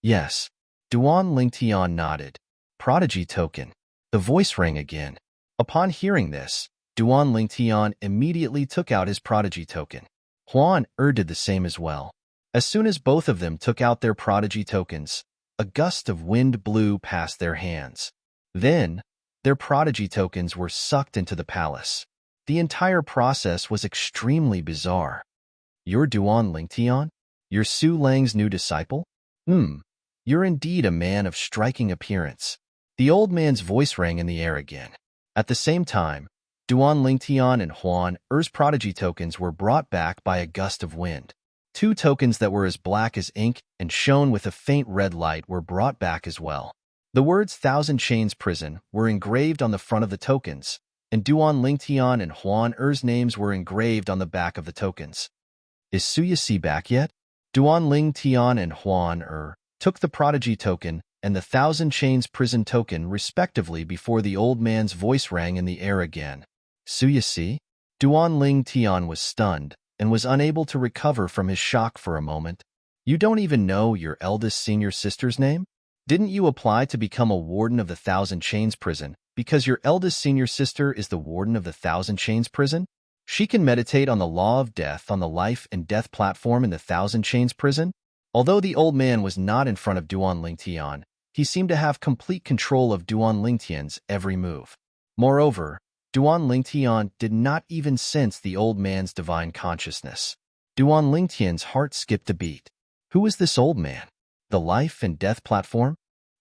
Yes. Duan Lingtian nodded. Prodigy token. The voice rang again. Upon hearing this, Duan Lingtian immediately took out his prodigy token. Huan did the same as well. As soon as both of them took out their prodigy tokens, a gust of wind blew past their hands. Then, their prodigy tokens were sucked into the palace. The entire process was extremely bizarre. You're Duan Lingtian? You're Su Lang's new disciple? You're indeed a man of striking appearance. The old man's voice rang in the air again. At the same time, Duan Lingtian and Huan Er's prodigy tokens were brought back by a gust of wind. 2 tokens that were as black as ink and shone with a faint red light were brought back as well. The words Thousand Chains Prison were engraved on the front of the tokens, and Duan Lingtian and Huan Er's names were engraved on the back of the tokens. Is Suyasi back yet? Duan Lingtian and Huan took the prodigy token and the Thousand Chains Prison token respectively before the old man's voice rang in the air again. Suyasi? Duan Lingtian was stunned and was unable to recover from his shock for a moment. You don't even know your eldest senior sister's name? Didn't you apply to become a warden of the Thousand Chains prison because your eldest senior sister is the warden of the Thousand Chains prison? She can meditate on the law of death on the life and death platform in the Thousand Chains prison? Although the old man was not in front of Duan Lingtian, he seemed to have complete control of Duan Lingtian's every move. Moreover, Duan Lingtian did not even sense the old man's divine consciousness. Duan Lingtian's heart skipped a beat. Who is this old man? The life and death platform?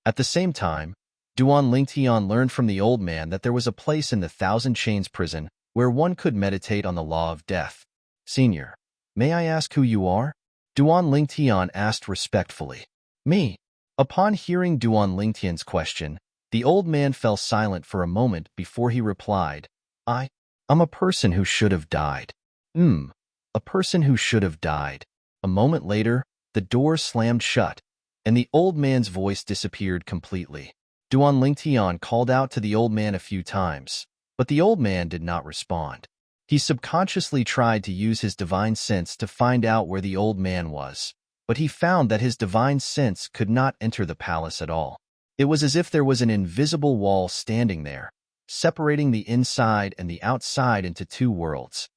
At the same time, Duan Lingtian learned from the old man that there was a place in the Thousand Chains prison where one could meditate on the law of death. Senior, may I ask who you are? Duan Lingtian asked respectfully. Me. Upon hearing Duan Lingtian's question, the old man fell silent for a moment before he replied, I'm a person who should have died. A person who should have died. A moment later, the door slammed shut, and the old man's voice disappeared completely. Duan Lingtian called out to the old man a few times, but the old man did not respond. He subconsciously tried to use his divine sense to find out where the old man was, but he found that his divine sense could not enter the palace at all. It was as if there was an invisible wall standing there, separating the inside and the outside into 2 worlds.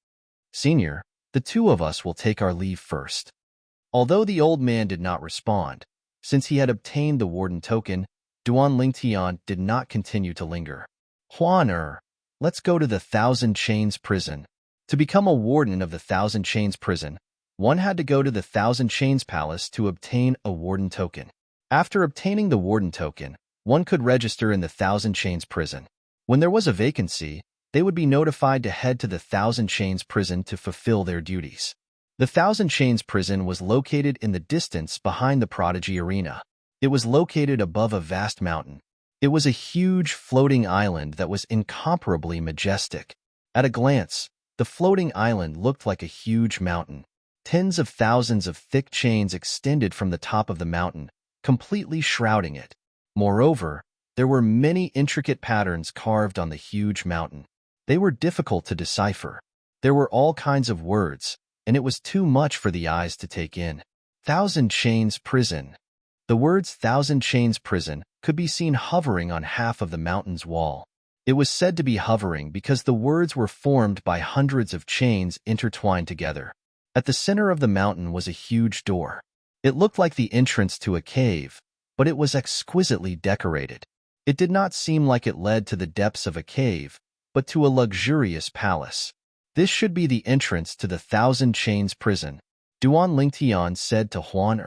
Senior, the 2 of us will take our leave first. Although the old man did not respond, since he had obtained the warden token, Duan Lingtian did not continue to linger. Huan let's go to the Thousand Chains prison. To become a warden of the Thousand Chains prison, one had to go to the Thousand Chains Palace to obtain a warden token. After obtaining the warden token, one could register in the Thousand Chains prison. When there was a vacancy, they would be notified to head to the Thousand Chains prison to fulfill their duties. The Thousand Chains prison was located in the distance behind the Prodigy Arena. It was located above a vast mountain. It was a huge floating island that was incomparably majestic. At a glance, the floating island looked like a huge mountain. Tens of thousands of thick chains extended from the top of the mountain, completely shrouding it. Moreover, there were many intricate patterns carved on the huge mountain. They were difficult to decipher. There were all kinds of words, and it was too much for the eyes to take in. Thousand Chains Prison. The words Thousand Chains Prison could be seen hovering on half of the mountain's wall. It was said to be hovering because the words were formed by hundreds of chains intertwined together. At the center of the mountain was a huge door. It looked like the entrance to a cave, but it was exquisitely decorated. It did not seem like it led to the depths of a cave, but to a luxurious palace. This should be the entrance to the Thousand Chains prison, Duan Lingtian said to Huan.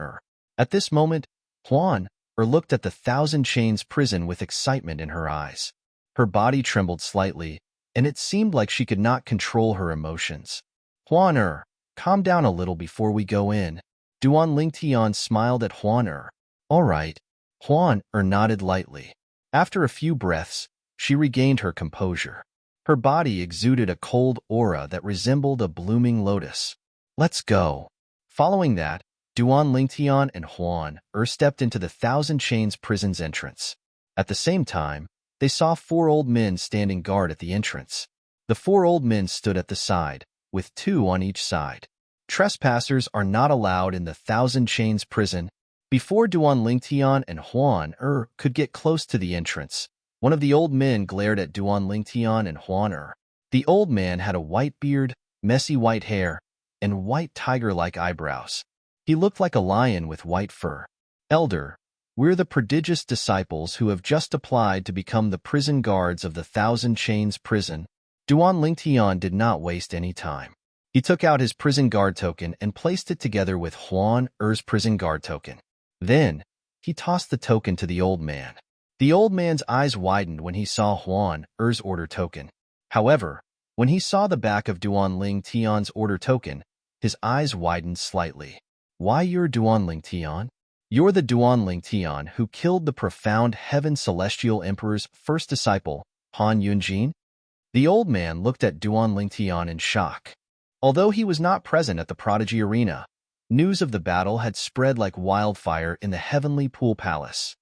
At this moment, Huan looked at the Thousand Chains prison with excitement in her eyes. Her body trembled slightly, and it seemed like she could not control her emotions. Huan calm down a little before we go in. Duan Lingtian smiled at Huan. All right. Huan nodded lightly. After a few breaths, she regained her composure. Her body exuded a cold aura that resembled a blooming lotus. Let's go. Following that, Duan Lingtian and Huan stepped into the Thousand Chains prison's entrance. At the same time, they saw 4 old men standing guard at the entrance. The 4 old men stood at the side, with 2 on each side. Trespassers are not allowed in the Thousand Chains prison. Before Duan Lingtian and Huan could get close to the entrance, one of the old men glared at Duan Lingtian and Huan. The old man had a white beard, messy white hair, and white tiger-like eyebrows. He looked like a lion with white fur. Elder, we're the prodigious disciples who have just applied to become the prison guards of the Thousand Chains prison. Duan Lingtian did not waste any time. He took out his prison guard token and placed it together with Huan's prison guard token. Then, he tossed the token to the old man. The old man's eyes widened when he saw Huan's order token. However, when he saw the back of Duan Lingtian's order token, his eyes widened slightly. Why, you're Duan Lingtian? You're the Duan Lingtian who killed the profound Heaven Celestial Emperor's first disciple, Han Yunjin? The old man looked at Duan Lingtian in shock. Although he was not present at the Prodigy Arena, news of the battle had spread like wildfire in the Heavenly Pool Palace.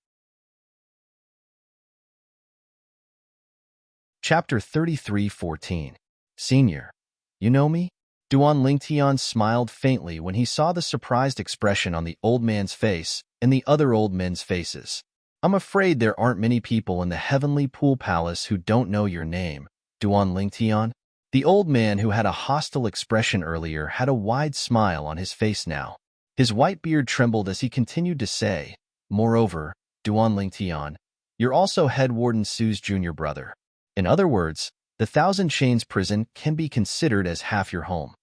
Chapter 33:14. Senior, you know me? Duan Lingtian smiled faintly when he saw the surprised expression on the old man's face and the other old men's faces. I'm afraid there aren't many people in the Heavenly Pool Palace who don't know your name, Duan Lingtian. The old man who had a hostile expression earlier had a wide smile on his face now. His white beard trembled as he continued to say, moreover, Duan Lingtian, you're also Head Warden Su's junior brother. In other words, the Thousand Chains prison can be considered as half your home.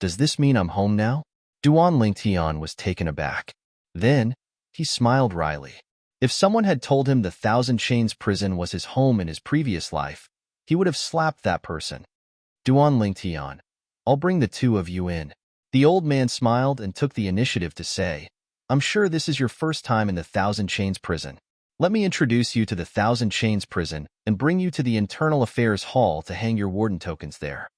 Does this mean I'm home now? Duan Lingtian was taken aback. Then, he smiled wryly. If someone had told him the Thousand Chains prison was his home in his previous life, he would have slapped that person. Duan Lingtian, I'll bring the 2 of you in. The old man smiled and took the initiative to say, I'm sure this is your first time in the Thousand Chains prison. Let me introduce you to the Thousand Chains prison and bring you to the Internal Affairs Hall to hang your warden tokens there.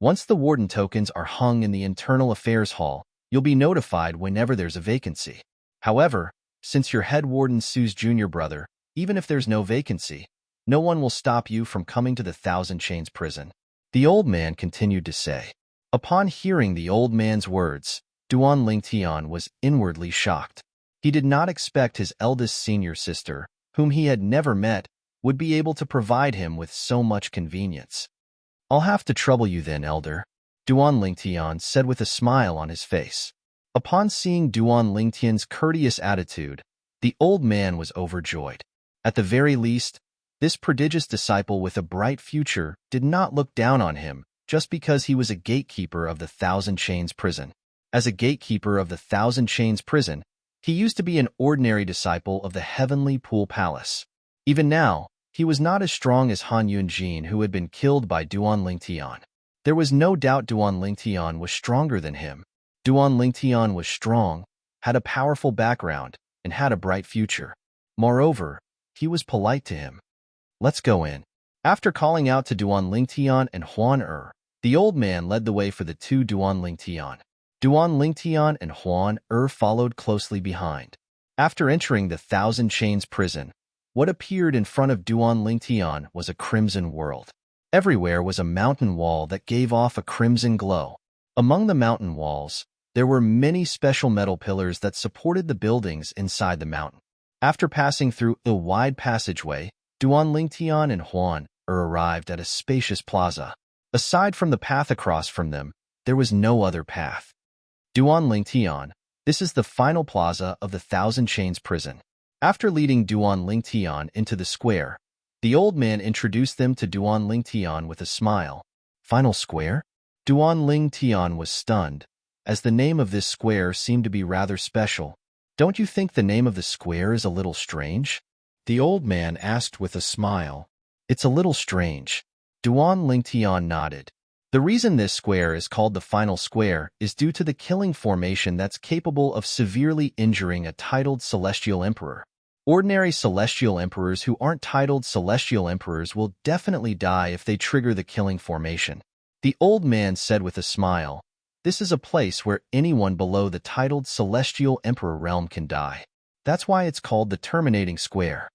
Once the warden tokens are hung in the Internal Affairs Hall, you'll be notified whenever there's a vacancy. However, since you're Head Warden Su's junior brother, even if there's no vacancy, no one will stop you from coming to the Thousand Chains prison. The old man continued to say. Upon hearing the old man's words, Duan Lingtian was inwardly shocked. He did not expect his eldest senior sister, whom he had never met, would be able to provide him with so much convenience. I'll have to trouble you then, Elder, Duan Lingtian said with a smile on his face. Upon seeing Duan Lingtian's courteous attitude, The old man was overjoyed. At the very least, this prodigious disciple with a bright future did not look down on him just because he was a gatekeeper of the Thousand Chains prison. As a gatekeeper of the Thousand Chains prison, he used to be an ordinary disciple of the Heavenly Pool Palace. Even now, he was not as strong as Han Yunjin, who had been killed by Duan Lingtian. There was no doubt Duan Lingtian was stronger than him. Duan Lingtian was strong, had a powerful background, and had a bright future. Moreover, he was polite to him. Let's go in. After calling out to Duan Lingtian and Huan the old man led the way for the two Duan Lingtian. Duan Lingtian and Huan followed closely behind. After entering the Thousand Chains prison, what appeared in front of Duan Lingtian was a crimson world. Everywhere was a mountain wall that gave off a crimson glow. Among the mountain walls, there were many special metal pillars that supported the buildings inside the mountain. After passing through a wide passageway, Duan Lingtian and Huan arrived at a spacious plaza. Aside from the path across from them, there was no other path. Duan Lingtian, this is the final plaza of the Thousand Chains prison. After leading Duan Lingtian into the square, the old man introduced them to Duan Lingtian with a smile. Final square? Duan Lingtian was stunned, as the name of this square seemed to be rather special. Don't you think the name of the square is a little strange? The old man asked with a smile. It's a little strange. Duan Lingtian nodded. The reason this square is called the final square is due to the killing formation that's capable of severely injuring a titled celestial emperor. Ordinary celestial emperors who aren't titled celestial emperors will definitely die if they trigger the killing formation. The old man said with a smile, this is a place where anyone below the titled celestial emperor realm can die. That's why it's called the terminating square.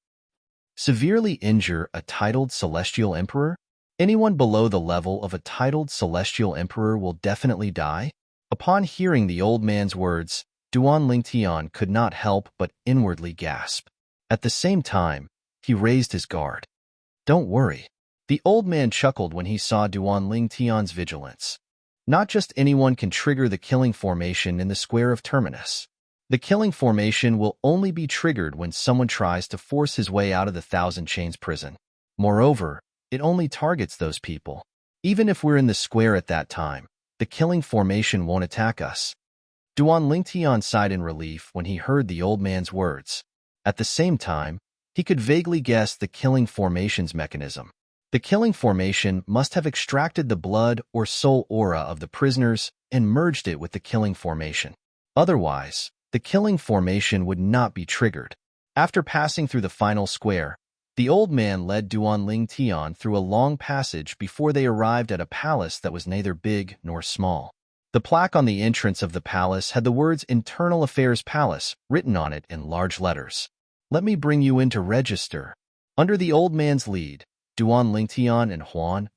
Severely injure a titled celestial emperor? Anyone below the level of a titled celestial emperor will definitely die? Upon hearing the old man's words, Duan Lingtian could not help but inwardly gasp. At the same time, he raised his guard. Don't worry. The old man chuckled when he saw Duan Lingtian's vigilance. Not just anyone can trigger the killing formation in the square of Terminus. The killing formation will only be triggered when someone tries to force his way out of the Thousand Chains prison. Moreover, it only targets those people. Even if we're in the square at that time, the killing formation won't attack us. Duan Lingtian sighed in relief when he heard the old man's words. At the same time, he could vaguely guess the killing formation's mechanism. The killing formation must have extracted the blood or soul aura of the prisoners and merged it with the killing formation. Otherwise, the killing formation would not be triggered. After passing through the final square, the old man led Duan Lingtian through a long passage before they arrived at a palace that was neither big nor small. The plaque on the entrance of the palace had the words Internal Affairs Palace written on it in large letters. Let me bring you in to register. Under the old man's lead, Duan Lingtian and Huan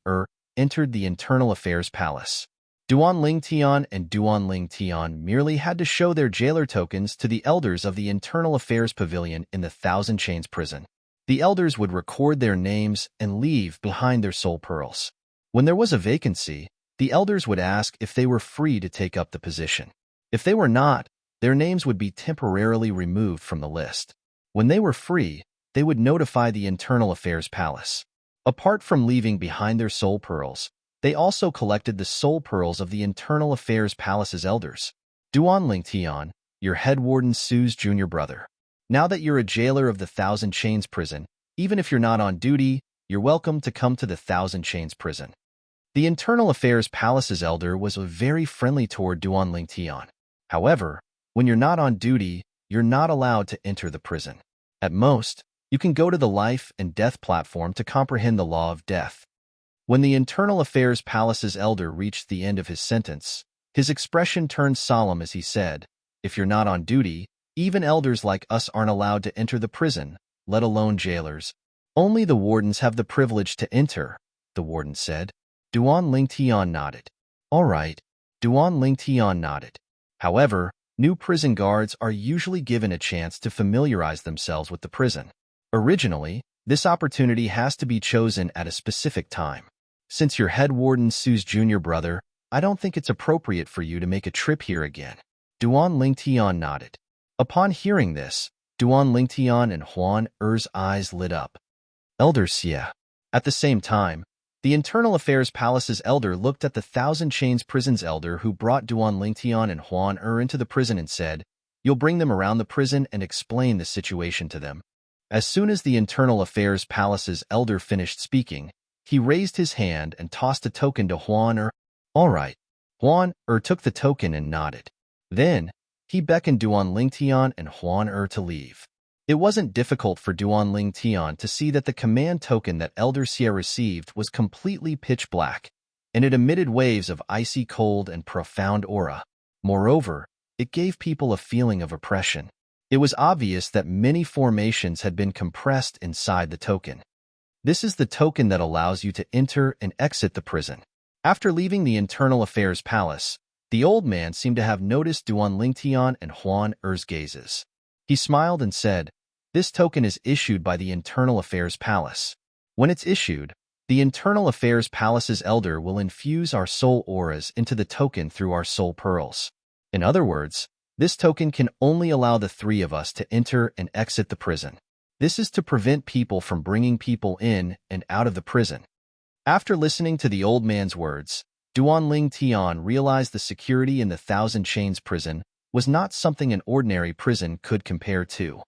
entered the Internal Affairs Palace. Duan Lingtian and Duan Lingtian merely had to show their jailer tokens to the elders of the Internal Affairs Pavilion in the Thousand Chains prison. The elders would record their names and leave behind their soul pearls. When there was a vacancy, the elders would ask if they were free to take up the position. If they were not, their names would be temporarily removed from the list. When they were free, they would notify the Internal Affairs Palace. Apart from leaving behind their soul pearls, they also collected the soul pearls of the Internal Affairs Palace's elders. Duan Lingtian, your head warden Su's junior brother. Now that you're a jailer of the Thousand Chains prison, even if you're not on duty, you're welcome to come to the Thousand Chains prison. The Internal Affairs Palace's elder was very friendly toward Duan Lingtian. However, when you're not on duty, you're not allowed to enter the prison. At most, you can go to the life and death platform to comprehend the law of death. When the Internal Affairs Palace's elder reached the end of his sentence, his expression turned solemn as he said, if you're not on duty, even elders like us aren't allowed to enter the prison, let alone jailers. Only the wardens have the privilege to enter, the warden said. Duan Lingtian nodded. All right, Duan Lingtian nodded. However, new prison guards are usually given a chance to familiarize themselves with the prison. Originally, this opportunity has to be chosen at a specific time. Since you're head warden Su's junior brother, I don't think it's appropriate for you to make a trip here again. Duan Lingtian nodded. Upon hearing this, Duan Lingtian and Huan Er's eyes lit up. Elder Xie. At the same time, the Internal Affairs Palace's elder looked at the Thousand Chains prison's elder who brought Duan Lingtian and Huan into the prison and said, "You'll bring them around the prison and explain the situation to them." As soon as the Internal Affairs Palace's elder finished speaking, he raised his hand and tossed a token to Huan. All right. Huan took the token and nodded. Then, he beckoned Duan Lingtian and Huan to leave. It wasn't difficult for Duan Lingtian to see that the command token that Elder Xie received was completely pitch black, and it emitted waves of icy cold and profound aura. Moreover, it gave people a feeling of oppression. It was obvious that many formations had been compressed inside the token. This is the token that allows you to enter and exit the prison. After leaving the Internal Affairs Palace, the old man seemed to have noticed Duan Lingtian and Huan Er's gazes. He smiled and said, "This token is issued by the Internal Affairs Palace. When it's issued, the Internal Affairs Palace's elder will infuse our soul auras into the token through our soul pearls. In other words, this token can only allow the three of us to enter and exit the prison. This is to prevent people from bringing people in and out of the prison." After listening to the old man's words, Duan Lingtian realized the security in the Thousand Chains prison was not something an ordinary prison could compare to.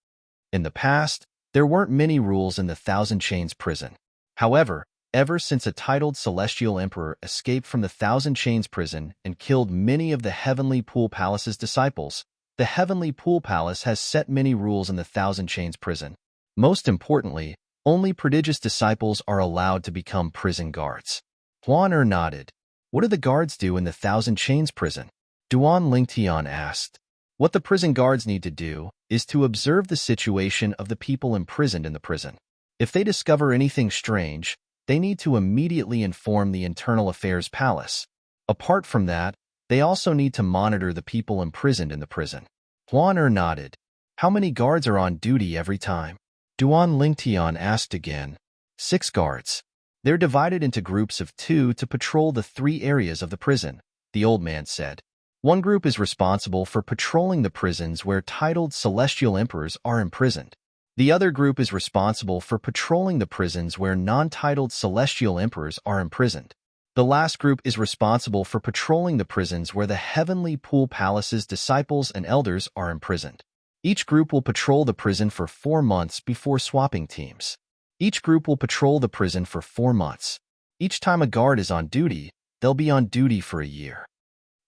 In the past, there weren't many rules in the Thousand Chains prison. However, ever since a titled celestial emperor escaped from the Thousand Chains prison and killed many of the Heavenly Pool Palace's disciples, the Heavenly Pool Palace has set many rules in the Thousand Chains prison. Most importantly, only prodigious disciples are allowed to become prison guards. Huan nodded. "What do the guards do in the Thousand Chains prison?" Duan Lingtian asked. "What the prison guards need to do is to observe the situation of the people imprisoned in the prison. If they discover anything strange, they need to immediately inform the Internal Affairs Palace. Apart from that, they also need to monitor the people imprisoned in the prison." Huan nodded. "How many guards are on duty every time?" Duan Lingtian asked again. 6 guards. They're divided into groups of 2 to patrol the 3 areas of the prison, the old man said. One group is responsible for patrolling the prisons where titled celestial emperors are imprisoned. The other group is responsible for patrolling the prisons where non-titled celestial emperors are imprisoned. The last group is responsible for patrolling the prisons where the Heavenly Pool Palace's disciples and elders are imprisoned. Each group will patrol the prison for 4 months before swapping teams. Each group will patrol the prison for 4 months. Each time a guard is on duty, they'll be on duty for a year.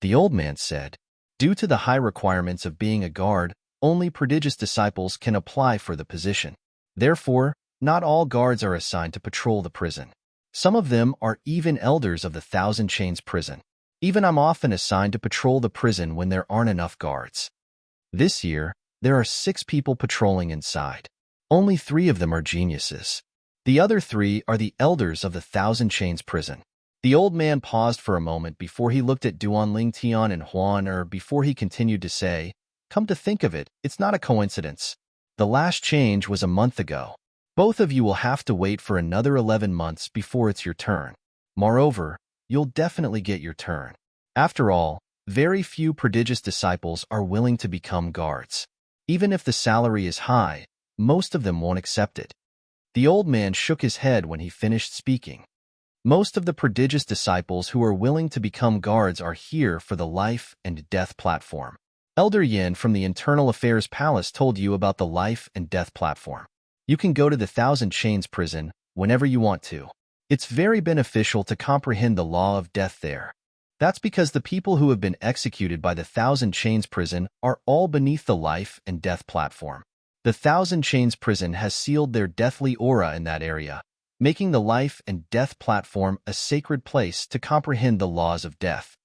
The old man said, "Due to the high requirements of being a guard, only prodigious disciples can apply for the position. Therefore, not all guards are assigned to patrol the prison. Some of them are even elders of the Thousand Chains prison. Even I'm often assigned to patrol the prison when there aren't enough guards. This year, there are 6 people patrolling inside. Only 3 of them are geniuses. The other 3 are the elders of the Thousand Chains prison." The old man paused for a moment before he looked at Duan Lingtian and Huan before he continued to say, "Come to think of it, it's not a coincidence. The last change was a month ago. Both of you will have to wait for another 11 months before it's your turn. Moreover, you'll definitely get your turn. After all, very few prodigious disciples are willing to become guards. Even if the salary is high, most of them won't accept it." The old man shook his head when he finished speaking. "Most of the prodigious disciples who are willing to become guards are here for the life and death platform. Elder Yin from the Internal Affairs Palace told you about the life and death platform. You can go to the Thousand Chains prison whenever you want to. It's very beneficial to comprehend the law of death there. That's because the people who have been executed by the Thousand Chains prison are all beneath the life and death platform. The Thousand Chains prison has sealed their deathly aura in that area, making the life and death platform a sacred place to comprehend the laws of death."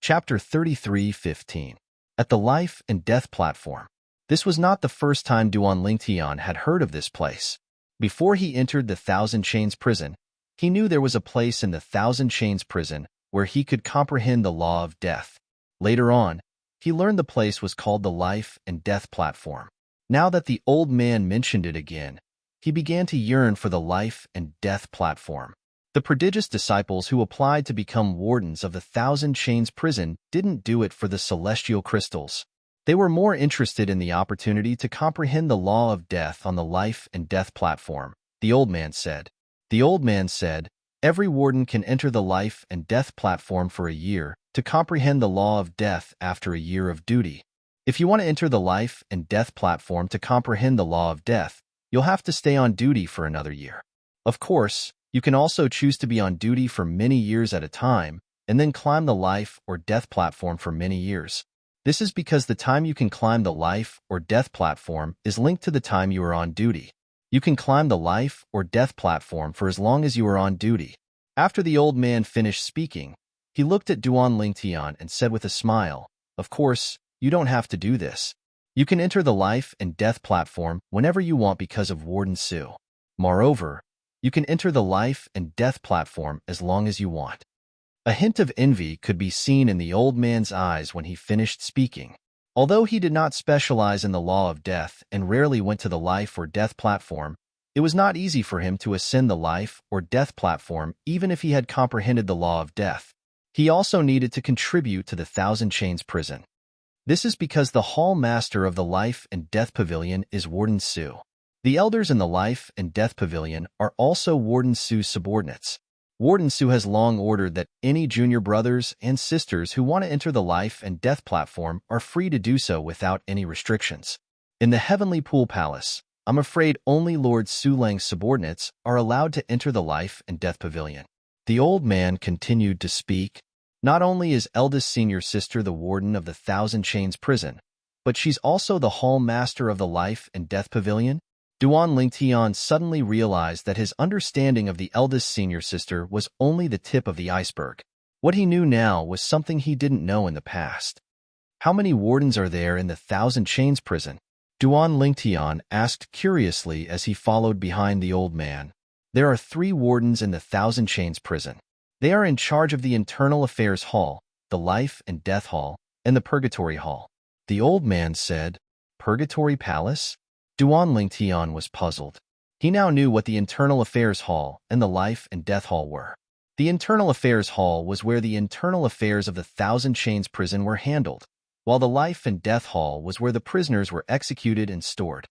Chapter 33:15. At the life and death platform. This was not the first time Duan Lingtian had heard of this place. Before he entered the Thousand Chains prison, he knew there was a place in the Thousand Chains prison where he could comprehend the law of death. Later on, he learned the place was called the life and death platform. Now that the old man mentioned it again, he began to yearn for the life and death platform. The prodigious disciples who applied to become wardens of the Thousand Chains prison didn't do it for the celestial crystals. They were more interested in the opportunity to comprehend the law of death on the life and death platform, the old man said. The old man said, every warden can enter the life and death platform for a year to comprehend the law of death after a year of duty. If you want to enter the life and death platform to comprehend the law of death, you'll have to stay on duty for another year. Of course, you can also choose to be on duty for many years at a time and then climb the life or death platform for many years. This is because the time you can climb the life or death platform is linked to the time you are on duty. You can climb the life or death platform for as long as you are on duty. After the old man finished speaking, he looked at Duan Lingtian and said with a smile, of course, you don't have to do this. You can enter the life and death platform whenever you want because of Warden Su. Moreover, you can enter the life and death platform as long as you want. A hint of envy could be seen in the old man's eyes when he finished speaking. Although he did not specialize in the law of death and rarely went to the life or death platform, it was not easy for him to ascend the life or death platform even if he had comprehended the law of death. He also needed to contribute to the Thousand Chains prison. This is because the hall master of the life and death pavilion is Warden Su. The elders in the life and death pavilion are also Warden Su's subordinates. Warden Su has long ordered that any junior brothers and sisters who want to enter the life and death platform are free to do so without any restrictions. In the Heavenly Pool Palace, I'm afraid only Lord Su Lang's subordinates are allowed to enter the life and death pavilion. The old man continued to speak. Not only is eldest senior sister the warden of the Thousand Chains prison, but she's also the hall master of the life and death pavilion. Duan Lingtian suddenly realized that his understanding of the eldest senior sister was only the tip of the iceberg. What he knew now was something he didn't know in the past. How many wardens are there in the Thousand Chains prison? Duan Lingtian asked curiously as he followed behind the old man. There are 3 wardens in the Thousand Chains prison. They are in charge of the Internal Affairs Hall, the Life and Death Hall, and the Purgatory Hall. The old man said, Purgatory Palace? Duan Lingtian was puzzled. He now knew what the Internal Affairs Hall and the Life and Death Hall were. The Internal Affairs Hall was where the internal affairs of the Thousand Chains prison were handled, while the Life and Death Hall was where the prisoners were executed and stored.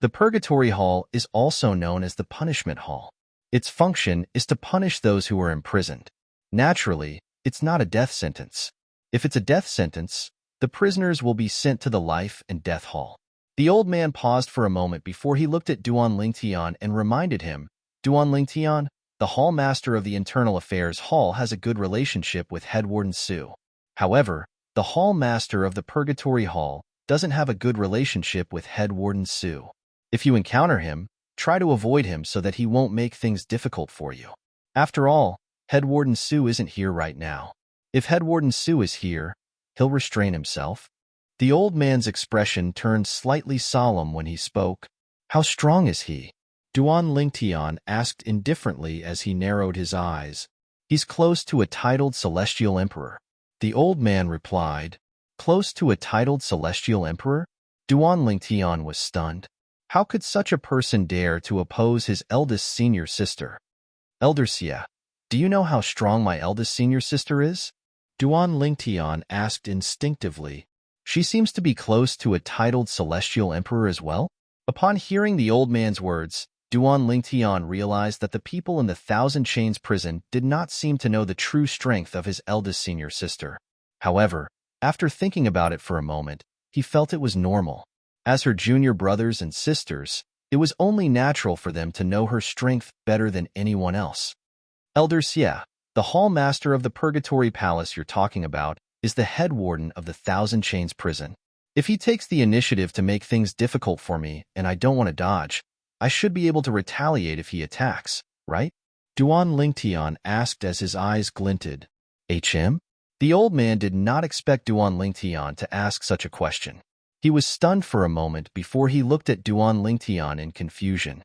The Purgatory Hall is also known as the Punishment Hall. Its function is to punish those who are imprisoned. Naturally, it's not a death sentence. If it's a death sentence, the prisoners will be sent to the Life and Death Hall. The old man paused for a moment before he looked at Duan Lingtian and reminded him, Duan Lingtian, the hall master of the Internal Affairs Hall has a good relationship with Head Warden Su. However, the hall master of the Purgatory Hall doesn't have a good relationship with Head Warden Su. If you encounter him, try to avoid him so that he won't make things difficult for you. After all, Head Warden Su isn't here right now. If Head Warden Su is here, he'll restrain himself. The old man's expression turned slightly solemn when he spoke. How strong is he? Duan Lingtian asked indifferently as he narrowed his eyes. He's close to a titled celestial emperor. The old man replied. Close to a titled celestial emperor? Duan Lingtian was stunned. How could such a person dare to oppose his eldest senior sister? Elder Xie, do you know how strong my eldest senior sister is? Duan Lingtian asked instinctively. She seems to be close to a titled celestial emperor as well? Upon hearing the old man's words, Duan Lingtian realized that the people in the Thousand Chains prison did not seem to know the true strength of his eldest senior sister. However, after thinking about it for a moment, he felt it was normal. As her junior brothers and sisters, it was only natural for them to know her strength better than anyone else. Elder Xie, the hall master of the Purgatory Palace you're talking about, is the head warden of the Thousand Chains prison. If he takes the initiative to make things difficult for me and I don't want to dodge, I should be able to retaliate if he attacks, right? Duan Lingtian asked as his eyes glinted. HM? The old man did not expect Duan Lingtian to ask such a question. He was stunned for a moment before he looked at Duan Lingtian in confusion.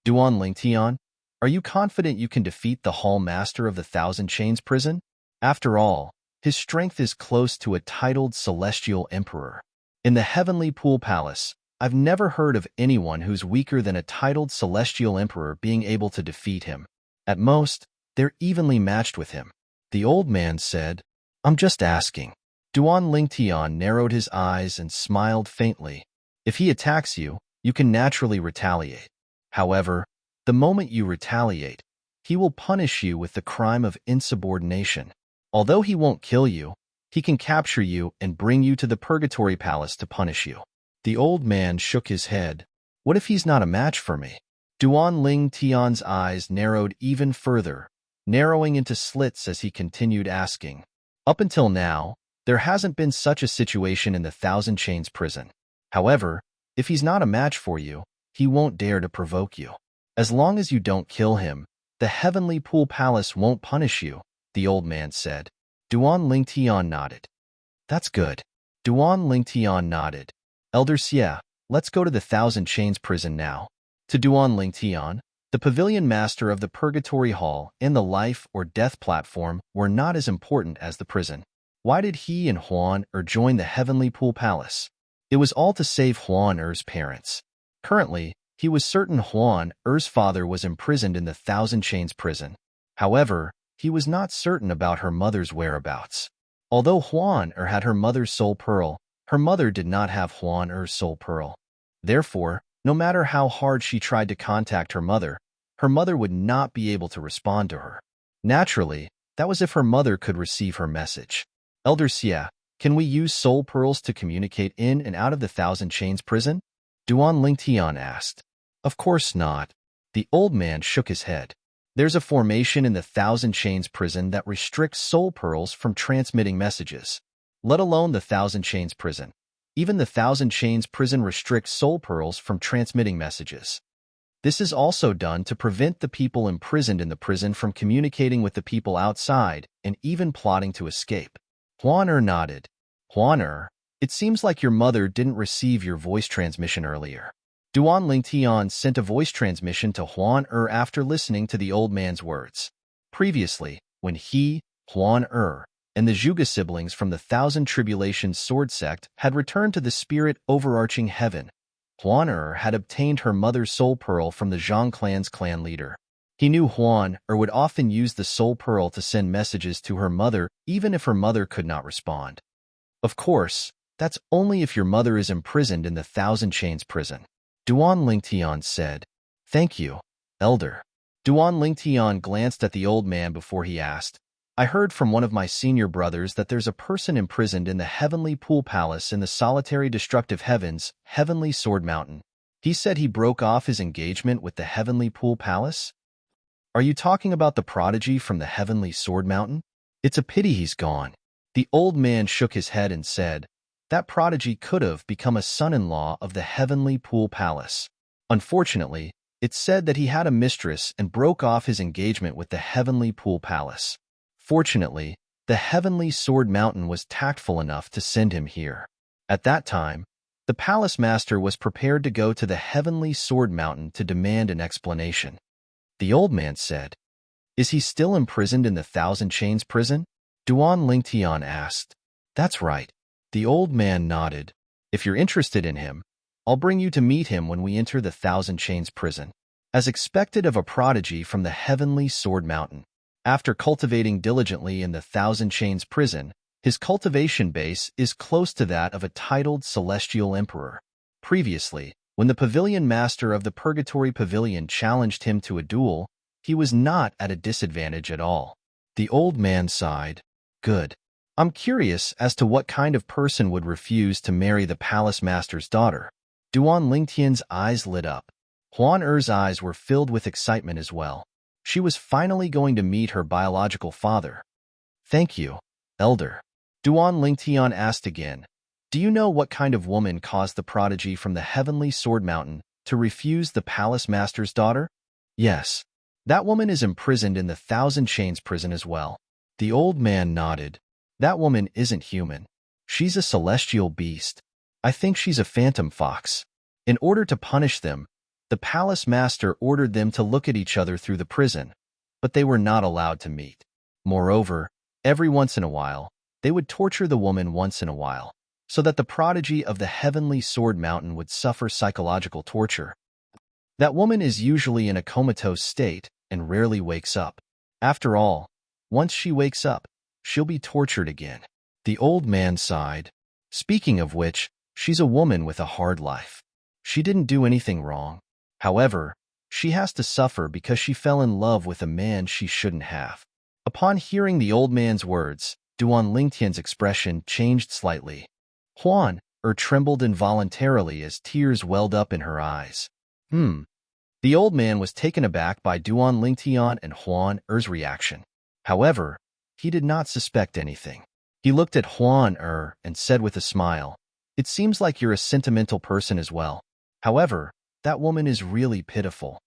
Duan Lingtian, are you confident you can defeat the hall master of the Thousand Chains prison? After all, his strength is close to a titled celestial emperor. In the Heavenly Pool Palace, I've never heard of anyone who's weaker than a titled celestial emperor being able to defeat him. At most, They're evenly matched with him. The old man said, I'm just asking. Duan Lingtian narrowed his eyes and smiled faintly. If he attacks you, you can naturally retaliate. However, the moment you retaliate, he will punish you with the crime of insubordination. Although he won't kill you, he can capture you and bring you to the Purgatory Palace to punish you. The old man shook his head. What if he's not a match for me? Duan Ling Tian's eyes narrowed even further, narrowing into slits as he continued asking. Up until now, there hasn't been such a situation in the Thousand Chains prison. However, if he's not a match for you, he won't dare to provoke you. As long as you don't kill him, the Heavenly Pool Palace won't punish you, the old man said. Duan Lingtian nodded. That's good. Duan Lingtian nodded. Elder Xie, let's go to the Thousand Chains prison now. To Duan Lingtian, the pavilion master of the Purgatory Hall and the life or death platform were not as important as the prison. Why did he and Huan join the Heavenly Pool Palace? It was all to save Huan Er's parents. Currently, he was certain Huan Er's father was imprisoned in the Thousand Chains prison. However, he was not certain about her mother's whereabouts. Although Huan had her mother's soul pearl, her mother did not have Huan Er's soul pearl. Therefore, no matter how hard she tried to contact her mother would not be able to respond to her. Naturally, that was if her mother could receive her message. Elder Xie, can we use soul pearls to communicate in and out of the Thousand Chains prison? Duan Lingtian asked. Of course not. The old man shook his head. There's a formation in the Thousand Chains prison that restricts soul pearls from transmitting messages. Let alone the Thousand Chains prison. Even the Thousand Chains prison restricts soul pearls from transmitting messages. This is also done to prevent the people imprisoned in the prison from communicating with the people outside and even plotting to escape. Huan nodded. Huan it seems like your mother didn't receive your voice transmission earlier. Duan Lingtian sent a voice transmission to Huan after listening to the old man's words. Previously, when he, Huan and the Zhuge siblings from the Thousand Tribulations sword sect had returned to the spirit overarching heaven, Huan had obtained her mother's soul pearl from the Zhang clan's clan leader. He knew Huan would often use the soul pearl to send messages to her mother even if her mother could not respond. Of course, that's only if your mother is imprisoned in the Thousand Chains prison. Duan Lingtian said, Thank you, Elder. Duan Lingtian glanced at the old man before he asked, I heard from one of my senior brothers that there's a person imprisoned in the Heavenly Pool Palace in the solitary destructive heavens, Heavenly Sword Mountain. He said he broke off his engagement with the Heavenly Pool Palace? Are you talking about the prodigy from the Heavenly Sword Mountain? It's a pity he's gone. The old man shook his head and said, That prodigy could have become a son-in-law of the Heavenly Pool Palace. Unfortunately, it's said that he had a mistress and broke off his engagement with the Heavenly Pool Palace. Fortunately, the Heavenly Sword Mountain was tactful enough to send him here. At that time, the palace master was prepared to go to the Heavenly Sword Mountain to demand an explanation. The old man said, Is he still imprisoned in the Thousand Chains prison? Duan Lingtian asked. That's right. The old man nodded. If you're interested in him, I'll bring you to meet him when we enter the Thousand Chains prison. As expected of a prodigy from the Heavenly Sword Mountain. After cultivating diligently in the Thousand Chains prison, his cultivation base is close to that of a titled celestial emperor. Previously, when the pavilion master of the Purgatory Pavilion challenged him to a duel, he was not at a disadvantage at all. The old man sighed. Good. I'm curious as to what kind of person would refuse to marry the palace master's daughter. Duan Lingtian's eyes lit up. Huan eyes were filled with excitement as well. She was finally going to meet her biological father. Thank you, Elder. Duan Lingtian asked again, Do you know what kind of woman caused the prodigy from the Heavenly Sword Mountain to refuse the palace master's daughter? Yes. That woman is imprisoned in the Thousand Chains prison as well. The old man nodded. That woman isn't human. She's a celestial beast. I think she's a phantom fox. In order to punish them, the palace master ordered them to look at each other through the prison, but they were not allowed to meet. Moreover, every once in a while, they would torture the woman once in a while, so that the prodigy of the Heavenly Sword Mountain would suffer psychological torture. That woman is usually in a comatose state and rarely wakes up. After all, once she wakes up, she'll be tortured again. The old man sighed. Speaking of which, she's a woman with a hard life. She didn't do anything wrong. However, she has to suffer because she fell in love with a man she shouldn't have. Upon hearing the old man's words, Duan Lingtian's expression changed slightly. Huan trembled involuntarily as tears welled up in her eyes. The old man was taken aback by Duan Lingtian and Huan Er's reaction. However, he did not suspect anything. He looked at Huan and said with a smile, "It seems like you're a sentimental person as well. However, that woman is really pitiful."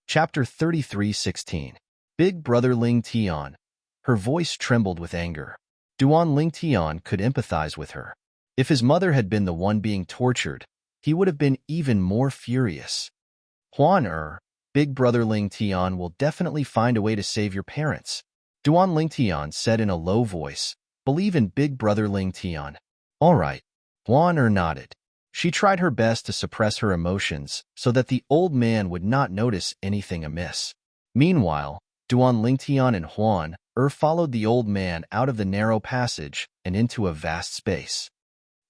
Chapter 33:16. Big Brother Ling Tian. Her voice trembled with anger. Duan Ling Tian could empathize with her. If his mother had been the one being tortured, he would have been even more furious. Huan Big Brother Ling Tian will definitely find a way to save your parents. Duan Ling Tian said in a low voice, "Believe in Big Brother Ling Tian." All right. Huan nodded. She tried her best to suppress her emotions so that the old man would not notice anything amiss. Meanwhile, Duan Lingtian and Huan followed the old man out of the narrow passage and into a vast space.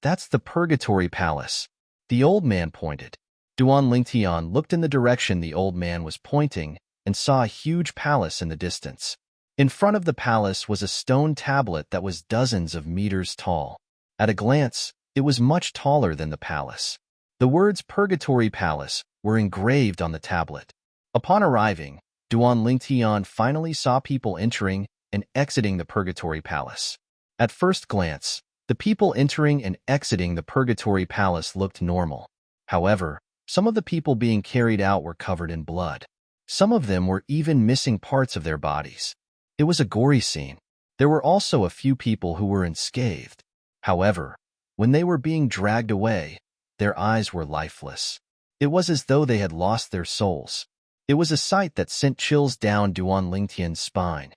"That's the Purgatory Palace," the old man pointed. Duan Lingtian looked in the direction the old man was pointing and saw a huge palace in the distance. In front of the palace was a stone tablet that was dozens of meters tall. At a glance, it was much taller than the palace. The words Purgatory Palace were engraved on the tablet. Upon arriving, Duan Lingtian finally saw people entering and exiting the Purgatory Palace. At first glance, the people entering and exiting the Purgatory Palace looked normal. However, some of the people being carried out were covered in blood. Some of them were even missing parts of their bodies. It was a gory scene. There were also a few people who were unscathed. However, when they were being dragged away, their eyes were lifeless. It was as though they had lost their souls. It was a sight that sent chills down Duan Lingtian's spine.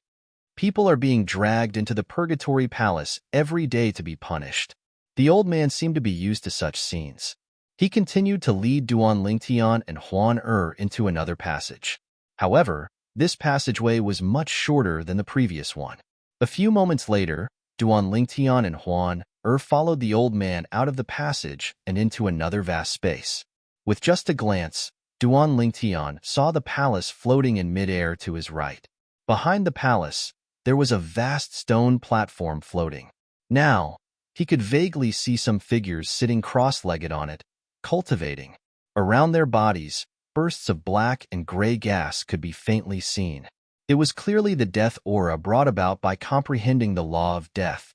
People are being dragged into the Purgatory Palace every day to be punished. The old man seemed to be used to such scenes. He continued to lead Duan Lingtian and Huan into another passage. However, this passageway was much shorter than the previous one. A few moments later, Duan Lingtian and Huan followed the old man out of the passage and into another vast space. With just a glance, Duan Lingtian saw the palace floating in midair to his right. Behind the palace, there was a vast stone platform floating. Now, he could vaguely see some figures sitting cross-legged on it, cultivating. Around their bodies, bursts of black and gray gas could be faintly seen. It was clearly the death aura brought about by comprehending the law of death.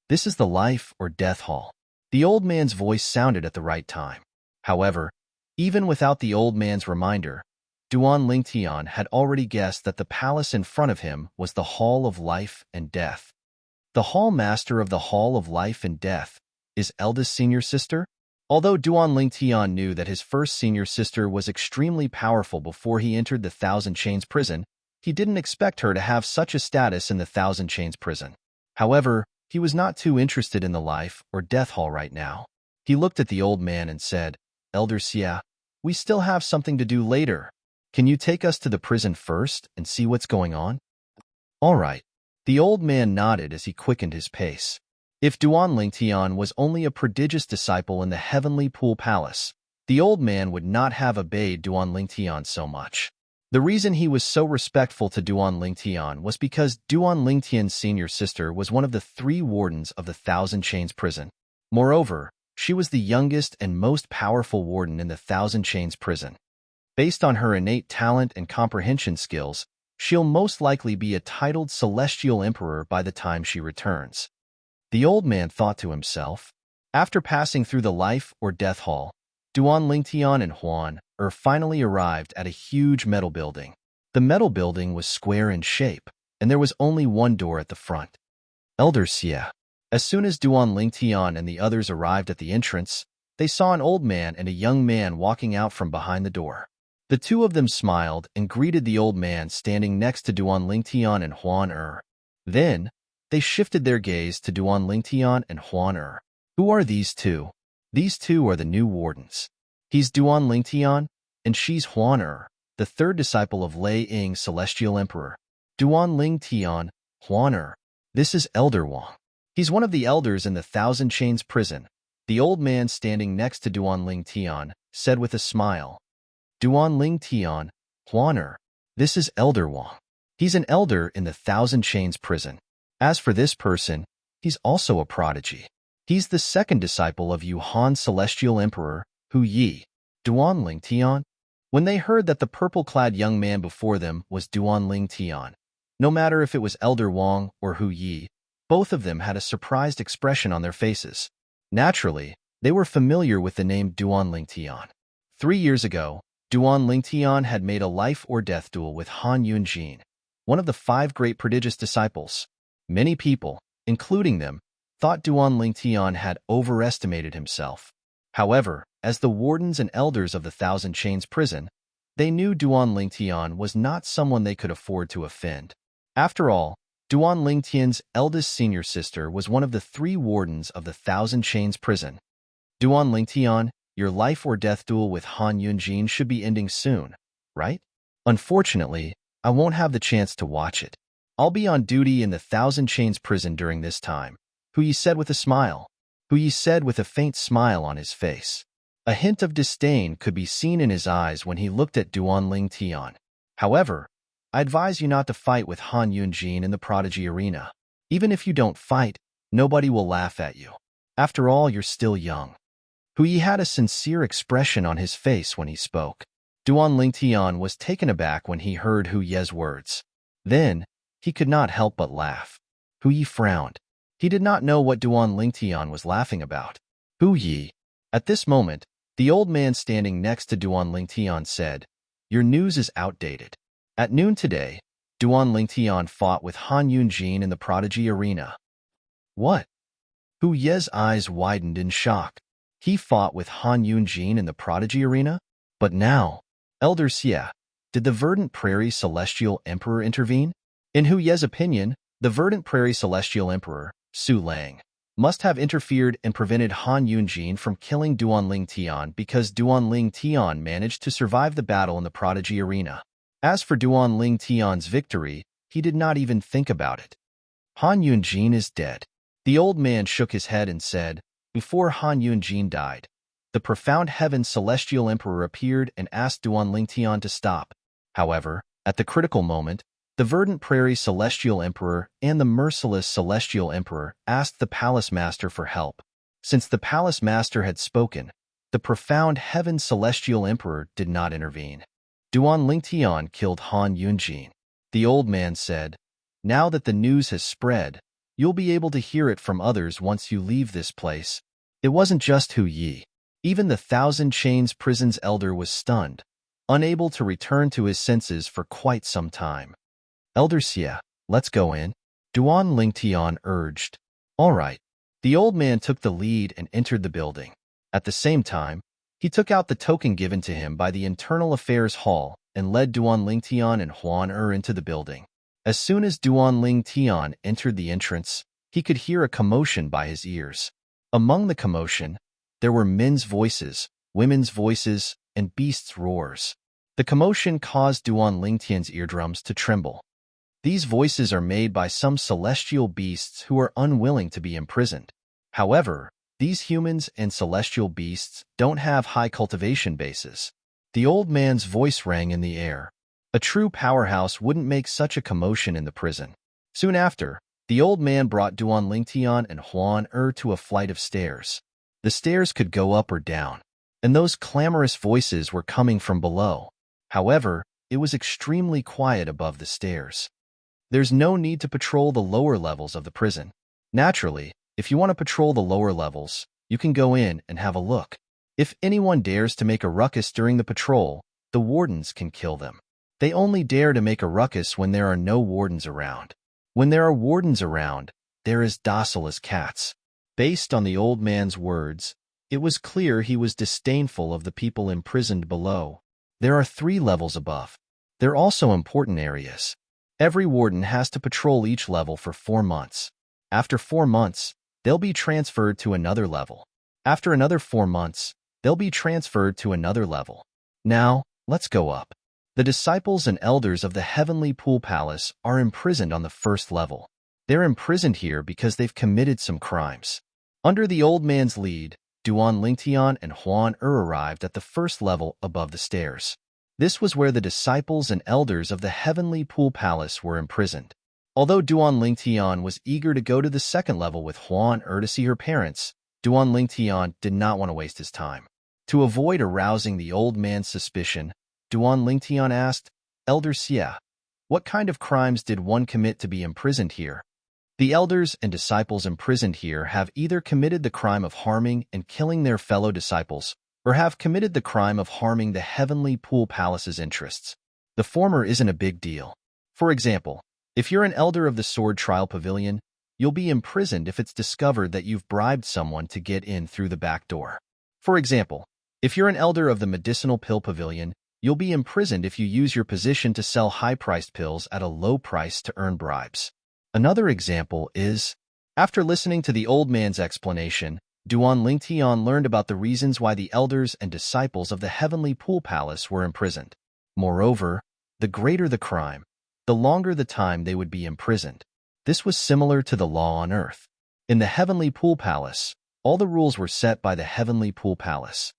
This is the life or death hall. The old man's voice sounded at the right time. However, even without the old man's reminder, Duan Lingtian had already guessed that the palace in front of him was the Hall of Life and Death. The Hall Master of the Hall of Life and Death is eldest senior sister? Although Duan Lingtian knew that his first senior sister was extremely powerful before he entered the Thousand Chains prison, he didn't expect her to have such a status in the Thousand Chains prison. However, he was not too interested in the life or death hall right now. He looked at the old man and said, "Elder Xia, we still have something to do later. Can you take us to the prison first and see what's going on?" "All right." The old man nodded as he quickened his pace. If Duan Lingtian was only a prodigious disciple in the Heavenly Pool Palace, the old man would not have obeyed Duan Lingtian so much. The reason he was so respectful to Duan Lingtian was because Duan Lingtian's senior sister was one of the 3 wardens of the Thousand Chains prison. Moreover, she was the youngest and most powerful warden in the Thousand Chains prison. Based on her innate talent and comprehension skills, she'll most likely be a titled Celestial Emperor by the time she returns. The old man thought to himself. After passing through the life or death hall, Duan Lingtian and Huan finally arrived at a huge metal building. The metal building was square in shape, and there was only one door at the front. Elder Xia. As soon as Duan Lingtian and the others arrived at the entrance, they saw an old man and a young man walking out from behind the door. The two of them smiled and greeted the old man standing next to Duan Lingtian and Huan Then, they shifted their gaze to Duan Lingtian and Huan Who are these two? These two are the new wardens. He's Duan Lingtian, and she's Huan the third disciple of Lei Ying, Celestial Emperor. Duan Ling Tian, Huan This is Elder Wang. He's one of the elders in the Thousand Chains prison. The old man standing next to Duan Ling Tian said with a smile. Duan Ling Tian, Huan This is Elder Wang. He's an elder in the Thousand Chains prison. As for this person, he's also a prodigy. He's the second disciple of Yuhan Celestial Emperor, Hu Yi. Duan Ling Tian. When they heard that the purple-clad young man before them was Duan Ling Tian, no matter if it was Elder Wang or Hu Yi, both of them had a surprised expression on their faces. Naturally, they were familiar with the name Duan Ling Tian. 3 years ago, Duan Ling Tian had made a life-or-death duel with Han Yunjin, one of the 5 great prodigious disciples. Many people, including them, thought Duan Ling Tian had overestimated himself. However, as the wardens and elders of the Thousand Chains prison, they knew Duan Ling Tian was not someone they could afford to offend. After all, Duan Ling Tian's eldest senior sister was one of the 3 wardens of the Thousand Chains prison. Duan Ling Tian, your life-or-death duel with Han Yunjin should be ending soon, right? Unfortunately, I won't have the chance to watch it. I'll be on duty in the Thousand Chains prison during this time, Hu Yi said with a smile. Hu Yi said with a faint smile on his face. A hint of disdain could be seen in his eyes when he looked at Duan Ling Tian. However, I advise you not to fight with Han Yunjin in the Prodigy Arena. Even if you don't fight, nobody will laugh at you. After all, you're still young. Hu Yi had a sincere expression on his face when he spoke. Duan Ling Tian was taken aback when he heard Hu Ye's words. Then, he could not help but laugh. Hu Yi frowned. He did not know what Duan Ling Tian was laughing about. Hu Yi. At this moment, the old man standing next to Duan Ling Tian said, Your news is outdated. At noon today, Duan Ling Tian fought with Han Yunjin in the Prodigy Arena. What? Hu Ye's eyes widened in shock. He fought with Han Yunjin in the Prodigy Arena? But now, Elder Xie, did the Verdant Prairie Celestial Emperor intervene? In Hu Ye's opinion, the Verdant Prairie Celestial Emperor, Su Lang, must have interfered and prevented Han Yunjin from killing Duan Ling Tian because Duan Ling Tian managed to survive the battle in the Prodigy Arena. As for Duan Ling Tian's victory, he did not even think about it. Han Yunjin is dead. The old man shook his head and said, Before Han Yunjin died, the profound heaven Celestial Emperor appeared and asked Duan Ling Tian to stop. However, at the critical moment, the Verdant Prairie Celestial Emperor and the Merciless Celestial Emperor asked the Palace Master for help. Since the Palace Master had spoken, the profound heaven Celestial Emperor did not intervene. Duan Ling Tian killed Han Yunjin. The old man said, Now that the news has spread, you'll be able to hear it from others once you leave this place. It wasn't just Hu Yi. Even the Thousand Chains prison's elder was stunned, unable to return to his senses for quite some time. Elder Xie, let's go in, Duan Ling Tian urged. All right. The old man took the lead and entered the building. At the same time, he took out the token given to him by the Internal Affairs Hall and led Duan Ling Tian and Huan into the building. As soon as Duan Ling Tian entered the entrance, he could hear a commotion by his ears. Among the commotion, there were men's voices, women's voices, and beasts' roars. The commotion caused Duan Ling Tian's eardrums to tremble. These voices are made by some celestial beasts who are unwilling to be imprisoned. However, these humans and celestial beasts don't have high cultivation bases. The old man's voice rang in the air. A true powerhouse wouldn't make such a commotion in the prison. Soon after, the old man brought Duan Ling Tian and Huan to a flight of stairs. The stairs could go up or down, and those clamorous voices were coming from below. However, it was extremely quiet above the stairs. There's no need to patrol the lower levels of the prison. Naturally, if you want to patrol the lower levels, you can go in and have a look. If anyone dares to make a ruckus during the patrol, the wardens can kill them. They only dare to make a ruckus when there are no wardens around. When there are wardens around, they're as docile as cats. Based on the old man's words, it was clear he was disdainful of the people imprisoned below. There are 3 levels above. They're also important areas. Every warden has to patrol each level for 4 months. After 4 months, they'll be transferred to another level. After another 4 months, they'll be transferred to another level. Now, Let's go up. The disciples and elders of the heavenly pool palace are imprisoned on the first level. They're imprisoned here because they've committed some crimes. Under the old man's lead, Duan Lingtian and Huan arrived at the first level above the stairs. This was where the disciples and elders of the heavenly pool palace were imprisoned. Although Duan Lingtian was eager to go to the second level with Huan to see her parents, Duan Lingtian did not want to waste his time. To avoid arousing the old man's suspicion, Duan Lingtian asked, Elder Xie, what kind of crimes did one commit to be imprisoned here? The elders and disciples imprisoned here have either committed the crime of harming and killing their fellow disciples, or have committed the crime of harming the heavenly pool palace's interests. The former isn't a big deal. For example, if you're an elder of the Sword Trial Pavilion, you'll be imprisoned if it's discovered that you've bribed someone to get in through the back door. For example, if you're an elder of the Medicinal Pill Pavilion, you'll be imprisoned if you use your position to sell high-priced pills at a low price to earn bribes. Another example is, after listening to the old man's explanation, Duan Lingtian learned about the reasons why the elders and disciples of the heavenly pool palace were imprisoned. Moreover, the greater the crime, the longer the time they would be imprisoned. This was similar to the law on earth. In the heavenly pool palace, all the rules were set by the heavenly pool palace.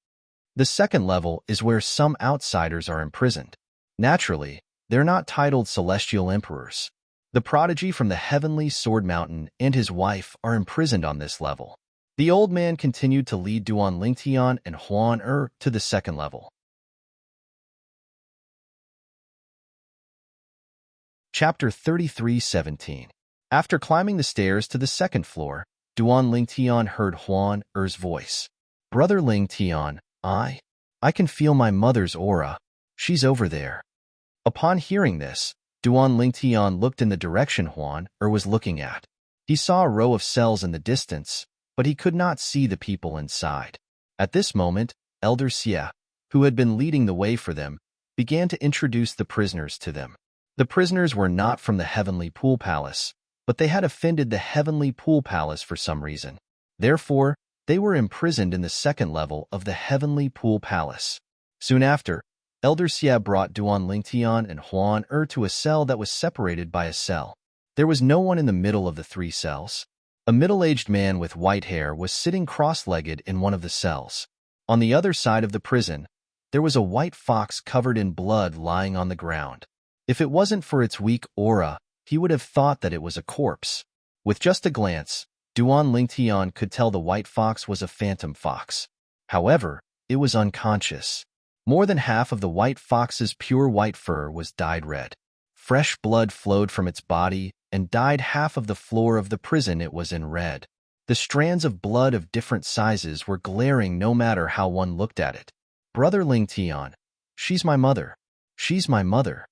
The second level is where some outsiders are imprisoned. Naturally, they're not titled celestial emperors. The prodigy from the heavenly sword mountain and his wife are imprisoned on this level. The old man continued to lead Duan Lingtian and Huan to the second level. Chapter 33:17. After climbing the stairs to the second floor, Duan Lingtian heard Huan's voice. Brother Lingtian, I can feel my mother's aura. She's over there. Upon hearing this, Duan Lingtian looked in the direction Huan was looking at. He saw a row of cells in the distance, but he could not see the people inside. At this moment, Elder Xie, who had been leading the way for them, began to introduce the prisoners to them. The prisoners were not from the heavenly pool palace, but they had offended the heavenly pool palace for some reason. Therefore, they were imprisoned in the second level of the heavenly pool palace. Soon after, Elder Xie brought Duan Lingtian and Huan to a cell that was separated by a cell. There was no one in the middle of the three cells. A middle-aged man with white hair was sitting cross-legged in one of the cells. On the other side of the prison, there was a white fox covered in blood lying on the ground. If it wasn't for its weak aura, he would have thought that it was a corpse. With just a glance, Duan Lingtian could tell the white fox was a phantom fox. However, it was unconscious. More than half of the white fox's pure white fur was dyed red. Fresh blood flowed from its body and dyed half of the floor of the prison it was in red. The strands of blood of different sizes were glaring no matter how one looked at it. Brother Lingtian, she's my mother. She's my mother.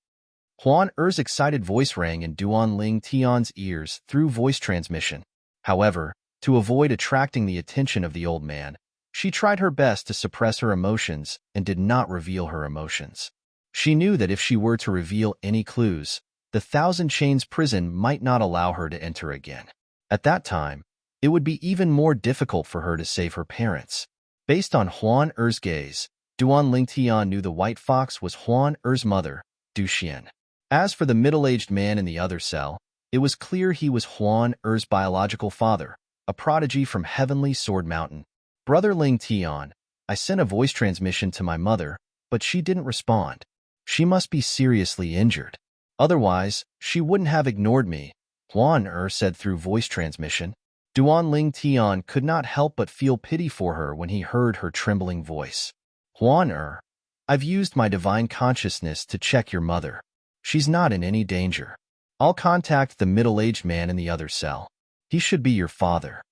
Huan's excited voice rang in Duan Lingtian's ears through voice transmission. However, to avoid attracting the attention of the old man, she tried her best to suppress her emotions and did not reveal her emotions. She knew that if she were to reveal any clues, the Thousand Chains prison might not allow her to enter again. At that time, it would be even more difficult for her to save her parents. Based on Huan's gaze, Duan Lingtian knew the white fox was Huan's mother, Du Xian. As for the middle-aged man in the other cell, it was clear he was Huan's biological father, a prodigy from Heavenly Sword Mountain. Brother Lingtian, I sent a voice transmission to my mother, but she didn't respond. She must be seriously injured. Otherwise, she wouldn't have ignored me, Huan said through voice transmission. Duan Lingtian could not help but feel pity for her when he heard her trembling voice. Huan I've used my divine consciousness to check your mother. She's not in any danger. I'll contact the middle-aged man in the other cell. He should be your father.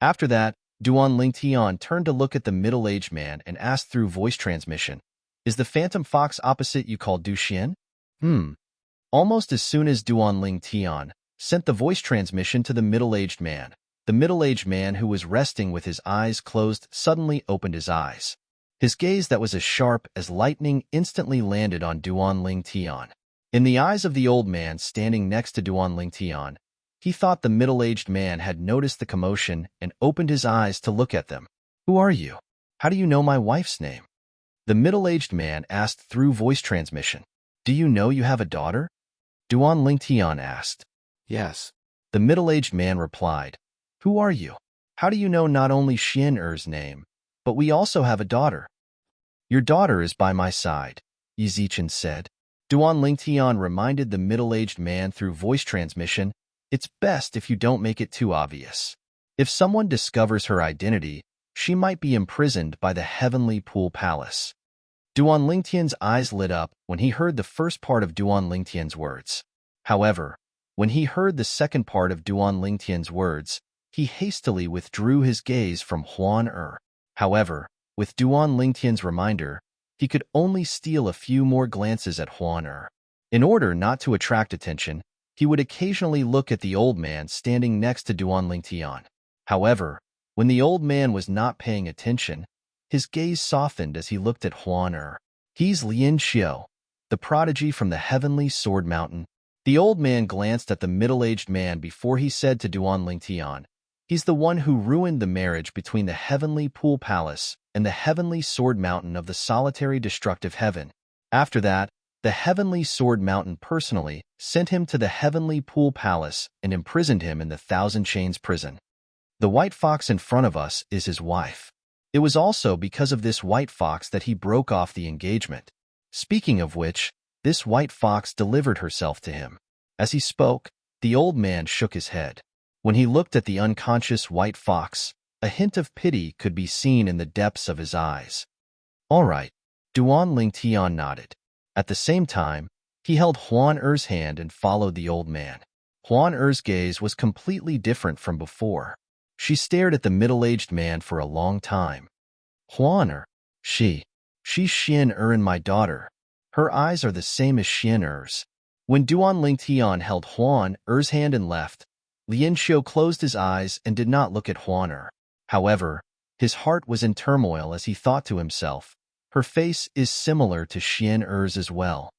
After that, Duan Lingtian turned to look at the middle-aged man and asked through voice transmission, Is the phantom fox opposite you called Du Xian? Almost as soon as Duan Lingtian sent the voice transmission to the middle-aged man, the middle-aged man who was resting with his eyes closed suddenly opened his eyes. His gaze that was as sharp as lightning instantly landed on Duan Lingtian. In the eyes of the old man standing next to Duan Lingtian, he thought the middle-aged man had noticed the commotion and opened his eyes to look at them. Who are you? How do you know my wife's name? The middle-aged man asked through voice transmission. Do you know you have a daughter? Duan Lingtian asked. Yes. The middle-aged man replied, Who are you? How do you know not only Xian name, but we also have a daughter? Your daughter is by my side, Yizichen said. Duan Lingtian reminded the middle-aged man through voice transmission, It's best if you don't make it too obvious. If someone discovers her identity, she might be imprisoned by the heavenly pool palace. Duan Lingtian's eyes lit up when he heard the first part of Duan Lingtian's words. However, when he heard the second part of Duan Lingtian's words, he hastily withdrew his gaze from Huan However, with Duan Lingtian's reminder, he could only steal a few more glances at Huan In order not to attract attention, he would occasionally look at the old man standing next to Duan Lingtian. However, when the old man was not paying attention, his gaze softened as he looked at Huan He's Lin Xiu, the prodigy from the heavenly sword mountain. The old man glanced at the middle-aged man before he said to Duan Lingtian, He's the one who ruined the marriage between the heavenly pool palace and the heavenly sword mountain of the solitary destructive heaven. After that, the heavenly sword mountain personally sent him to the heavenly pool palace and imprisoned him in the thousand chains prison. The white fox in front of us is his wife. It was also because of this white fox that he broke off the engagement. Speaking of which, this white fox delivered herself to him. As he spoke, the old man shook his head. When he looked at the unconscious white fox, a hint of pity could be seen in the depths of his eyes. All right, Duan Lingtian nodded. At the same time, he held Huan hand and followed the old man. Huan gaze was completely different from before. She stared at the middle-aged man for a long time. Huan she's Xian and my daughter. Her eyes are the same as Xian When Duan Lingtian held Huan hand and left, Lin Xiu closed his eyes and did not look at Huan However, his heart was in turmoil as he thought to himself, her face is similar to Xian as well.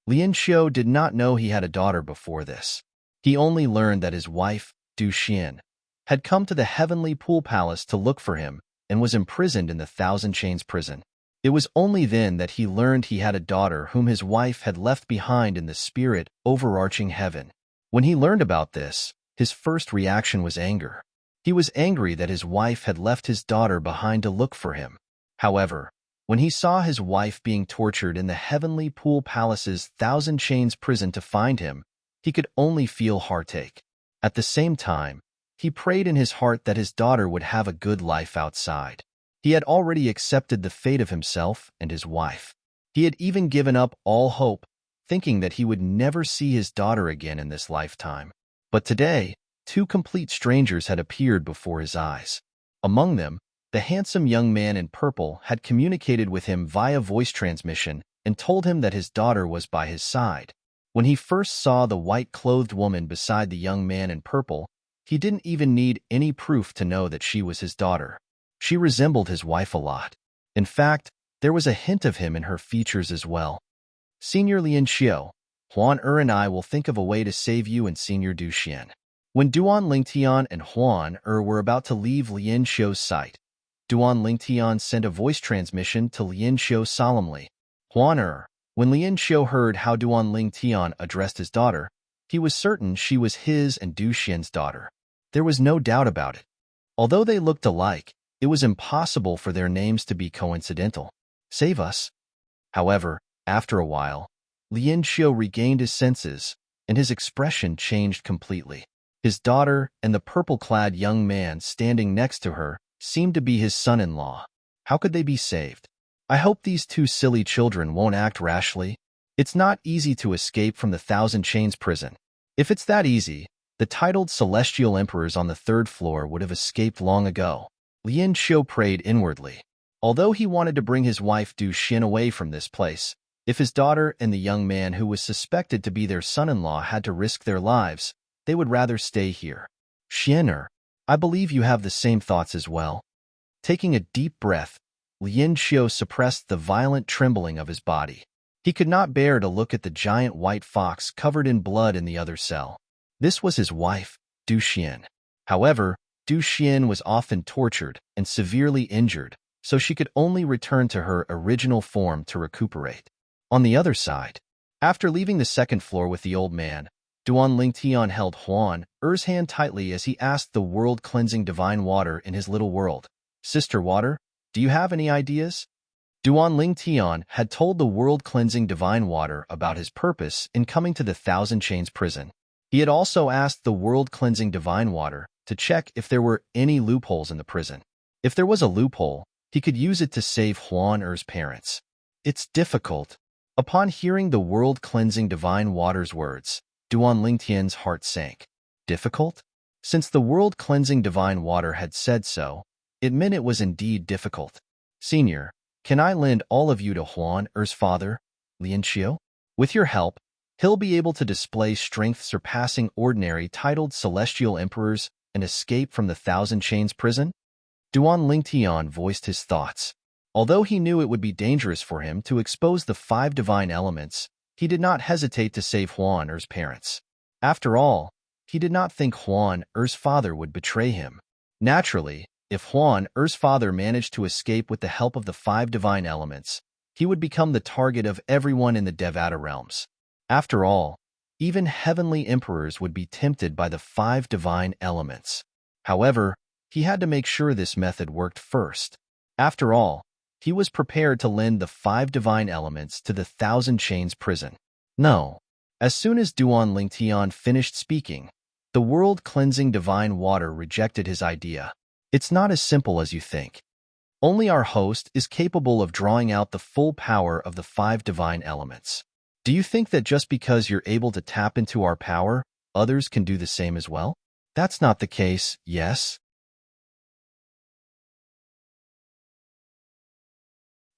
Lin Xiu did not know he had a daughter before this. He only learned that his wife, Du Xian, had come to the heavenly pool palace to look for him and was imprisoned in the thousand chains prison. It was only then that he learned he had a daughter whom his wife had left behind in the spirit overarching heaven. When he learned about this, his first reaction was anger. He was angry that his wife had left his daughter behind to look for him. However, when he saw his wife being tortured in the heavenly pool palace's thousand chains prison to find him, he could only feel heartache. At the same time, he prayed in his heart that his daughter would have a good life outside. He had already accepted the fate of himself and his wife. He had even given up all hope, thinking that he would never see his daughter again in this lifetime. But today, two complete strangers had appeared before his eyes. Among them, the handsome young man in purple had communicated with him via voice transmission and told him that his daughter was by his side. When he first saw the white-clothed woman beside the young man in purple, he didn't even need any proof to know that she was his daughter. She resembled his wife a lot. In fact, there was a hint of him in her features as well. Senior Lin Xiu, Huan and I will think of a way to save you and Senior Du Xian. When Duan Lingtian and Huan were about to leave Lin Xiu's sight, Duan Lingtian sent a voice transmission to Lin Xiu solemnly. Huan when Lin Xiu heard how Duan Lingtian addressed his daughter, he was certain she was his and Du Xian's daughter. There was no doubt about it. Although they looked alike, it was impossible for their names to be coincidental. Save us. However, after a while, Lin Xiu regained his senses, and his expression changed completely. His daughter and the purple-clad young man standing next to her seemed to be his son-in-law. How could they be saved? I hope these two silly children won't act rashly. It's not easy to escape from the Thousand Chains prison. If it's that easy, the titled celestial emperors on the third floor would have escaped long ago. Lin Xiu prayed inwardly. Although he wanted to bring his wife Du Xian away from this place, if his daughter and the young man who was suspected to be their son-in-law had to risk their lives, they would rather stay here. Xian I believe you have the same thoughts as well. Taking a deep breath, Lin Xiu suppressed the violent trembling of his body. He could not bear to look at the giant white fox covered in blood in the other cell. This was his wife, Du Xian. However, Du Xian was often tortured and severely injured, so she could only return to her original form to recuperate. On the other side, after leaving the second floor with the old man, Duan Lingtian held Huan Er's hand tightly as he asked the world-cleansing divine water in his little world, "Sister Water, do you have any ideas?" Duan Lingtian had told the world-cleansing divine water about his purpose in coming to the Thousand Chains prison. He had also asked the world-cleansing divine water to check if there were any loopholes in the prison. If there was a loophole, he could use it to save Huan Er's parents. "It's difficult." Upon hearing the world-cleansing divine water's words, Duan Lingtian's heart sank. Difficult? Since the world-cleansing divine water had said so, it meant it was indeed difficult. "Senior, can I lend all of you to Huan Er's father, Lianqiu? With your help, he'll be able to display strength surpassing ordinary titled celestial emperors and escape from the Thousand Chains prison?" Duan Lingtian voiced his thoughts. Although he knew it would be dangerous for him to expose the 5 divine elements, he did not hesitate to save Huan Er's parents. After all, he did not think Huan Er's father would betray him. Naturally, if Huan Er's father managed to escape with the help of the 5 divine elements, he would become the target of everyone in the Devata realms. After all, even heavenly emperors would be tempted by the 5 divine elements. However, he had to make sure this method worked first. After all, he was prepared to lend the 5 divine elements to the Thousand Chains prison. No. As soon as Duan Lingtian finished speaking, the world-cleansing divine water rejected his idea. "It's not as simple as you think. Only our host is capable of drawing out the full power of the 5 divine elements. Do you think that just because you're able to tap into our power, others can do the same as well? That's not the case, yes?"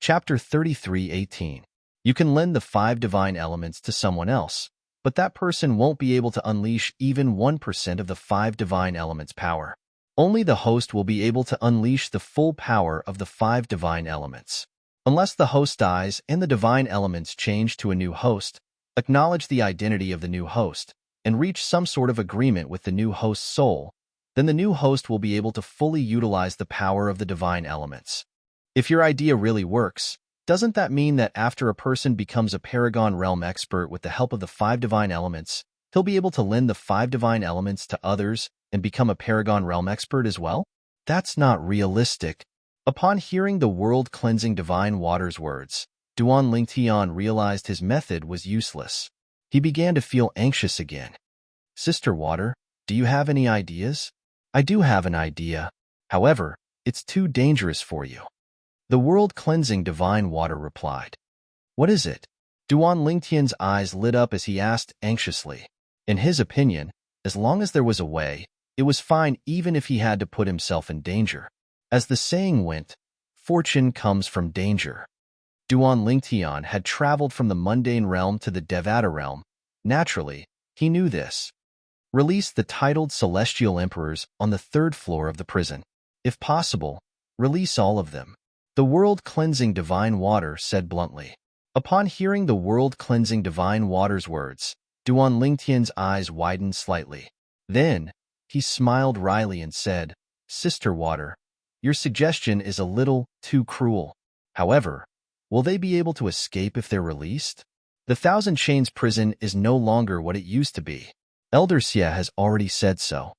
Chapter 33:18. You can lend the 5 divine elements to someone else, but that person won't be able to unleash even 1% of the 5 divine elements' power. Only the host will be able to unleash the full power of the 5 divine elements. Unless the host dies and the divine elements change to a new host, acknowledge the identity of the new host, and reach some sort of agreement with the new host's soul, then the new host will be able to fully utilize the power of the divine elements. If your idea really works, doesn't that mean that after a person becomes a Paragon Realm expert with the help of the 5 divine elements, he'll be able to lend the 5 divine elements to others and become a Paragon Realm expert as well? That's not realistic. Upon hearing the world-cleansing divine water's words, Duan Lingtian realized his method was useless. He began to feel anxious again. "Sister Water, do you have any ideas?" "I do have an idea. However, it's too dangerous for you." The world-cleansing divine water replied. "What is it?" Duan Lingtian's eyes lit up as he asked anxiously. In his opinion, as long as there was a way, it was fine even if he had to put himself in danger. As the saying went, fortune comes from danger. Duan Lingtian had traveled from the mundane realm to the Devata realm. Naturally, he knew this. Release the titled celestial emperors on the 3rd floor of the prison. If possible, release all of them. The world-cleansing divine water said bluntly. Upon hearing the world-cleansing divine water's words, Duan Lingtian's eyes widened slightly. Then, he smiled wryly and said, "Sister Water, your suggestion is a little too cruel. However, will they be able to escape if they're released? The Thousand Chains prison is no longer what it used to be. Elder Xie has already said so."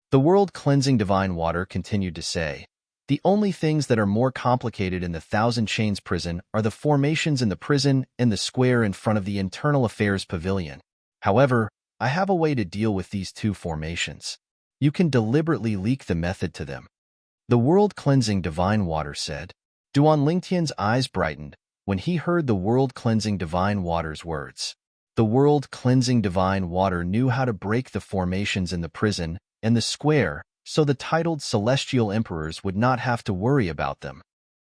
The world-cleansing divine water continued to say, "The only things that are more complicated in the Thousand Chains prison are the formations in the prison and the square in front of the Internal Affairs Pavilion. However, I have a way to deal with these 2 formations. You can deliberately leak the method to them." The world-cleansing divine water said. Duan Lingtian's eyes brightened when he heard the world-cleansing divine water's words. The world-cleansing divine water knew how to break the formations in the prison and the square, so the titled celestial emperors would not have to worry about them.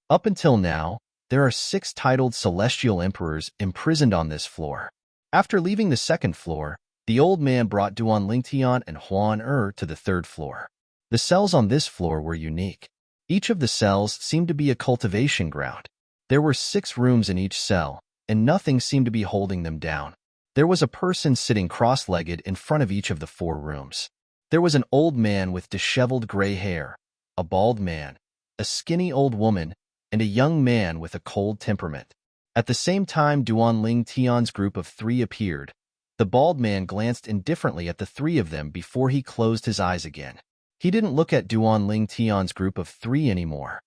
Up until now, there are 6 titled celestial emperors imprisoned on this floor. After leaving the 2nd floor, the old man brought Duan Lingtian and Huan Er to the 3rd floor. The cells on this floor were unique. Each of the cells seemed to be a cultivation ground. There were 6 rooms in each cell, and nothing seemed to be holding them down. There was a person sitting cross-legged in front of each of the 4 rooms. There was an old man with disheveled gray hair, a bald man, a skinny old woman, and a young man with a cold temperament. At the same time Duan Tian's group of 3 appeared. The bald man glanced indifferently at the 3 of them before he closed his eyes again. He didn't look at Duan Tian's group of 3 anymore.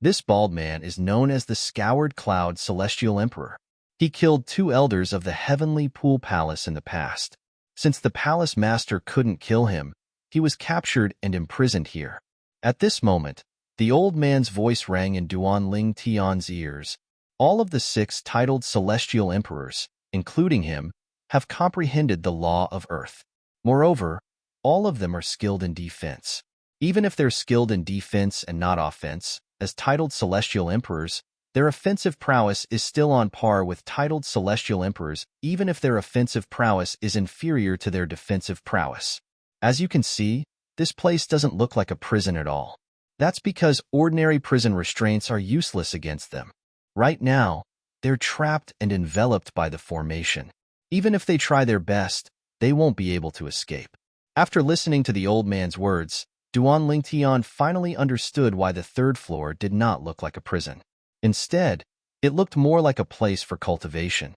This bald man is known as the Scoured Cloud Celestial Emperor. He killed 2 elders of the Heavenly Pool Palace in the past. Since the palace master couldn't kill him, he was captured and imprisoned here. At this moment, the old man's voice rang in Duan Tian's ears. All of the 6 titled Celestial Emperors, including him, have comprehended the law of Earth. Moreover, all of them are skilled in defense. Even if they're skilled in defense and not offense, as titled Celestial Emperors, their offensive prowess is still on par with titled Celestial Emperors, even if their offensive prowess is inferior to their defensive prowess. As you can see, this place doesn't look like a prison at all. That's because ordinary prison restraints are useless against them. Right now, they're trapped and enveloped by the formation. Even if they try their best, they won't be able to escape. After listening to the old man's words, Duan Tian finally understood why the 3rd floor did not look like a prison. Instead, it looked more like a place for cultivation.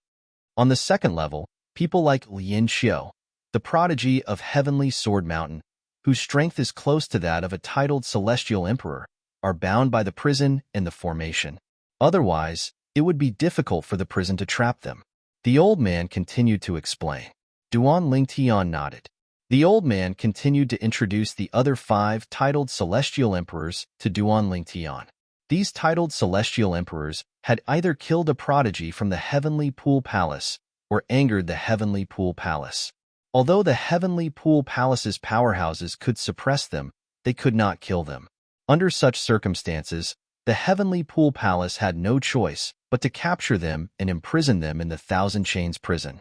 On the 2nd level, people like Lin Xiu, the prodigy of Heavenly Sword Mountain, whose strength is close to that of a titled Celestial Emperor, are bound by the prison and the formation. Otherwise, it would be difficult for the prison to trap them. The old man continued to explain. Duan Tian nodded. The old man continued to introduce the other 5 titled Celestial Emperors to Duan Tian. These titled Celestial Emperors had either killed a prodigy from the Heavenly Pool Palace or angered the Heavenly Pool Palace. Although the Heavenly Pool Palace's powerhouses could suppress them, they could not kill them. Under such circumstances, the Heavenly Pool Palace had no choice but to capture them and imprison them in the Thousand Chains prison.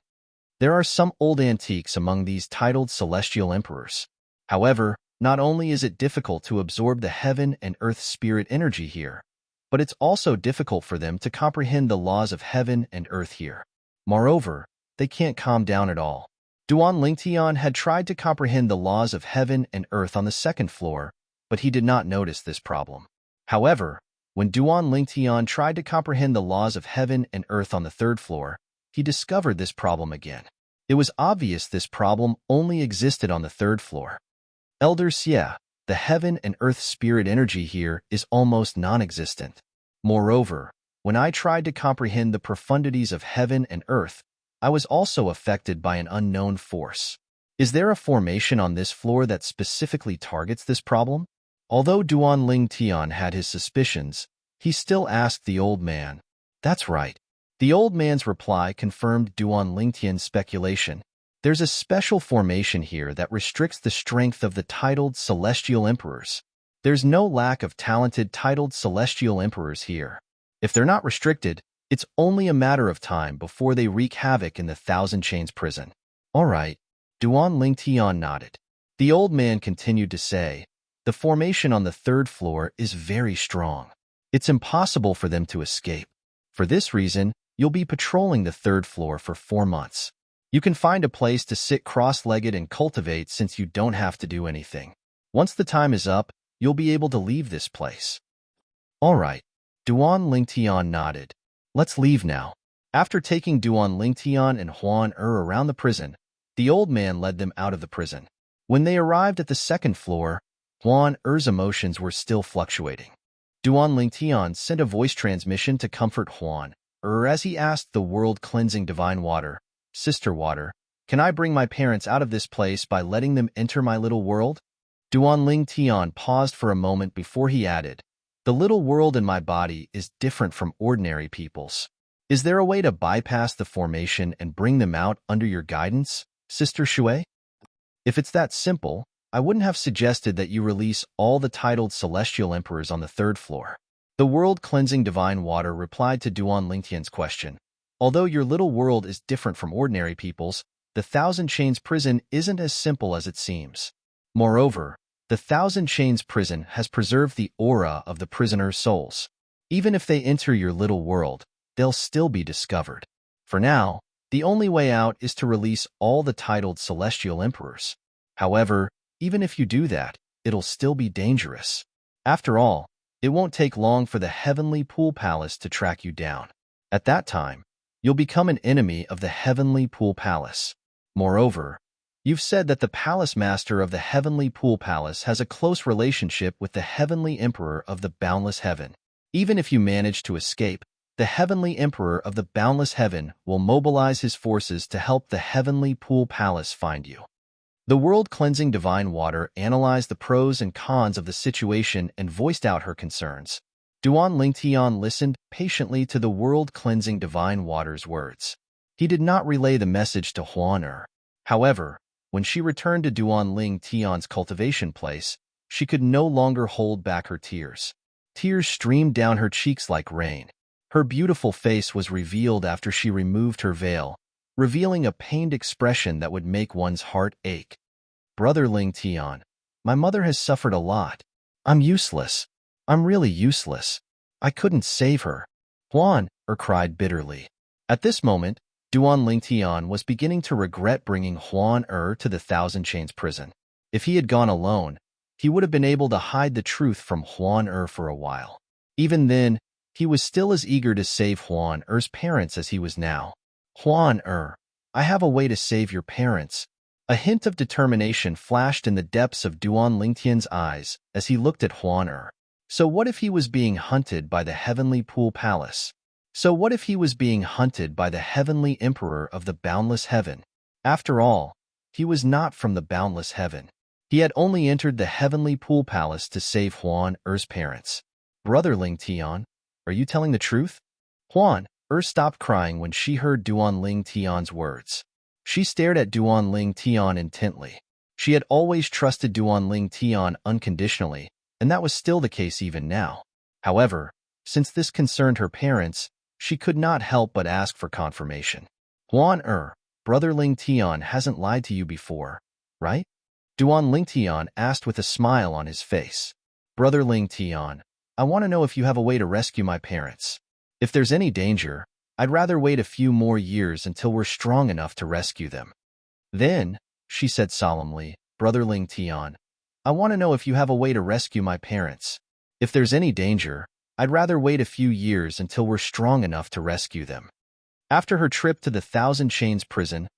There are some old antiques among these titled Celestial Emperors. However, not only is it difficult to absorb the heaven and earth spirit energy here, but it's also difficult for them to comprehend the laws of heaven and earth here. Moreover, they can't calm down at all. Duan Tian had tried to comprehend the laws of heaven and earth on the 2nd floor, but he did not notice this problem. However, when Duan Tian tried to comprehend the laws of heaven and earth on the 3rd floor, he discovered this problem again. It was obvious this problem only existed on the 3rd floor. Elder Xie, the heaven and earth spirit energy here is almost non-existent. Moreover, when I tried to comprehend the profundities of heaven and earth, I was also affected by an unknown force. Is there a formation on this floor that specifically targets this problem? Although Duan Tian had his suspicions, he still asked the old man. That's right. The old man's reply confirmed Duan Tian's speculation. There's a special formation here that restricts the strength of the titled Celestial Emperors. There's no lack of talented titled Celestial Emperors here. If they're not restricted, it's only a matter of time before they wreak havoc in the Thousand Chains prison. All right, Duan Tian nodded. The old man continued to say, the formation on the 3rd floor is very strong. It's impossible for them to escape. For this reason, you'll be patrolling the 3rd floor for 4 months. You can find a place to sit cross-legged and cultivate since you don't have to do anything. Once the time is up, you'll be able to leave this place. All right, Duan Tian nodded. Let's leave now. After taking Duan Tian and Huan around the prison, the old man led them out of the prison. When they arrived at the 2nd floor, Huan emotions were still fluctuating. Duan Tian sent a voice transmission to comfort Huan as he asked the world-cleansing divine water, Sister Water, can I bring my parents out of this place by letting them enter my little world? Duan Tian paused for a moment before he added, the little world in my body is different from ordinary people's. Is there a way to bypass the formation and bring them out under your guidance, Sister Shui? If it's that simple, I wouldn't have suggested that you release all the titled Celestial Emperors on the 3rd floor. The world-cleansing divine water replied to Duan Tian's question. Although your little world is different from ordinary people's, the Thousand Chains prison isn't as simple as it seems. Moreover, the Thousand Chains prison has preserved the aura of the prisoners' souls. Even if they enter your little world, they'll still be discovered. For now, the only way out is to release all the titled Celestial Emperors. However, even if you do that, it'll still be dangerous. After all, It won't take long for the Heavenly Pool Palace to track you down. At that time, you'll become an enemy of the Heavenly Pool Palace. Moreover, you've said that the Palace Master of the Heavenly Pool Palace has a close relationship with the Heavenly Emperor of the Boundless Heaven. Even if you manage to escape, the Heavenly Emperor of the Boundless Heaven will mobilize his forces to help the Heavenly Pool Palace find you. The world-cleansing divine water analyzed the pros and cons of the situation and voiced out her concerns. Duan Lingtian listened patiently to the world-cleansing divine water's words. He did not relay the message to Huan Er. However, when she returned to Duan Lingtian's cultivation place, she could no longer hold back her tears. Tears streamed down her cheeks like rain. Her beautiful face was revealed after she removed her veil, revealing a pained expression that would make one's heart ache. Brother Lingtian, my mother has suffered a lot. I'm useless. I'm really useless. I couldn't save her. Huan Er cried bitterly. At this moment, Duan Lingtian was beginning to regret bringing Huan Er to the Thousand Chains prison. If he had gone alone, he would have been able to hide the truth from Huan Er for a while. Even then, he was still as eager to save Huan Er's parents as he was now. Huan Er, I have a way to save your parents. A hint of determination flashed in the depths of Duan Lingtian's eyes as he looked at Huan Er. So what if he was being hunted by the Heavenly Pool Palace? So what if he was being hunted by the Heavenly Emperor of the Boundless Heaven? After all, he was not from the Boundless Heaven. He had only entered the Heavenly Pool Palace to save Huan Er's parents. Brother Lingtian, are you telling the truth? Huan Er stopped crying when she heard Duan Lingtian's words. She stared at Duan Lingtian intently. She had always trusted Duan Lingtian unconditionally, and that was still the case even now. However, since this concerned her parents, she could not help but ask for confirmation. Huan Er, Brother Lingtian hasn't lied to you before, right? Duan Lingtian asked with a smile on his face. Brother Lingtian, I want to know if you have a way to rescue my parents. If there's any danger, I'd rather wait a few more years until we're strong enough to rescue them. Then, she said solemnly, Brother Lingtian, I want to know if you have a way to rescue my parents. If there's any danger, I'd rather wait a few years until we're strong enough to rescue them. After her trip to the Thousand Chains prison,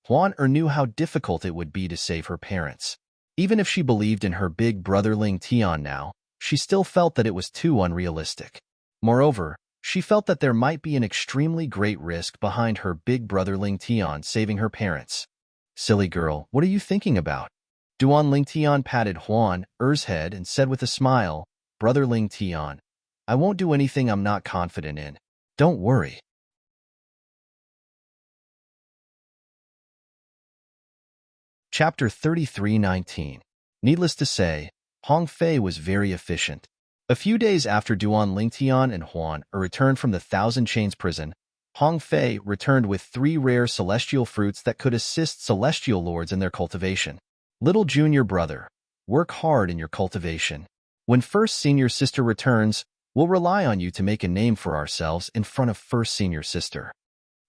Huan Er knew how difficult it would be to save her parents. Even if she believed in her big brother Lingtian now, she still felt that it was too unrealistic. Moreover, she felt that there might be an extremely great risk behind her big brother Lingtian saving her parents. Silly girl, what are you thinking about? Duan Lingtian patted Huan Er's head and said with a smile, Brother Lingtian, I won't do anything I'm not confident in. Don't worry. Chapter 33:19. Needless to say, Hong Fei was very efficient. A few days after Duan Lingtian and Huan Er returned from the Thousand Chains prison, Hong Fei returned with 3 rare celestial fruits that could assist celestial lords in their cultivation. Little junior brother, work hard in your cultivation. When first senior sister returns, we'll rely on you to make a name for ourselves in front of first senior sister.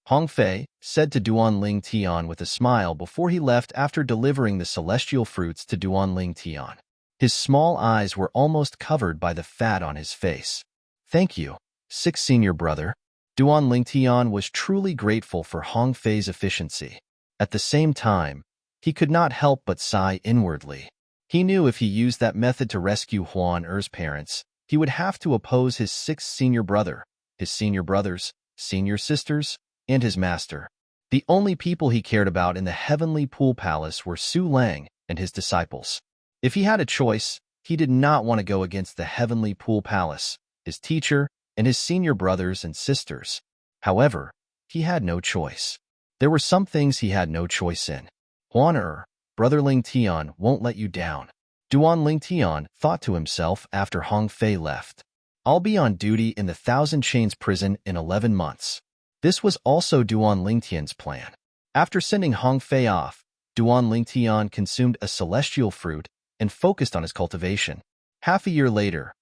Hong Fei said to Duan Lingtian with a smile before he left after delivering the celestial fruits to Duan Lingtian. His small eyes were almost covered by the fat on his face. Thank you, 6th senior brother. Duan Lingtian was truly grateful for Hong Fei's efficiency. At the same time, he could not help but sigh inwardly. He knew if he used that method to rescue Huan Er's parents, he would have to oppose his 6th senior brother, his senior brothers, senior sisters, and his master. The only people he cared about in the Heavenly Pool Palace were Su Lang and his disciples. If he had a choice, he did not want to go against the Heavenly Pool Palace, his teacher, and his senior brothers and sisters. However, he had no choice. There were some things he had no choice in. Huan Er, Brother Lingtian won't let you down. Duan Lingtian thought to himself after Hong Fei left. I'll be on duty in the Thousand Chains prison in 11 months. This was also Duan Lingtian's plan. After sending Hong Fei off, Duan Lingtian consumed a celestial fruit and focused on his cultivation. Half a year later,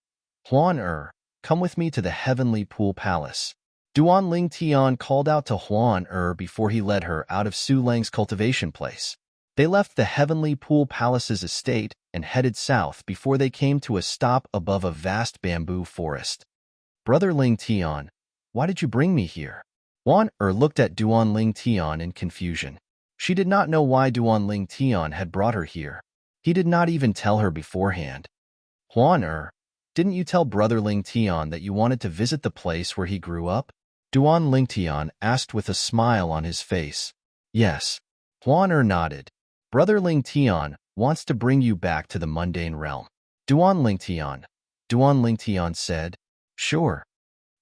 Huan Er, come with me to the Heavenly Pool Palace. Duan Lingtian called out to Huan Er before he led her out of Su Lang's cultivation place. They left the Heavenly Pool Palace's estate and headed south before they came to a stop above a vast bamboo forest. Brother Ling Tian, why did you bring me here? Huan looked at Duan Ling Tian in confusion. She did not know why Duan Ling Tian had brought her here. He did not even tell her beforehand. Huan didn't you tell Brother Ling Tian that you wanted to visit the place where he grew up? Duan Ling Tian asked with a smile on his face. Yes. Huan nodded. Brother Ling Tian wants to bring you back to the mundane realm. Duan Ling Tian said. Sure.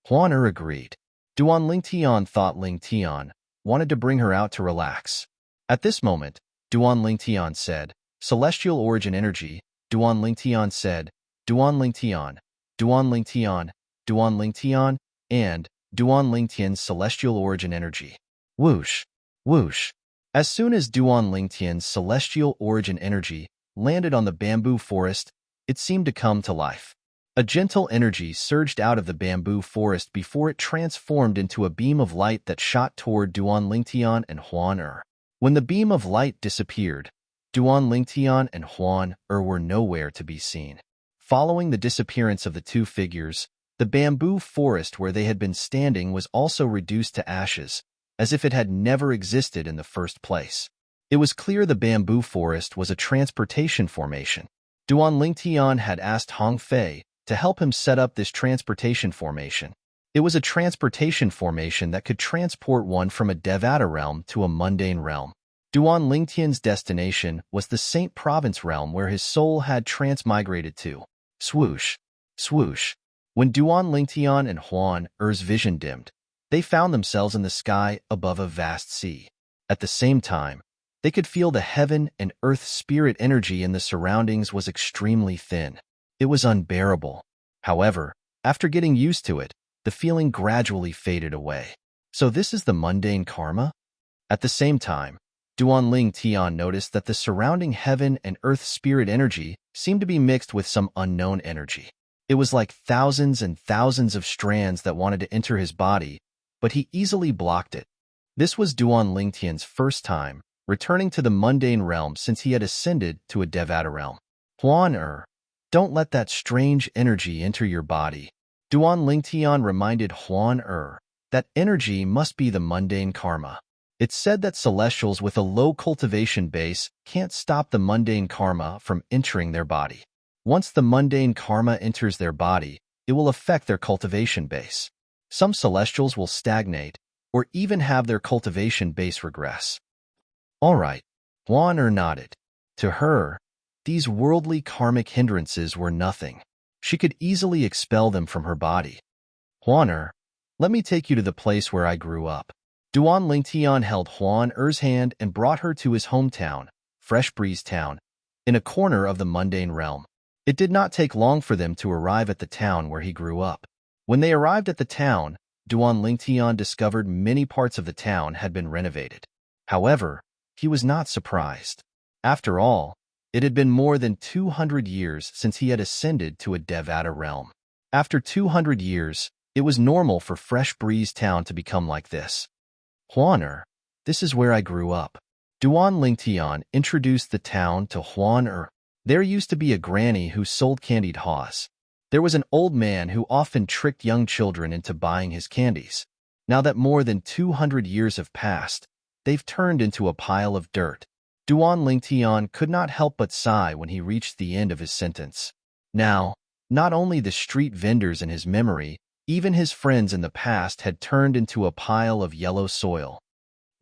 Huan agreed. Duan Ling Tian thought Ling Tian wanted to bring her out to relax. At this moment, Duan Ling Tian said, Celestial origin energy. Duan Ling Tian said, Duan Ling Tian, Duan Ling Tian, Duan Ling Tian, and Duan Ling Tian's celestial origin energy. Whoosh, whoosh. As soon as Duan Ling Tian's celestial origin energy landed on the bamboo forest, it seemed to come to life. A gentle energy surged out of the bamboo forest before it transformed into a beam of light that shot toward Duan Ling Tian and Huan. When the beam of light disappeared, Duan Ling Tian and Huan were nowhere to be seen. Following the disappearance of the two figures, the bamboo forest where they had been standing was also reduced to ashes, as if it had never existed in the first place. It was clear the bamboo forest was a transportation formation. Duan Ling Tian had asked Hong Fei to help him set up this transportation formation. It was a transportation formation that could transport one from a Devata realm to a mundane realm. Duan Ling Tian's destination was the Saint Province realm where his soul had transmigrated to. Swoosh, swoosh. When Duan Ling Tian and Huan vision dimmed, they found themselves in the sky above a vast sea. At the same time, they could feel the heaven and earth spirit energy in the surroundings was extremely thin. It was unbearable. However, after getting used to it, the feeling gradually faded away. So this is the mundane karma? At the same time, Duan Ling Tian noticed that the surrounding heaven and earth spirit energy seemed to be mixed with some unknown energy. It was like thousands and thousands of strands that wanted to enter his body, but he easily blocked it. This was Duan Ling Tian's first time returning to the mundane realm since he had ascended to a Devata realm. Huan don't let that strange energy enter your body. Duan Ling Tian reminded Huan that energy must be the mundane karma. It's said that celestials with a low cultivation base can't stop the mundane karma from entering their body. Once the mundane karma enters their body, it will affect their cultivation base. Some celestials will stagnate or even have their cultivation base regress. All right, Huan nodded. To her, these worldly karmic hindrances were nothing. She could easily expel them from her body. Huan let me take you to the place where I grew up. Duan Ling Tian held Huan hand and brought her to his hometown, Fresh Breeze Town, in a corner of the mundane realm. It did not take long for them to arrive at the town where he grew up. When they arrived at the town, Duan Ling Tian discovered many parts of the town had been renovated. However, he was not surprised. After all, it had been more than 200 years since he had ascended to a Devata realm. After 200 years, it was normal for Fresh Breeze Town to become like this. Huan this is where I grew up. Duan Ling Tian introduced the town to Huan There used to be a granny who sold candied haws. There was an old man who often tricked young children into buying his candies. Now that more than 200 years have passed, they've turned into a pile of dirt. Duan Ling Tian could not help but sigh when he reached the end of his sentence. Now, not only the street vendors in his memory, even his friends in the past had turned into a pile of yellow soil.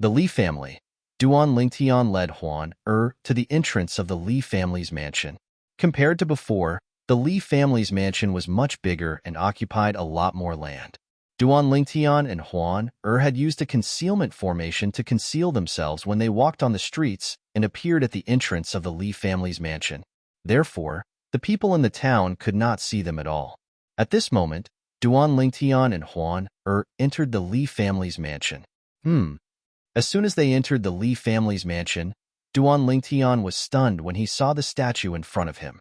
The Li family. Duan Ling Tian led Huan to the entrance of the Li family's mansion. Compared to before, the Li family's mansion was much bigger and occupied a lot more land. Duan Ling Tian and Huan had used a concealment formation to conceal themselves when they walked on the streets and appeared at the entrance of the Li family's mansion. Therefore, the people in the town could not see them at all. At this moment, Duan Ling Tian and Huan entered the Li family's mansion. As soon as they entered the Li family's mansion, Duan Ling Tian was stunned when he saw the statue in front of him.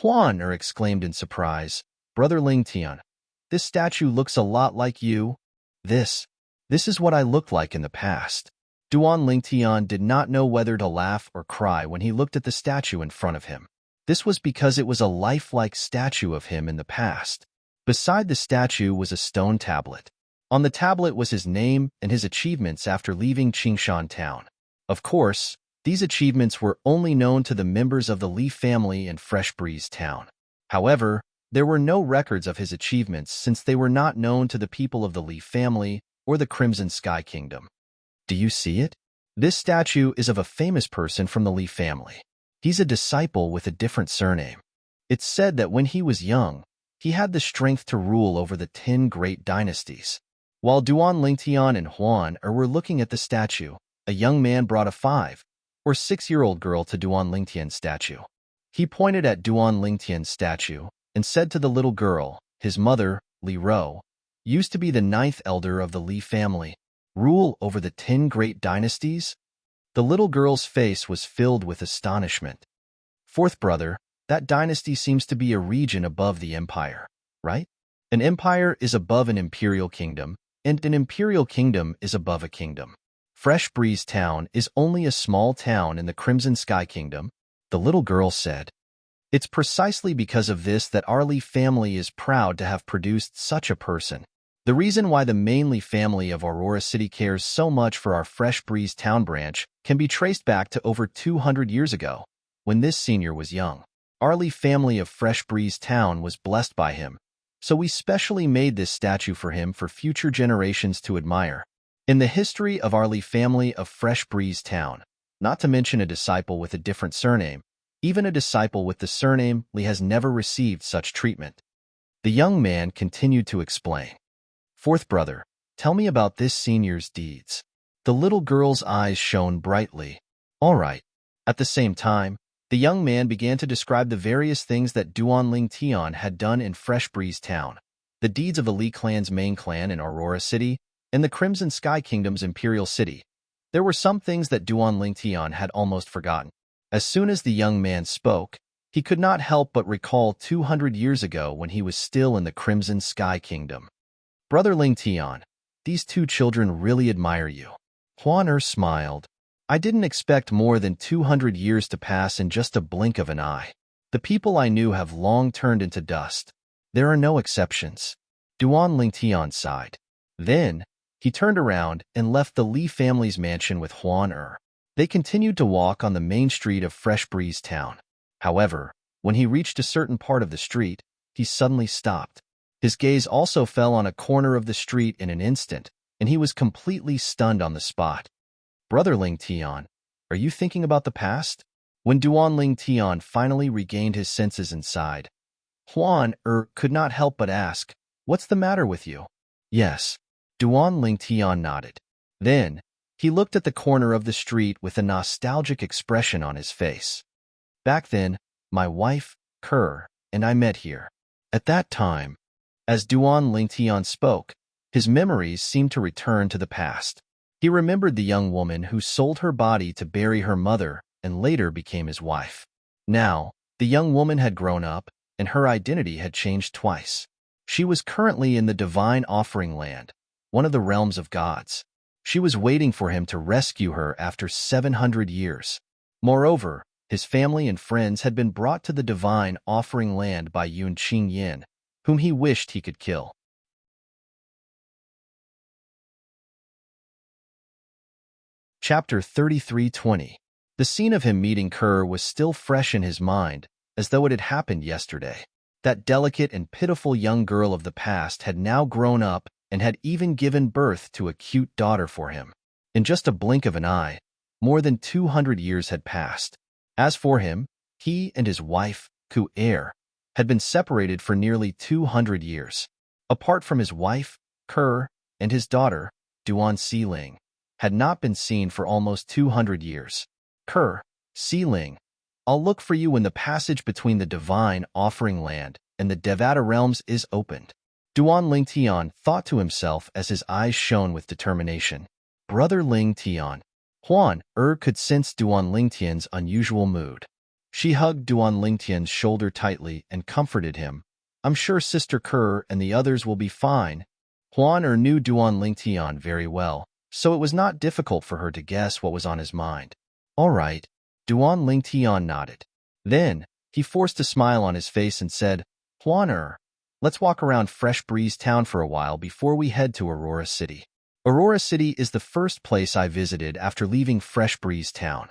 Huan exclaimed in surprise, Brother Ling Tian, this statue looks a lot like you. This is what I looked like in the past. Duan Lingtian did not know whether to laugh or cry when he looked at the statue in front of him. This was because it was a lifelike statue of him in the past. Beside the statue was a stone tablet. On the tablet was his name and his achievements after leaving Qingshan town. Of course, these achievements were only known to the members of the Li family in Fresh Breeze town. However, there were no records of his achievements since they were not known to the people of the Li family or the Crimson Sky Kingdom. Do you see it? This statue is of a famous person from the Li family. He's a disciple with a different surname. It's said that when he was young, he had the strength to rule over the 10 great dynasties. While Duan Lingtian and Huan were looking at the statue, a young man brought a 5 or 6-year-old girl to Duan Lingtian's statue. He pointed at Duan Lingtian's statue and said to the little girl, his mother, Li Ro, used to be the 9th elder of the Li family, rule over the 10 great dynasties? The little girl's face was filled with astonishment. Fourth brother, that dynasty seems to be a region above the empire, right? An empire is above an imperial kingdom, and an imperial kingdom is above a kingdom. Fresh Breeze Town is only a small town in the Crimson Sky Kingdom, the little girl said. It's precisely because of this that our Li family is proud to have produced such a person. The reason why the main Li family of Aurora City cares so much for our Fresh Breeze Town branch can be traced back to over 200 years ago, when this senior was young. Our Li family of Fresh Breeze Town was blessed by him, so we specially made this statue for him for future generations to admire. In the history of our Li family of Fresh Breeze Town, not to mention a disciple with a different surname, even a disciple with the surname Li has never received such treatment. The young man continued to explain. Fourth brother, tell me about this senior's deeds. The little girl's eyes shone brightly. All right. At the same time, the young man began to describe the various things that Duan Lingtian had done in Fresh Breeze Town, the deeds of the Li clan's main clan in Aurora City, and the Crimson Sky Kingdom's imperial city. There were some things that Duan Lingtian had almost forgotten. As soon as the young man spoke, he could not help but recall 200 years ago when he was still in the Crimson Sky Kingdom. Brother Lingtian, these 2 children really admire you. Huan smiled. I didn't expect more than 200 years to pass in just a blink of an eye. The people I knew have long turned into dust. There are no exceptions. Duan Lingtian sighed. Then, he turned around and left the Li family's mansion with Huan. They continued to walk on the main street of Fresh Breeze Town. However, when he reached a certain part of the street, he suddenly stopped. His gaze also fell on a corner of the street in an instant, and he was completely stunned on the spot. Brother Lingtian, are you thinking about the past? When Duan Lingtian finally regained his senses and sighed, Huan could not help but ask, what's the matter with you? Yes. Duan Lingtian nodded. Then, he looked at the corner of the street with a nostalgic expression on his face. Back then, my wife, Kerr, and I met here. At that time, as Duan Lingtian spoke, his memories seemed to return to the past. He remembered the young woman who sold her body to bury her mother and later became his wife. Now, the young woman had grown up, and her identity had changed twice. She was currently in the Divine Offering Land, one of the realms of gods. She was waiting for him to rescue her after 700 years. Moreover, his family and friends had been brought to the Divine Offering Land by Yun Qingyin, whom he wished he could kill. Chapter 33:20. The scene of him meeting Kerr was still fresh in his mind, as though it had happened yesterday. That delicate and pitiful young girl of the past had now grown up and had even given birth to a cute daughter for him. In just a blink of an eye, more than 200 years had passed. As for him, he and his wife, Ku had been separated for nearly 200 years. Apart from his wife, Kerr, and his daughter, Duan Xiling, had not been seen for almost 200 years. Kerr, Xiling, I'll look for you when the passage between the Divine Offering Land and the Devata realms is opened. Duan Lingtian thought to himself as his eyes shone with determination. Brother Lingtian. Huan could sense Duan Lingtian's unusual mood. She hugged Duan Lingtian's shoulder tightly and comforted him. I'm sure Sister Kerr and the others will be fine. Huan knew Duan Lingtian very well, so it was not difficult for her to guess what was on his mind. All right, Duan Ling Tian nodded. Then, he forced a smile on his face and said, Huan let's walk around Fresh Breeze Town for a while before we head to Aurora City. Aurora City is the first place I visited after leaving Fresh Breeze Town.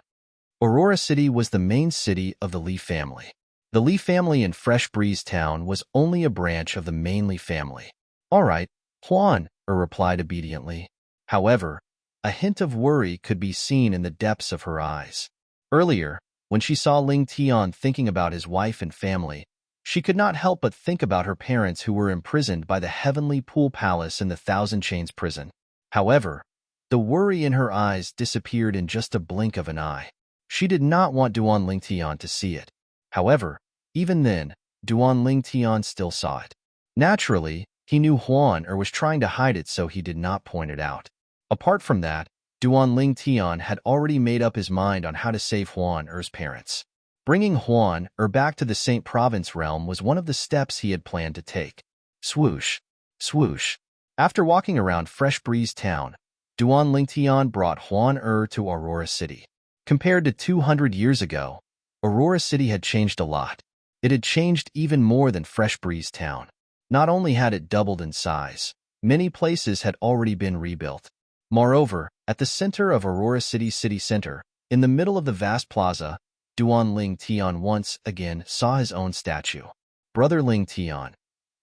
Aurora City was the main city of the Lee family. The Lee family in Fresh Breeze Town was only a branch of the main Lee family. All right, Huan replied obediently. However, a hint of worry could be seen in the depths of her eyes. Earlier, when she saw Ling Tian thinking about his wife and family, she could not help but think about her parents who were imprisoned by the Heavenly Pool Palace in the Thousand Chains prison. However, the worry in her eyes disappeared in just a blink of an eye. She did not want Duan Ling Tian to see it. However, even then, Duan Ling Tian still saw it. Naturally, he knew Huan was trying to hide it, so he did not point it out. Apart from that, Duan Ling Tian had already made up his mind on how to save Huan's parents. Bringing Huan back to the Saint Province realm was one of the steps he had planned to take. Swoosh, swoosh. After walking around Fresh Breeze Town, Duan Ling Tian brought Huan to Aurora City. Compared to 200 years ago, Aurora City had changed a lot. It had changed even more than Fresh Breeze Town. Not only had it doubled in size, many places had already been rebuilt. Moreover, at the center of Aurora City city center, in the middle of the vast plaza, Duan Ling Tian once again saw his own statue. Brother Ling Tian,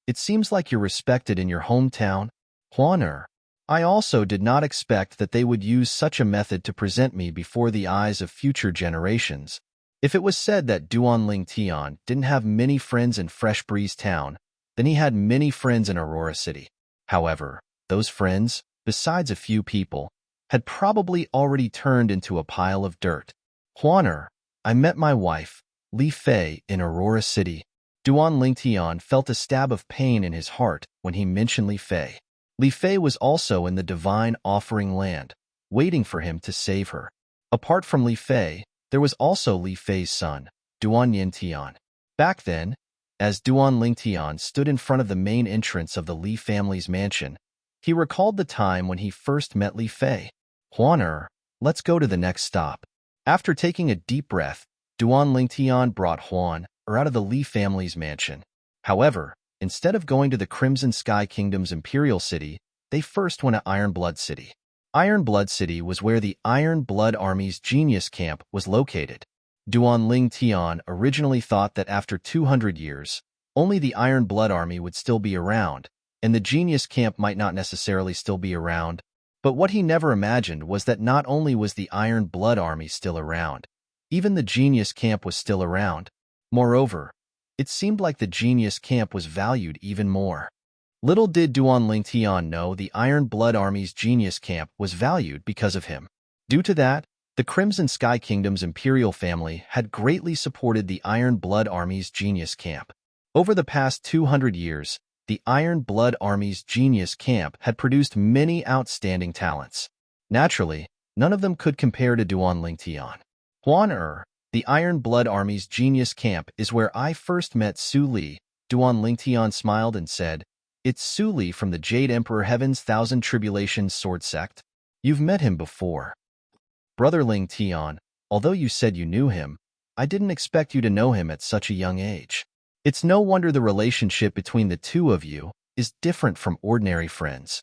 it seems like you're respected in your hometown. Huan I also did not expect that they would use such a method to present me before the eyes of future generations. If it was said that Duan Ling Tian didn't have many friends in Fresh Breeze Town, then he had many friends in Aurora City. However, those friends, besides a few people, had probably already turned into a pile of dirt. Huan I met my wife, Li Fei, in Aurora City. Duan Ling Tian felt a stab of pain in his heart when he mentioned Li Fei. Li Fei was also in the Divine Offering Land, waiting for him to save her. Apart from Li Fei, there was also Li Fei's son, Duan Yin Tian. Back then, as Duan Ling Tian stood in front of the main entrance of the Li family's mansion, he recalled the time when he first met Li Fei. Huan let's go to the next stop. After taking a deep breath, Duan Ling Tian brought Huan out of the Li family's mansion. However, instead of going to the Crimson Sky Kingdom's Imperial City, they first went to Iron Blood City. Iron Blood City was where the Iron Blood Army's genius camp was located. Duan Ling Tian originally thought that after 200 years, only the Iron Blood Army would still be around, and the genius camp might not necessarily still be around. But what he never imagined was that not only was the Iron Blood Army still around, even the genius camp was still around. Moreover, it seemed like the genius camp was valued even more. Little did Duan Ling Tian know the Iron Blood Army's genius camp was valued because of him. Due to that, the Crimson Sky Kingdom's imperial family had greatly supported the Iron Blood Army's genius camp. Over the past 200 years, the Iron Blood Army's genius camp had produced many outstanding talents. Naturally, none of them could compare to Duan Ling Tian. Huan the Iron Blood Army's genius camp is where I first met Su Li. Duan Ling Tian smiled and said, It's Su Li from the Jade Emperor Heaven's Thousand Tribulations Sword Sect. You've met him before. Brother Ling Tian, although you said you knew him, I didn't expect you to know him at such a young age. It's no wonder the relationship between the two of you is different from ordinary friends.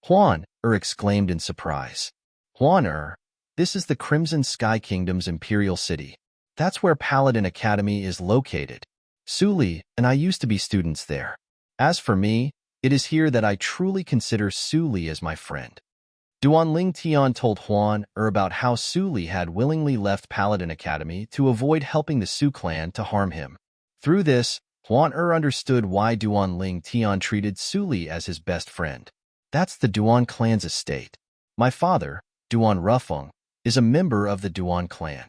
Huan exclaimed in surprise. Huan this is the Crimson Sky Kingdom's Imperial City. That's where Paladin Academy is located. Su Li and I used to be students there. As for me, it is here that I truly consider Su Li as my friend. Duan Ling Tian told Huan about how Su Li had willingly left Paladin Academy to avoid helping the Su clan to harm him. Through this, Huan understood why Duan Ling Tian treated Su Li as his best friend. That's the Duan clan's estate. My father, Duan Rufeng, is a member of the Duan clan.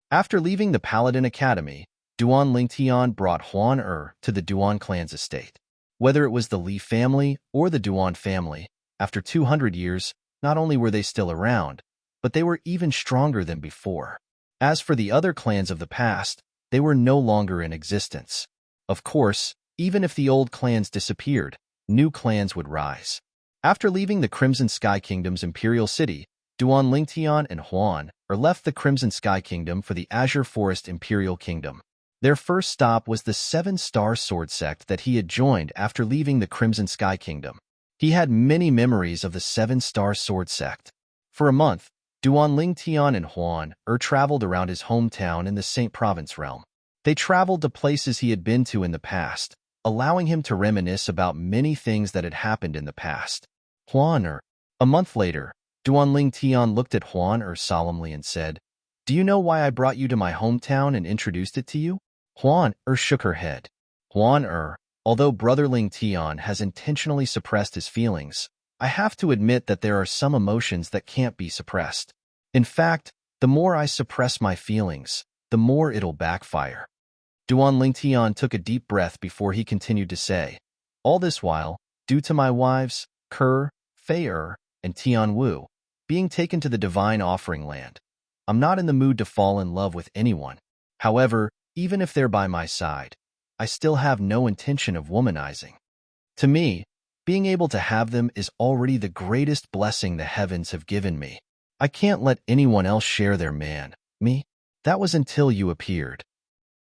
After leaving the Paladin Academy, Duan Ling Tian brought Huan to the Duan clan's estate. Whether it was the Li family or the Duan family, after 200 years, not only were they still around, but they were even stronger than before. As for the other clans of the past, they were no longer in existence. Of course, even if the old clans disappeared, new clans would rise. After leaving the Crimson Sky Kingdom's imperial city, Duan Lingtian and Huan left the Crimson Sky Kingdom for the Azure Forest Imperial Kingdom. Their first stop was the Seven-Star Sword Sect that he had joined after leaving the Crimson Sky Kingdom. He had many memories of the Seven-Star Sword Sect. For a month, Duan Lingtian and Huan traveled around his hometown in the Saint Province realm. They traveled to places he had been to in the past, allowing him to reminisce about many things that had happened in the past. Huan A month later, Duan Lingtian looked at Huan solemnly and said, "Do you know why I brought you to my hometown and introduced it to you?" Huan shook her head. Huan although Brother Lingtian has intentionally suppressed his feelings, I have to admit that there are some emotions that can't be suppressed. In fact, the more I suppress my feelings, the more it'll backfire. Duan Lingtian took a deep breath before he continued to say, "All this while, due to my wives, Ker, Fei and Tian Wu, being taken to the divine offering land, I'm not in the mood to fall in love with anyone. However, even if they're by my side, I still have no intention of womanizing. To me, being able to have them is already the greatest blessing the heavens have given me. I can't let anyone else share their man, me. That was until you appeared.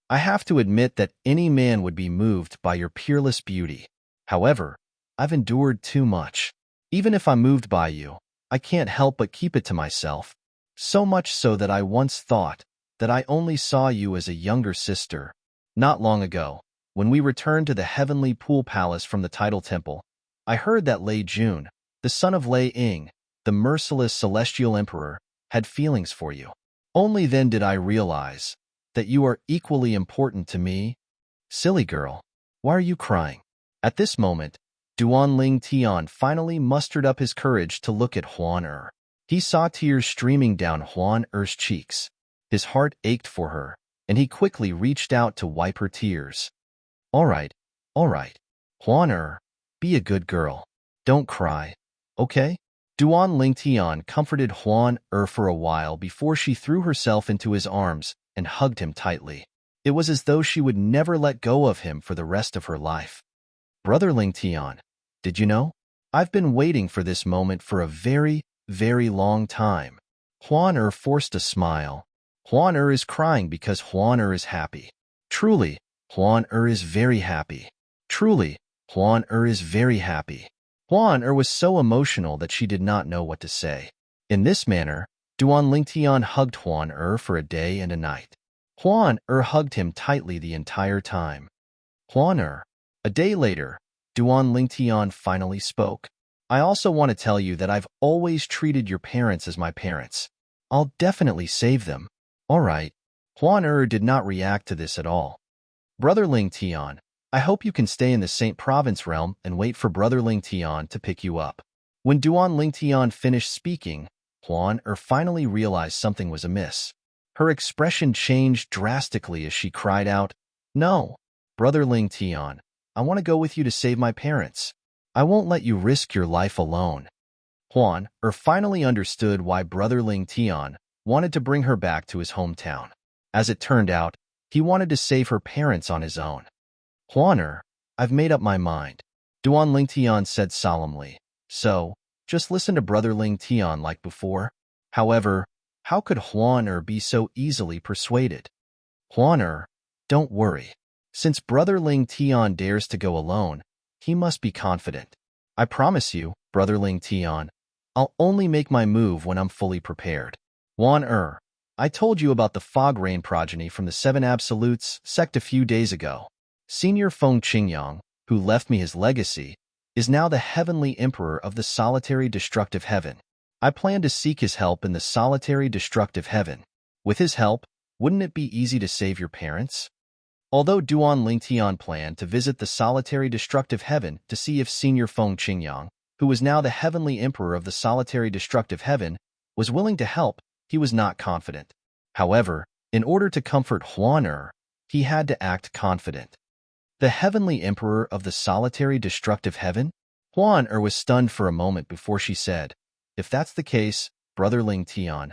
I have to admit that any man would be moved by your peerless beauty. However, I've endured too much. Even if I'm moved by you, I can't help but keep it to myself. So much so that I once thought that I only saw you as a younger sister. Not long ago, when we returned to the Heavenly Pool Palace from the Tidal Temple, I heard that Lei Jun, the son of Lei Ying, the merciless Celestial Emperor, had feelings for you. Only then did I realize that you are equally important to me. Silly girl, why are you crying?" At this moment, Duan Lingtian finally mustered up his courage to look at Huan He saw tears streaming down Huan cheeks. His heart ached for her, and he quickly reached out to wipe her tears. All right. Huan be a good girl. Don't cry, okay?" Duan Lingtian comforted Huan for a while before she threw herself into his arms and hugged him tightly. It was as though she would never let go of him for the rest of her life. "Brother Lingtian, did you know? I've been waiting for this moment for a very, very long time." Huan forced a smile. Huan is crying because Huan is happy. Truly, Huan is very happy. Truly, Huan is very happy. Huan was so emotional that she did not know what to say. In this manner, Duan Lingtian hugged Huan for a day and a night. Huan hugged him tightly the entire time. Huan A day later, Duan Lingtian finally spoke. "I also want to tell you that I've always treated your parents as my parents. I'll definitely save them." "All right." Huan did not react to this at all. "Brother Lingtian, I hope you can stay in the Saint Province realm and wait for Brother Lingtian to pick you up." When Duan Lingtian finished speaking, Huan finally realized something was amiss. Her expression changed drastically as she cried out, "No, Brother Lingtian, I want to go with you to save my parents. I won't let you risk your life alone." Huan finally understood why Brother Lingtian wanted to bring her back to his hometown. As it turned out, he wanted to save her parents on his own. "Huan I've made up my mind," Duan Lingtian said solemnly. "So, just listen to Brother Lingtian like before." However, how could Huan be so easily persuaded? "Huan don't worry. Since Brother Lingtian dares to go alone, he must be confident. I promise you, Brother Lingtian, I'll only make my move when I'm fully prepared." "Huan I told you about the Fog Rain progeny from the Seven Absolutes sect a few days ago. Senior Feng Qingyang, who left me his legacy, is now the Heavenly Emperor of the Solitary Destructive Heaven. I plan to seek his help in the Solitary Destructive Heaven. With his help, wouldn't it be easy to save your parents?" Although Duan Lingtian planned to visit the Solitary Destructive Heaven to see if Senior Feng Qingyang, who was now the Heavenly Emperor of the Solitary Destructive Heaven, was willing to help, he was not confident. However, in order to comfort Huan he had to act confident. The Heavenly Emperor of the Solitary Destructive Heaven? Huan was stunned for a moment before she said, "If that's the case, Brother Lingtian,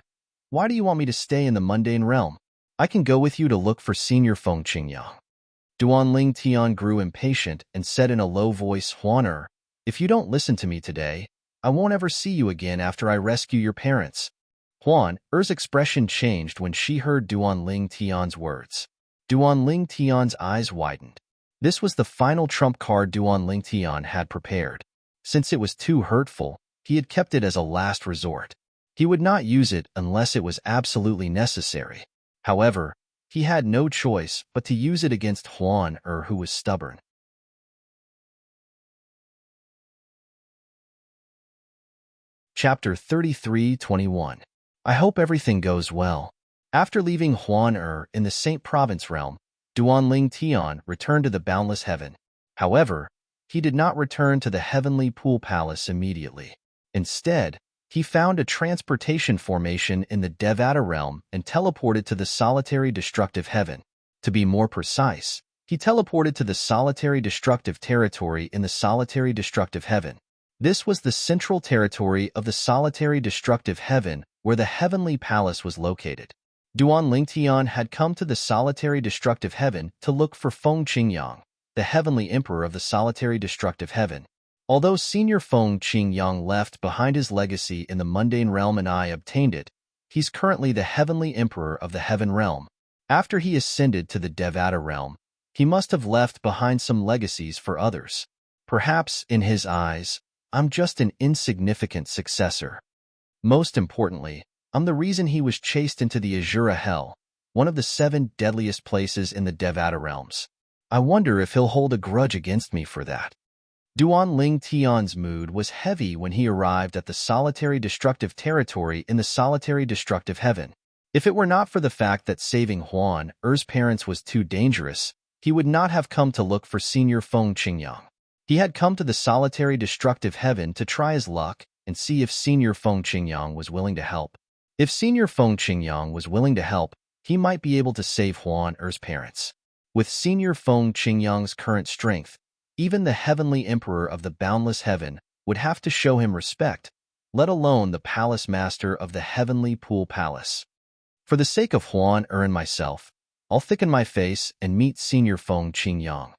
why do you want me to stay in the mundane realm? I can go with you to look for Senior Feng Qingyang." Duan Lingtian grew impatient and said in a low voice, "Huan if you don't listen to me today, I won't ever see you again after I rescue your parents. Huan Er's expression changed when she heard Duan Ling Tian's words. Duan Ling Tian's eyes widened. This was the final trump card Duan Ling Tian had prepared. Since it was too hurtful, he had kept it as a last resort. He would not use it unless it was absolutely necessary. However, he had no choice but to use it against Huan who was stubborn. Chapter 33:21. I hope everything goes well. After leaving Huan in the Saint Province realm, Duan Ling Tian returned to the boundless heaven. However, he did not return to the heavenly pool palace immediately. Instead, he found a transportation formation in the Devata realm and teleported to the solitary destructive heaven. To be more precise, he teleported to the solitary destructive territory in the solitary destructive heaven. This was the central territory of the solitary destructive heaven where the heavenly palace was located. Duan Lingtian had come to the solitary destructive heaven to look for Feng Qingyang, the heavenly emperor of the solitary destructive heaven. Although senior Feng Qingyang left behind his legacy in the mundane realm and I obtained it, he's currently the heavenly emperor of the heaven realm. After he ascended to the Devata realm, he must have left behind some legacies for others. Perhaps, in his eyes, I'm just an insignificant successor. Most importantly, I'm the reason he was chased into the Azura Hell, one of the 7 deadliest places in the Devata realms. I wonder if he'll hold a grudge against me for that. Duan Ling Tian's mood was heavy when he arrived at the solitary destructive territory in the solitary destructive heaven. If it were not for the fact that saving Huan Er's parents was too dangerous, he would not have come to look for senior Feng Qingyang. He had come to the solitary destructive heaven to try his luck and see if senior Feng Qingyang was willing to help. If senior Feng Qingyang was willing to help, he might be able to save Huan Er's parents. With senior Feng Qingyang's current strength, even the heavenly emperor of the boundless heaven would have to show him respect, let alone the palace master of the heavenly pool palace. For the sake of Huan and myself, I'll thicken my face and meet senior Feng Qingyang.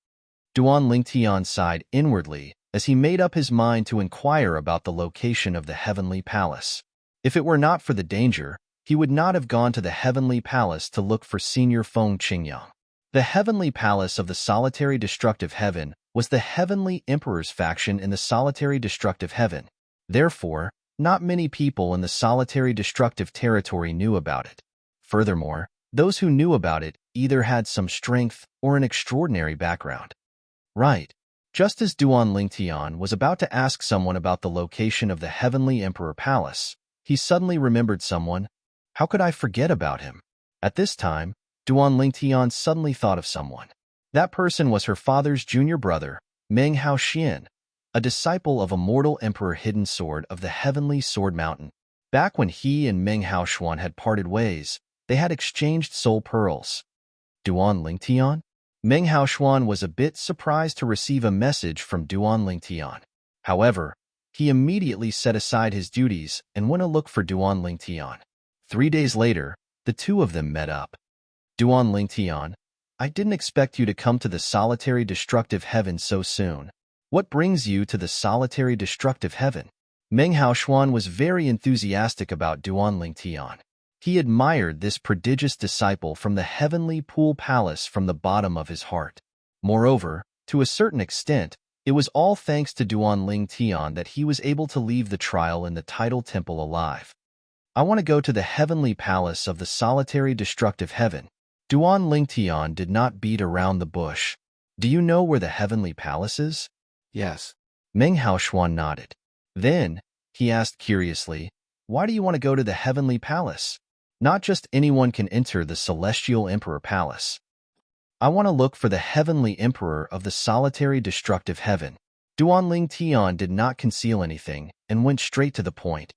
Duan Lingtian sighed inwardly as he made up his mind to inquire about the location of the heavenly palace. If it were not for the danger, he would not have gone to the heavenly palace to look for senior Feng Qingyang. The heavenly palace of the solitary destructive heaven was the heavenly emperor's faction in the solitary destructive heaven. Therefore, not many people in the solitary destructive territory knew about it. Furthermore, those who knew about it either had some strength or an extraordinary background. Right. Just as Duan Lingtian was about to ask someone about the location of the heavenly emperor palace, he suddenly remembered someone. How could I forget about him? At this time, Duan Lingtian suddenly thought of someone. That person was her father's junior brother, Meng Haoxian, a disciple of immortal Emperor Hidden Sword of the Heavenly Sword Mountain. Back when he and Meng Haoxuan had parted ways, they had exchanged soul pearls. Duan Lingtian? Meng Haoxuan was a bit surprised to receive a message from Duan Lingtian. However, he immediately set aside his duties and went to look for Duan Lingtian. 3 days later, the two of them met up. Duan Lingtian, I didn't expect you to come to the solitary destructive heaven so soon. What brings you to the solitary destructive heaven? Meng Haoxuan was very enthusiastic about Duan Lingtian. He admired this prodigious disciple from the heavenly pool palace from the bottom of his heart. Moreover, to a certain extent, it was all thanks to Duan Lingtian that he was able to leave the trial in the tidal temple alive. I want to go to the heavenly palace of the solitary destructive heaven. Duan Lingtian did not beat around the bush. Do you know where the heavenly palace is? Yes. Meng Haoxuan nodded. Then, he asked curiously, why do you want to go to the heavenly palace? Not just anyone can enter the celestial emperor palace. I want to look for the heavenly emperor of the solitary destructive heaven. Duan Lingtian did not conceal anything and went straight to the point.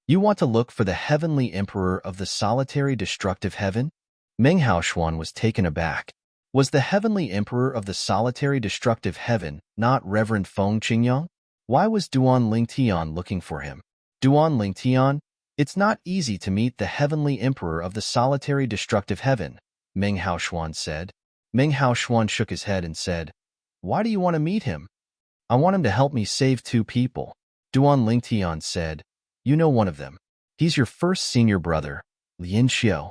You want to look for the heavenly emperor of the solitary destructive heaven? Meng Haoxuan was taken aback. Was the heavenly emperor of the solitary destructive heaven not Reverend Feng Qingyang? Why was Duan Lingtian looking for him? Duan Lingtian, it's not easy to meet the heavenly emperor of the solitary destructive heaven, Meng Haoxuan said. Meng Haoxuan shook his head and said, why do you want to meet him? I want him to help me save 2 people. Duan Lingtian said, "You know one of them. He's your first senior brother, Lin Xiu."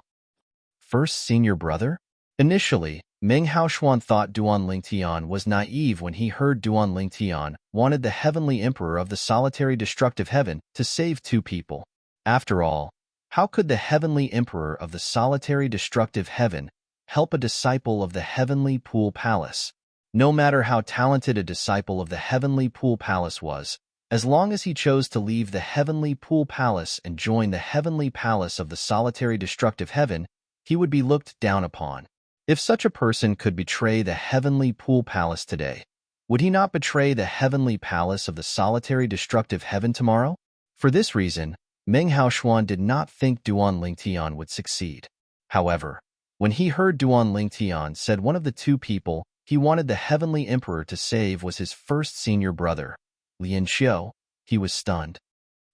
First senior brother? Initially, Meng Haoshuan thought Duan Lingtian was naive when he heard Duan Lingtian wanted the heavenly emperor of the solitary destructive heaven to save two people. After all, how could the heavenly emperor of the solitary destructive heaven help a disciple of the heavenly pool palace? No matter how talented a disciple of the heavenly pool palace was, as long as he chose to leave the heavenly pool palace and join the heavenly palace of the solitary destructive heaven, he would be looked down upon. If such a person could betray the heavenly pool palace today, would he not betray the heavenly palace of the solitary destructive heaven tomorrow? For this reason, Meng Haoshuan did not think Duan Lingtian would succeed. However, when he heard Duan Lingtian said one of the two people he wanted the heavenly emperor to save was his first senior brother, Lin Xiu, he was stunned.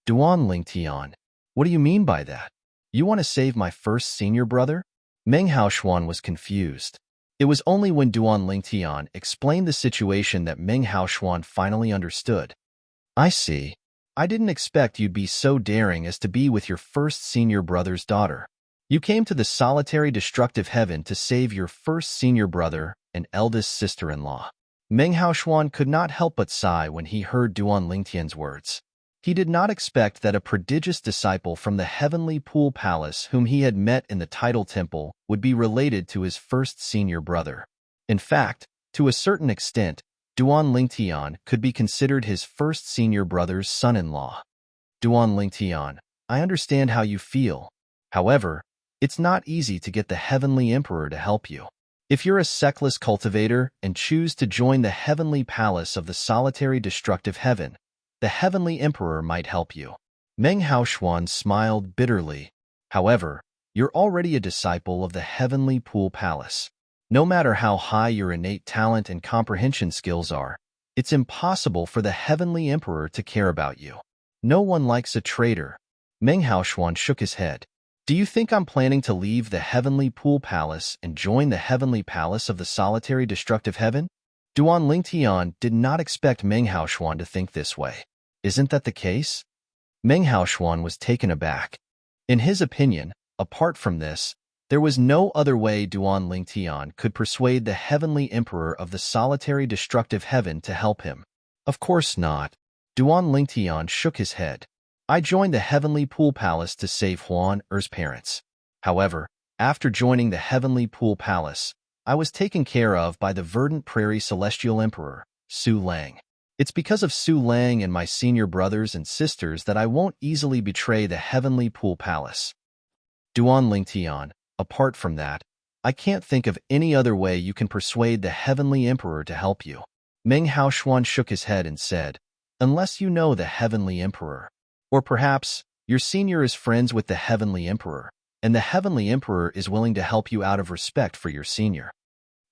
Duan Lingtian, what do you mean by that? You want to save my first senior brother? Meng Haoshuan was confused. It was only when Duan Lingtian explained the situation that Meng Haoshuan finally understood. I see. I didn't expect you'd be so daring as to be with your first senior brother's daughter. You came to the solitary destructive heaven to save your first senior brother and eldest sister-in-law. Meng Haoshuan could not help but sigh when he heard Duan Lingtian's words. He did not expect that a prodigious disciple from the heavenly pool palace whom he had met in the tidal temple would be related to his first senior brother. In fact, to a certain extent, Duan Lingtian could be considered his first senior brother's son-in-law. Duan Lingtian, I understand how you feel. However, it's not easy to get the heavenly emperor to help you. If you're a sexless cultivator and choose to join the heavenly palace of the solitary destructive heaven, the heavenly emperor might help you. Meng Haoshuan smiled bitterly. However, you're already a disciple of the heavenly pool palace. No matter how high your innate talent and comprehension skills are, it's impossible for the heavenly emperor to care about you. No one likes a traitor. Meng Haoshuan shook his head. Do you think I'm planning to leave the heavenly pool palace and join the heavenly palace of the solitary destructive heaven? Duan Lingtian did not expect Meng Haoshuan to think this way. Isn't that the case? Meng Haoshuan was taken aback. In his opinion, apart from this, there was no other way Duan Lingtian could persuade the heavenly emperor of the solitary destructive heaven to help him. Of course not. Duan Lingtian shook his head. I joined the heavenly pool palace to save Huan Er's parents. However, after joining the heavenly pool palace, I was taken care of by the verdant prairie celestial emperor, Su Lang. It's because of Su Lang and my senior brothers and sisters that I won't easily betray the heavenly pool palace. Duan Lingtian, apart from that, I can't think of any other way you can persuade the heavenly emperor to help you. Meng Haoshuan shook his head and said, unless you know the heavenly emperor. Or perhaps, your senior is friends with the heavenly emperor, and the heavenly emperor is willing to help you out of respect for your senior.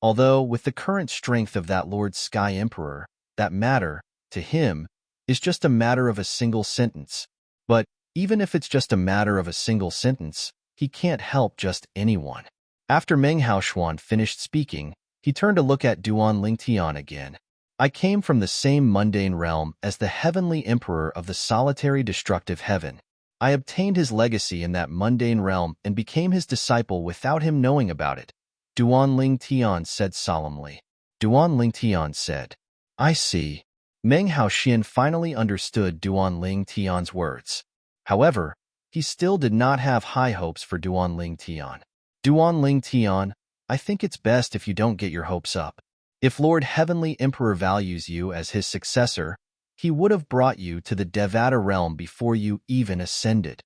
Although, with the current strength of that Lord Sky Emperor, that matter, to him, is just a matter of a single sentence. But even if it's just a matter of a single sentence, he can't help just anyone. After Meng Haoshuan finished speaking, he turned to look at Duan Lingtian again. I came from the same mundane realm as the heavenly emperor of the solitary destructive heaven. I obtained his legacy in that mundane realm and became his disciple without him knowing about it, Duan Lingtian said solemnly. Duan Lingtian said, I see. Meng Haoshuan finally understood Duan Lingtian's words. However, he still did not have high hopes for Duan Lingtian. Duan Lingtian, I think it's best if you don't get your hopes up. If Lord Heavenly Emperor values you as his successor, he would have brought you to the Devata realm before you even ascended.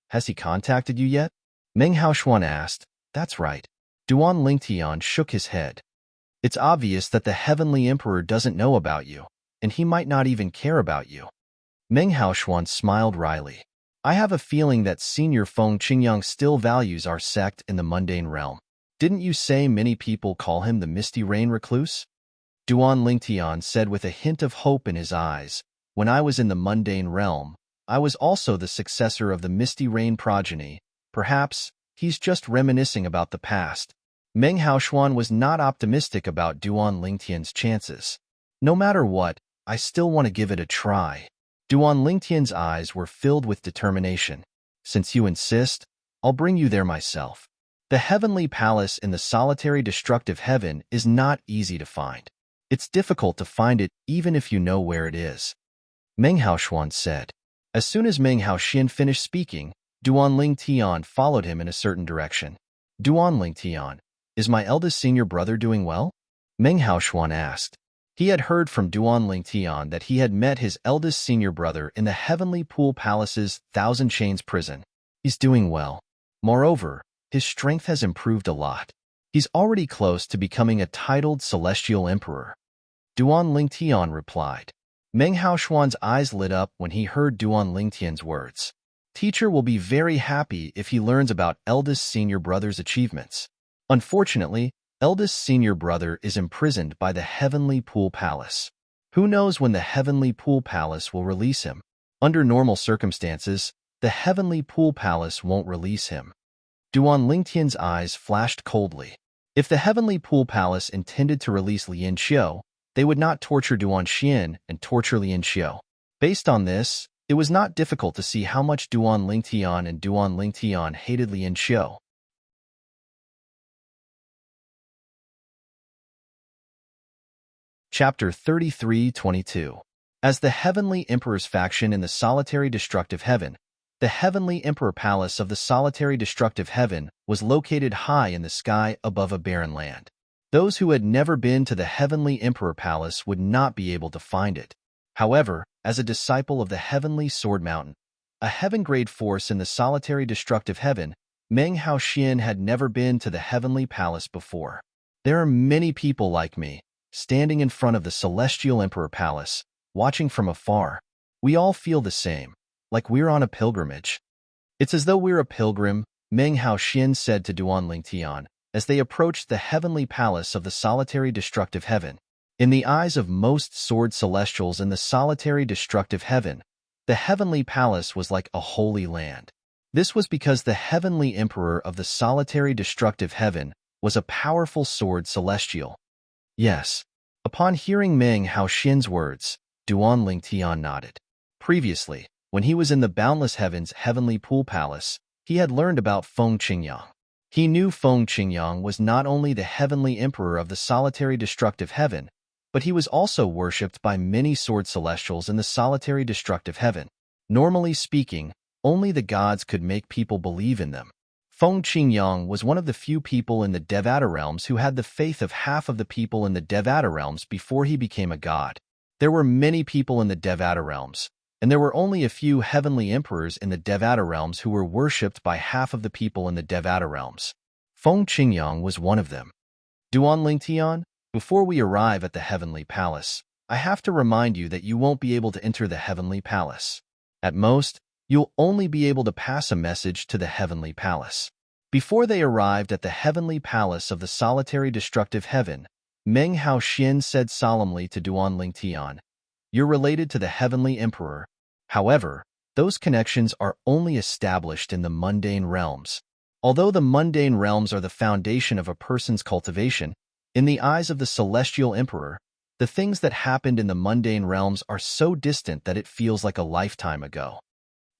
Has he contacted you yet? Meng Haoshuan asked. That's right. Duan Lingtian shook his head. It's obvious that the Heavenly Emperor doesn't know about you, and he might not even care about you. Meng Haoshuan smiled wryly. I have a feeling that Senior Feng Qingyang still values our sect in the mundane realm. Didn't you say many people call him the Misty Rain Recluse? Duan Lingtian said with a hint of hope in his eyes. When I was in the mundane realm, I was also the successor of the Misty Rain progeny. Perhaps he's just reminiscing about the past. Meng Haoshuan was not optimistic about Duan Lingtian's chances. No matter what, I still want to give it a try. Duan Lingtian's eyes were filled with determination. Since you insist, I'll bring you there myself. The heavenly palace in the solitary destructive heaven is not easy to find. It's difficult to find it even if you know where it is, Meng Haoshuan said. As soon as Meng Haoxian finished speaking, Duan Lingtian followed him in a certain direction. Duan Lingtian, is my eldest senior brother doing well? Meng Haoshuan asked. He had heard from Duan Lingtian that he had met his eldest senior brother in the Heavenly Pool Palace's Thousand Chains prison. He's doing well. Moreover, his strength has improved a lot. He's already close to becoming a titled Celestial Emperor. Duan Lingtian replied. Meng Haoshuan's eyes lit up when he heard Duan Lingtian's words. Teacher will be very happy if he learns about eldest senior brother's achievements. Unfortunately, eldest senior brother is imprisoned by the Heavenly Pool Palace. Who knows when the Heavenly Pool Palace will release him? Under normal circumstances, the Heavenly Pool Palace won't release him. Duan Lingtian's eyes flashed coldly. If the Heavenly Pool Palace intended to release Lien Xiu, they would not torture Duan Xian and torture Lien Xiu. Based on this, it was not difficult to see how much Duan Lingtian and Duan Lingtian hated Lien Xiu. Chapter 33-22. As the Heavenly Emperor's faction in the Solitary Destructive Heaven, the Heavenly Emperor Palace of the Solitary Destructive Heaven was located high in the sky above a barren land. Those who had never been to the Heavenly Emperor Palace would not be able to find it. However, as a disciple of the Heavenly Sword Mountain, a heaven-grade force in the Solitary Destructive Heaven, Meng Haoxian had never been to the Heavenly Palace before. There are many people like me, standing in front of the Celestial Emperor Palace, watching from afar. We all feel the same, like we're on a pilgrimage. It's as though we're a pilgrim, Meng Haoxian said to Duan Lingtian, as they approached the Heavenly Palace of the Solitary Destructive Heaven. In the eyes of most sword celestials in the Solitary Destructive Heaven, the Heavenly Palace was like a holy land. This was because the Heavenly Emperor of the Solitary Destructive Heaven was a powerful sword celestial. Yes. Upon hearing Meng Haoxian's words, Duan Lingtian nodded. Previously, when he was in the Boundless Heaven's Heavenly Pool Palace, he had learned about Feng Qingyang. He knew Feng Qingyang was not only the Heavenly Emperor of the Solitary Destructive Heaven, but he was also worshipped by many sword celestials in the Solitary Destructive Heaven. Normally speaking, only the gods could make people believe in them. Feng Qingyang was one of the few people in the Devata realms who had the faith of half of the people in the Devata realms before he became a god. There were many people in the Devata realms, and there were only a few heavenly emperors in the Devata realms who were worshipped by half of the people in the Devata realms. Feng Qingyang was one of them. Duan Lingtian, before we arrive at the Heavenly Palace, I have to remind you that you won't be able to enter the Heavenly Palace. At most, you'll only be able to pass a message to the Heavenly Palace. Before they arrived at the Heavenly Palace of the Solitary Destructive Heaven, Meng Haoxian said solemnly to Duan Lingtian, "You're related to the Heavenly Emperor. However, those connections are only established in the mundane realms. Although the mundane realms are the foundation of a person's cultivation, in the eyes of the Celestial Emperor, the things that happened in the mundane realms are so distant that it feels like a lifetime ago.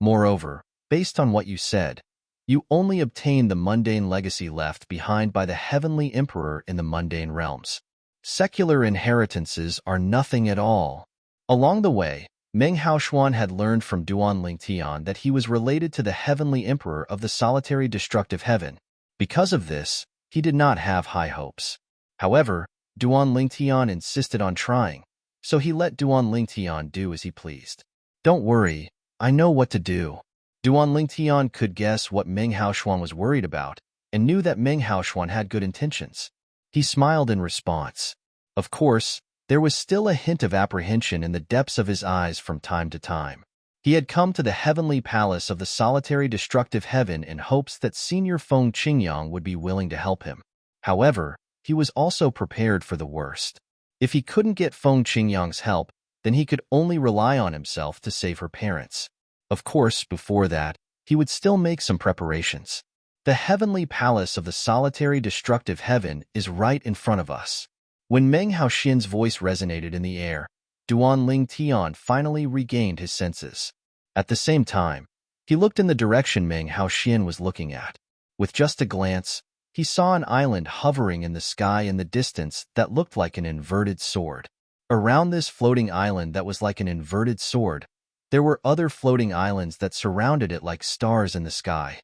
Moreover, based on what you said, you only obtained the mundane legacy left behind by the Heavenly Emperor in the mundane realms. Secular inheritances are nothing at all." Along the way, Meng Haoshuan had learned from Duan Lingtian that he was related to the Heavenly Emperor of the Solitary Destructive Heaven. Because of this, he did not have high hopes. However, Duan Lingtian insisted on trying, so he let Duan Lingtian do as he pleased. "Don't worry, I know what to do." Duan Lingtian could guess what Meng Haoshuan was worried about and knew that Meng Haoshuan had good intentions. He smiled in response. Of course, there was still a hint of apprehension in the depths of his eyes from time to time. He had come to the Heavenly Palace of the Solitary Destructive Heaven in hopes that Senior Feng Qingyang would be willing to help him. However, he was also prepared for the worst. If he couldn't get Feng Qingyang's help, then he could only rely on himself to save her parents. Of course, before that, he would still make some preparations. The Heavenly Palace of the Solitary Destructive Heaven is right in front of us. When Meng Haoxian's voice resonated in the air, Duan Ling Tian finally regained his senses. At the same time, he looked in the direction Meng Haoxian was looking at. With just a glance, he saw an island hovering in the sky in the distance that looked like an inverted sword. Around this floating island that was like an inverted sword, there were other floating islands that surrounded it like stars in the sky.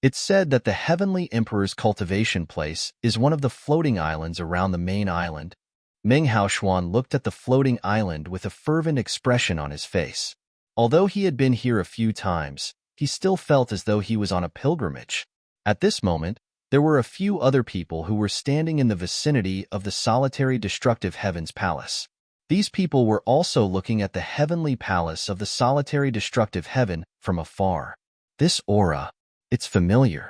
It's said that the Heavenly Emperor's cultivation place is one of the floating islands around the main island. Meng Haoxuan looked at the floating island with a fervent expression on his face. Although he had been here a few times, he still felt as though he was on a pilgrimage. At this moment, there were a few other people who were standing in the vicinity of the solitary destructive heavens palace. These people were also looking at the heavenly palace of the solitary destructive heaven from afar. This aura, it's familiar.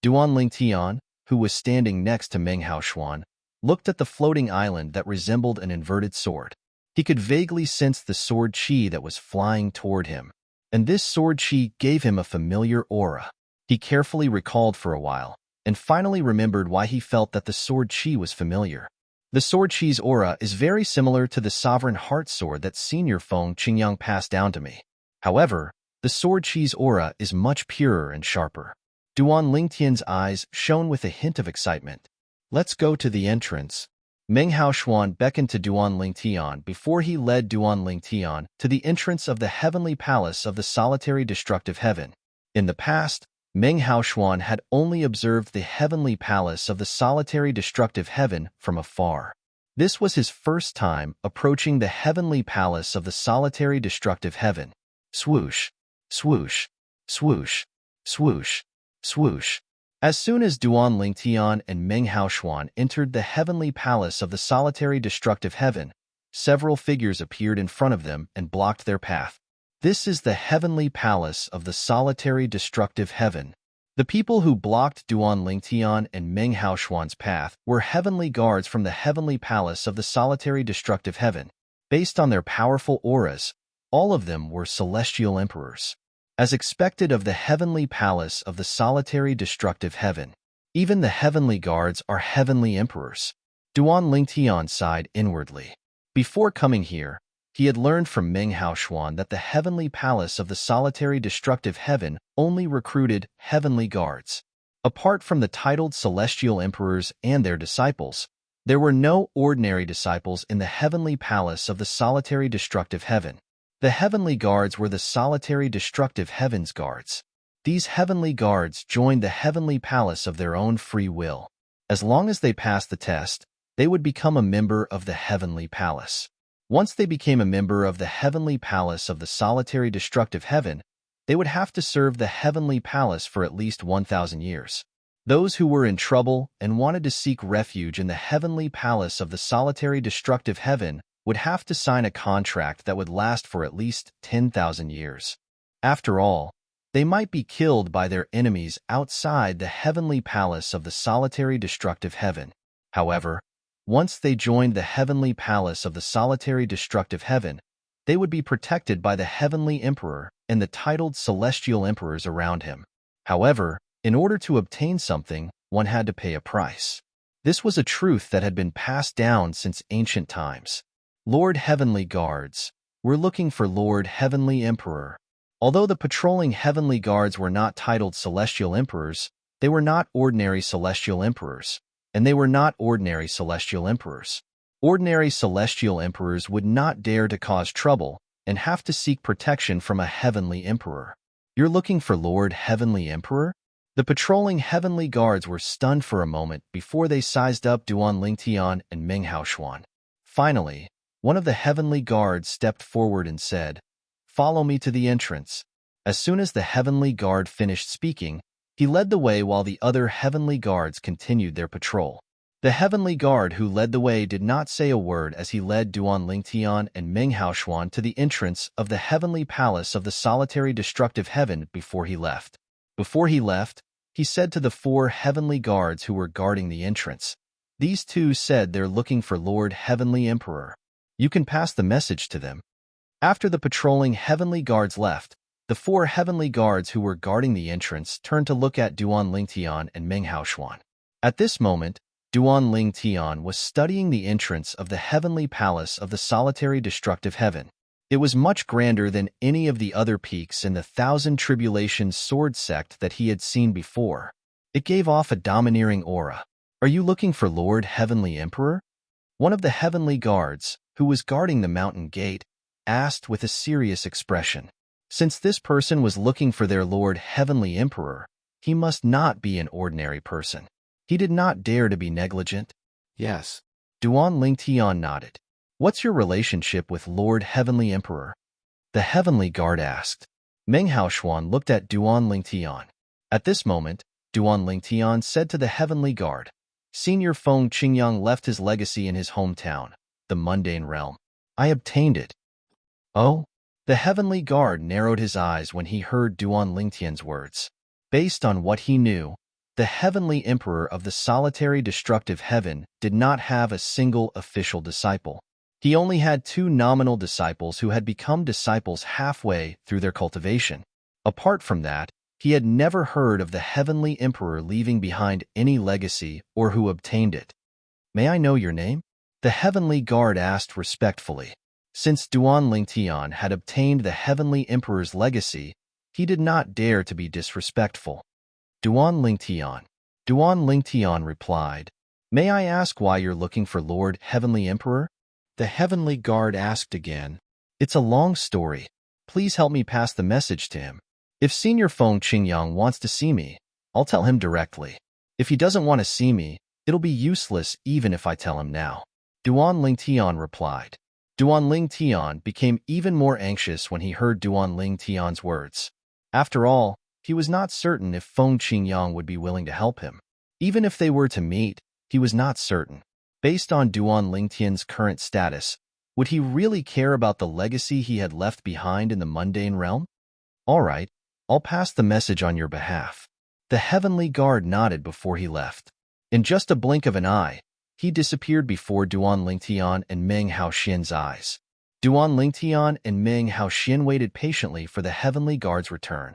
Duan Ling Tian, who was standing next to Meng Haoxuan, looked at the floating island that resembled an inverted sword. He could vaguely sense the sword chi that was flying toward him, and this sword chi gave him a familiar aura. He carefully recalled for a while, and finally remembered why he felt that the sword chi was familiar. The sword chi's aura is very similar to the sovereign heart sword that Senior Feng Qingyang passed down to me. However, the sword chi's aura is much purer and sharper. Duan Lingtian's eyes shone with a hint of excitement. Let's go to the entrance. Meng Haoxuan beckoned to Duan Lingtian before he led Duan Lingtian to the entrance of the heavenly palace of the solitary destructive heaven. In the past, Meng Haoxuan had only observed the heavenly palace of the solitary destructive heaven from afar. This was his first time approaching the heavenly palace of the solitary destructive heaven. Swoosh, swoosh, swoosh, swoosh, swoosh. As soon as Duan Lingtian and Meng Haoxuan entered the heavenly palace of the solitary destructive heaven, several figures appeared in front of them and blocked their path. This is the heavenly palace of the solitary destructive heaven. The people who blocked Duan Lingtian and Meng Haoxuan's path were heavenly guards from the heavenly palace of the solitary destructive heaven. Based on their powerful auras, all of them were celestial emperors. As expected of the heavenly palace of the solitary destructive heaven, even the heavenly guards are heavenly emperors. Duan Lingtian sighed inwardly. Before coming here, he had learned from Meng Haoxuan that the heavenly palace of the solitary destructive heaven only recruited heavenly guards. Apart from the titled celestial emperors and their disciples, there were no ordinary disciples in the heavenly palace of the solitary destructive heaven. The heavenly guards were the solitary destructive heaven's guards. These heavenly guards joined the heavenly palace of their own free will. As long as they passed the test, they would become a member of the heavenly palace. Once they became a member of the heavenly palace of the solitary destructive heaven, they would have to serve the heavenly palace for at least 1,000 years. Those who were in trouble and wanted to seek refuge in the heavenly palace of the solitary destructive heaven would have to sign a contract that would last for at least 10,000 years. After all, they might be killed by their enemies outside the heavenly palace of the solitary destructive heaven. However, once they joined the heavenly palace of the solitary destructive heaven, they would be protected by the heavenly emperor and the titled celestial emperors around him. However, in order to obtain something, one had to pay a price. This was a truth that had been passed down since ancient times. Lord Heavenly Guards, we're looking for Lord Heavenly Emperor. Although the patrolling heavenly guards were not titled celestial emperors, they were not ordinary celestial emperors. And they were not ordinary celestial emperors. Ordinary celestial emperors would not dare to cause trouble and have to seek protection from a heavenly emperor. You're looking for Lord Heavenly Emperor? The patrolling heavenly guards were stunned for a moment before they sized up Duan Lingtian and Meng Haoxuan. Finally, one of the heavenly guards stepped forward and said, "Follow me to the entrance." As soon as the heavenly guard finished speaking, he led the way while the other heavenly guards continued their patrol. The heavenly guard who led the way did not say a word as he led Duan Lingtian and Meng Haoxuan to the entrance of the heavenly palace of the solitary destructive heaven before he left. Before he left, he said to the 4 heavenly guards who were guarding the entrance, "These 2 said they're looking for Lord Heavenly Emperor. You can pass the message to them." After the patrolling heavenly guards left, the 4 heavenly guards who were guarding the entrance turned to look at Duan Lingtian and Meng Haoxuan. At this moment, Duan Ling Tian was studying the entrance of the heavenly palace of the solitary destructive heaven. It was much grander than any of the other peaks in the Thousand Tribulations sword sect that he had seen before. It gave off a domineering aura. "Are you looking for Lord Heavenly Emperor?" One of the heavenly guards, who was guarding the mountain gate, asked with a serious expression. Since this person was looking for their Lord Heavenly Emperor, he must not be an ordinary person. He did not dare to be negligent. Yes. Duan Ling Tian nodded. "What's your relationship with Lord Heavenly Emperor?" the heavenly guard asked. Meng Haoshuan looked at Duan Ling Tian. At this moment, Duan Ling Tian said to the heavenly guard, "Senior Feng Qingyang left his legacy in his hometown, the mundane realm. I obtained it." "Oh?" The heavenly guard narrowed his eyes when he heard Duan Ling Tian's words. Based on what he knew, the heavenly emperor of the solitary destructive heaven did not have a single official disciple. He only had 2 nominal disciples who had become disciples halfway through their cultivation. Apart from that, he had never heard of the heavenly emperor leaving behind any legacy or who obtained it. "May I know your name?" the heavenly guard asked respectfully. Since Duan Ling Tian had obtained the heavenly emperor's legacy, he did not dare to be disrespectful. "Duan Ling Tian." Duan Ling Tian replied, "May I ask why you're looking for Lord Heavenly Emperor?" The heavenly guard asked again. "It's a long story. Please help me pass the message to him. If Senior Feng Qingyang wants to see me, I'll tell him directly. If he doesn't want to see me, it'll be useless even if I tell him now." Duan Ling Tian replied. Duan Ling Tian became even more anxious when he heard Duan Ling Tian's words. After all, he was not certain if Feng Qingyang would be willing to help him. Even if they were to meet, he was not certain. Based on Duan Ling Tian's current status, would he really care about the legacy he had left behind in the mundane realm? "All right, I'll pass the message on your behalf." The heavenly guard nodded before he left. In just a blink of an eye, he disappeared before Duan Ling Tian and Meng Haoxian's eyes. Duan Ling Tian and Meng Haoxian waited patiently for the heavenly guard's return.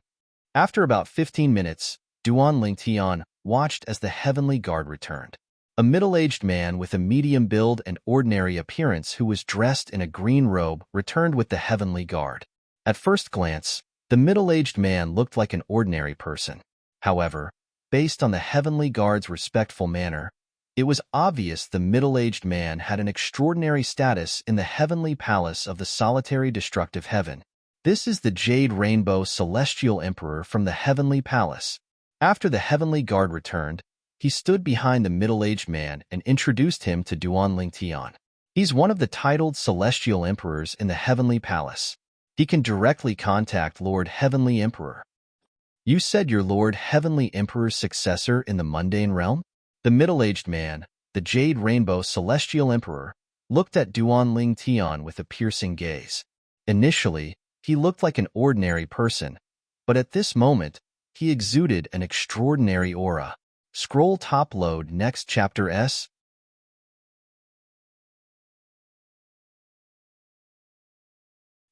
After about 15 minutes, Duan Ling Tian watched as the heavenly guard returned. A middle-aged man with a medium build and ordinary appearance who was dressed in a green robe returned with the heavenly guard. At first glance, the middle-aged man looked like an ordinary person. However, based on the heavenly guard's respectful manner, it was obvious the middle-aged man had an extraordinary status in the heavenly palace of the solitary destructive heaven. "This is the Jade Rainbow Celestial Emperor from the heavenly palace." After the heavenly guard returned, he stood behind the middle-aged man and introduced him to Duan Ling Tian. "He's one of the titled celestial emperors in the heavenly palace. He can directly contact Lord Heavenly Emperor." "You said you're Lord Heavenly Emperor's successor in the mundane realm?" The middle-aged man, the Jade Rainbow Celestial Emperor, looked at Duan Ling Tian with a piercing gaze. Initially, he looked like an ordinary person, but at this moment, he exuded an extraordinary aura. Scroll top load next chapter S.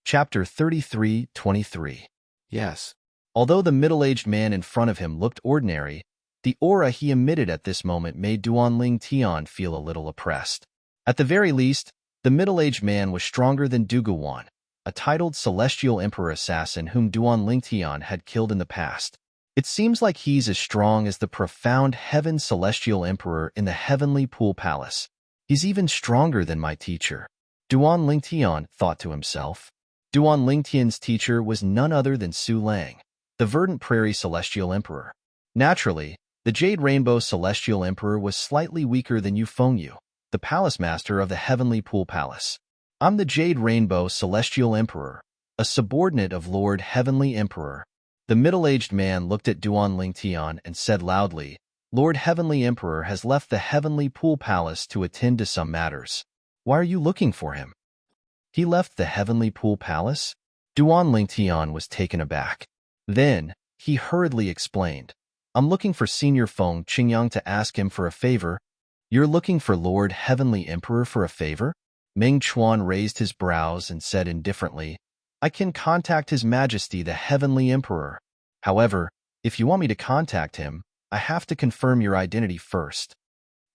Chapter 33-23. Yes. Although the middle-aged man in front of him looked ordinary, the aura he emitted at this moment made Duan Ling Tian feel a little oppressed. At the very least, the middle-aged man was stronger than Duguwan, a titled Celestial Emperor assassin whom Duan Ling Tian had killed in the past. It seems like he's as strong as the profound Heaven Celestial Emperor in the Heavenly Pool Palace. He's even stronger than my teacher, Duan Ling Tian thought to himself. Duan Ling Tian's teacher was none other than Su Lang, the Verdant Prairie Celestial Emperor. Naturally, the Jade Rainbow Celestial Emperor was slightly weaker than Yu Fengyu, the Palace Master of the Heavenly Pool Palace. "I'm the Jade Rainbow Celestial Emperor, a subordinate of Lord Heavenly Emperor." The middle-aged man looked at Duan Ling Tian and said loudly, "Lord Heavenly Emperor has left the Heavenly Pool Palace to attend to some matters. Why are you looking for him?" "He left the Heavenly Pool Palace?" Duan Ling Tian was taken aback. Then, he hurriedly explained, "I'm looking for Senior Feng Qingyang to ask him for a favor." "You're looking for Lord Heavenly Emperor for a favor?" Meng Chuan raised his brows and said indifferently, "I can contact His Majesty the Heavenly Emperor. However, if you want me to contact him, I have to confirm your identity first."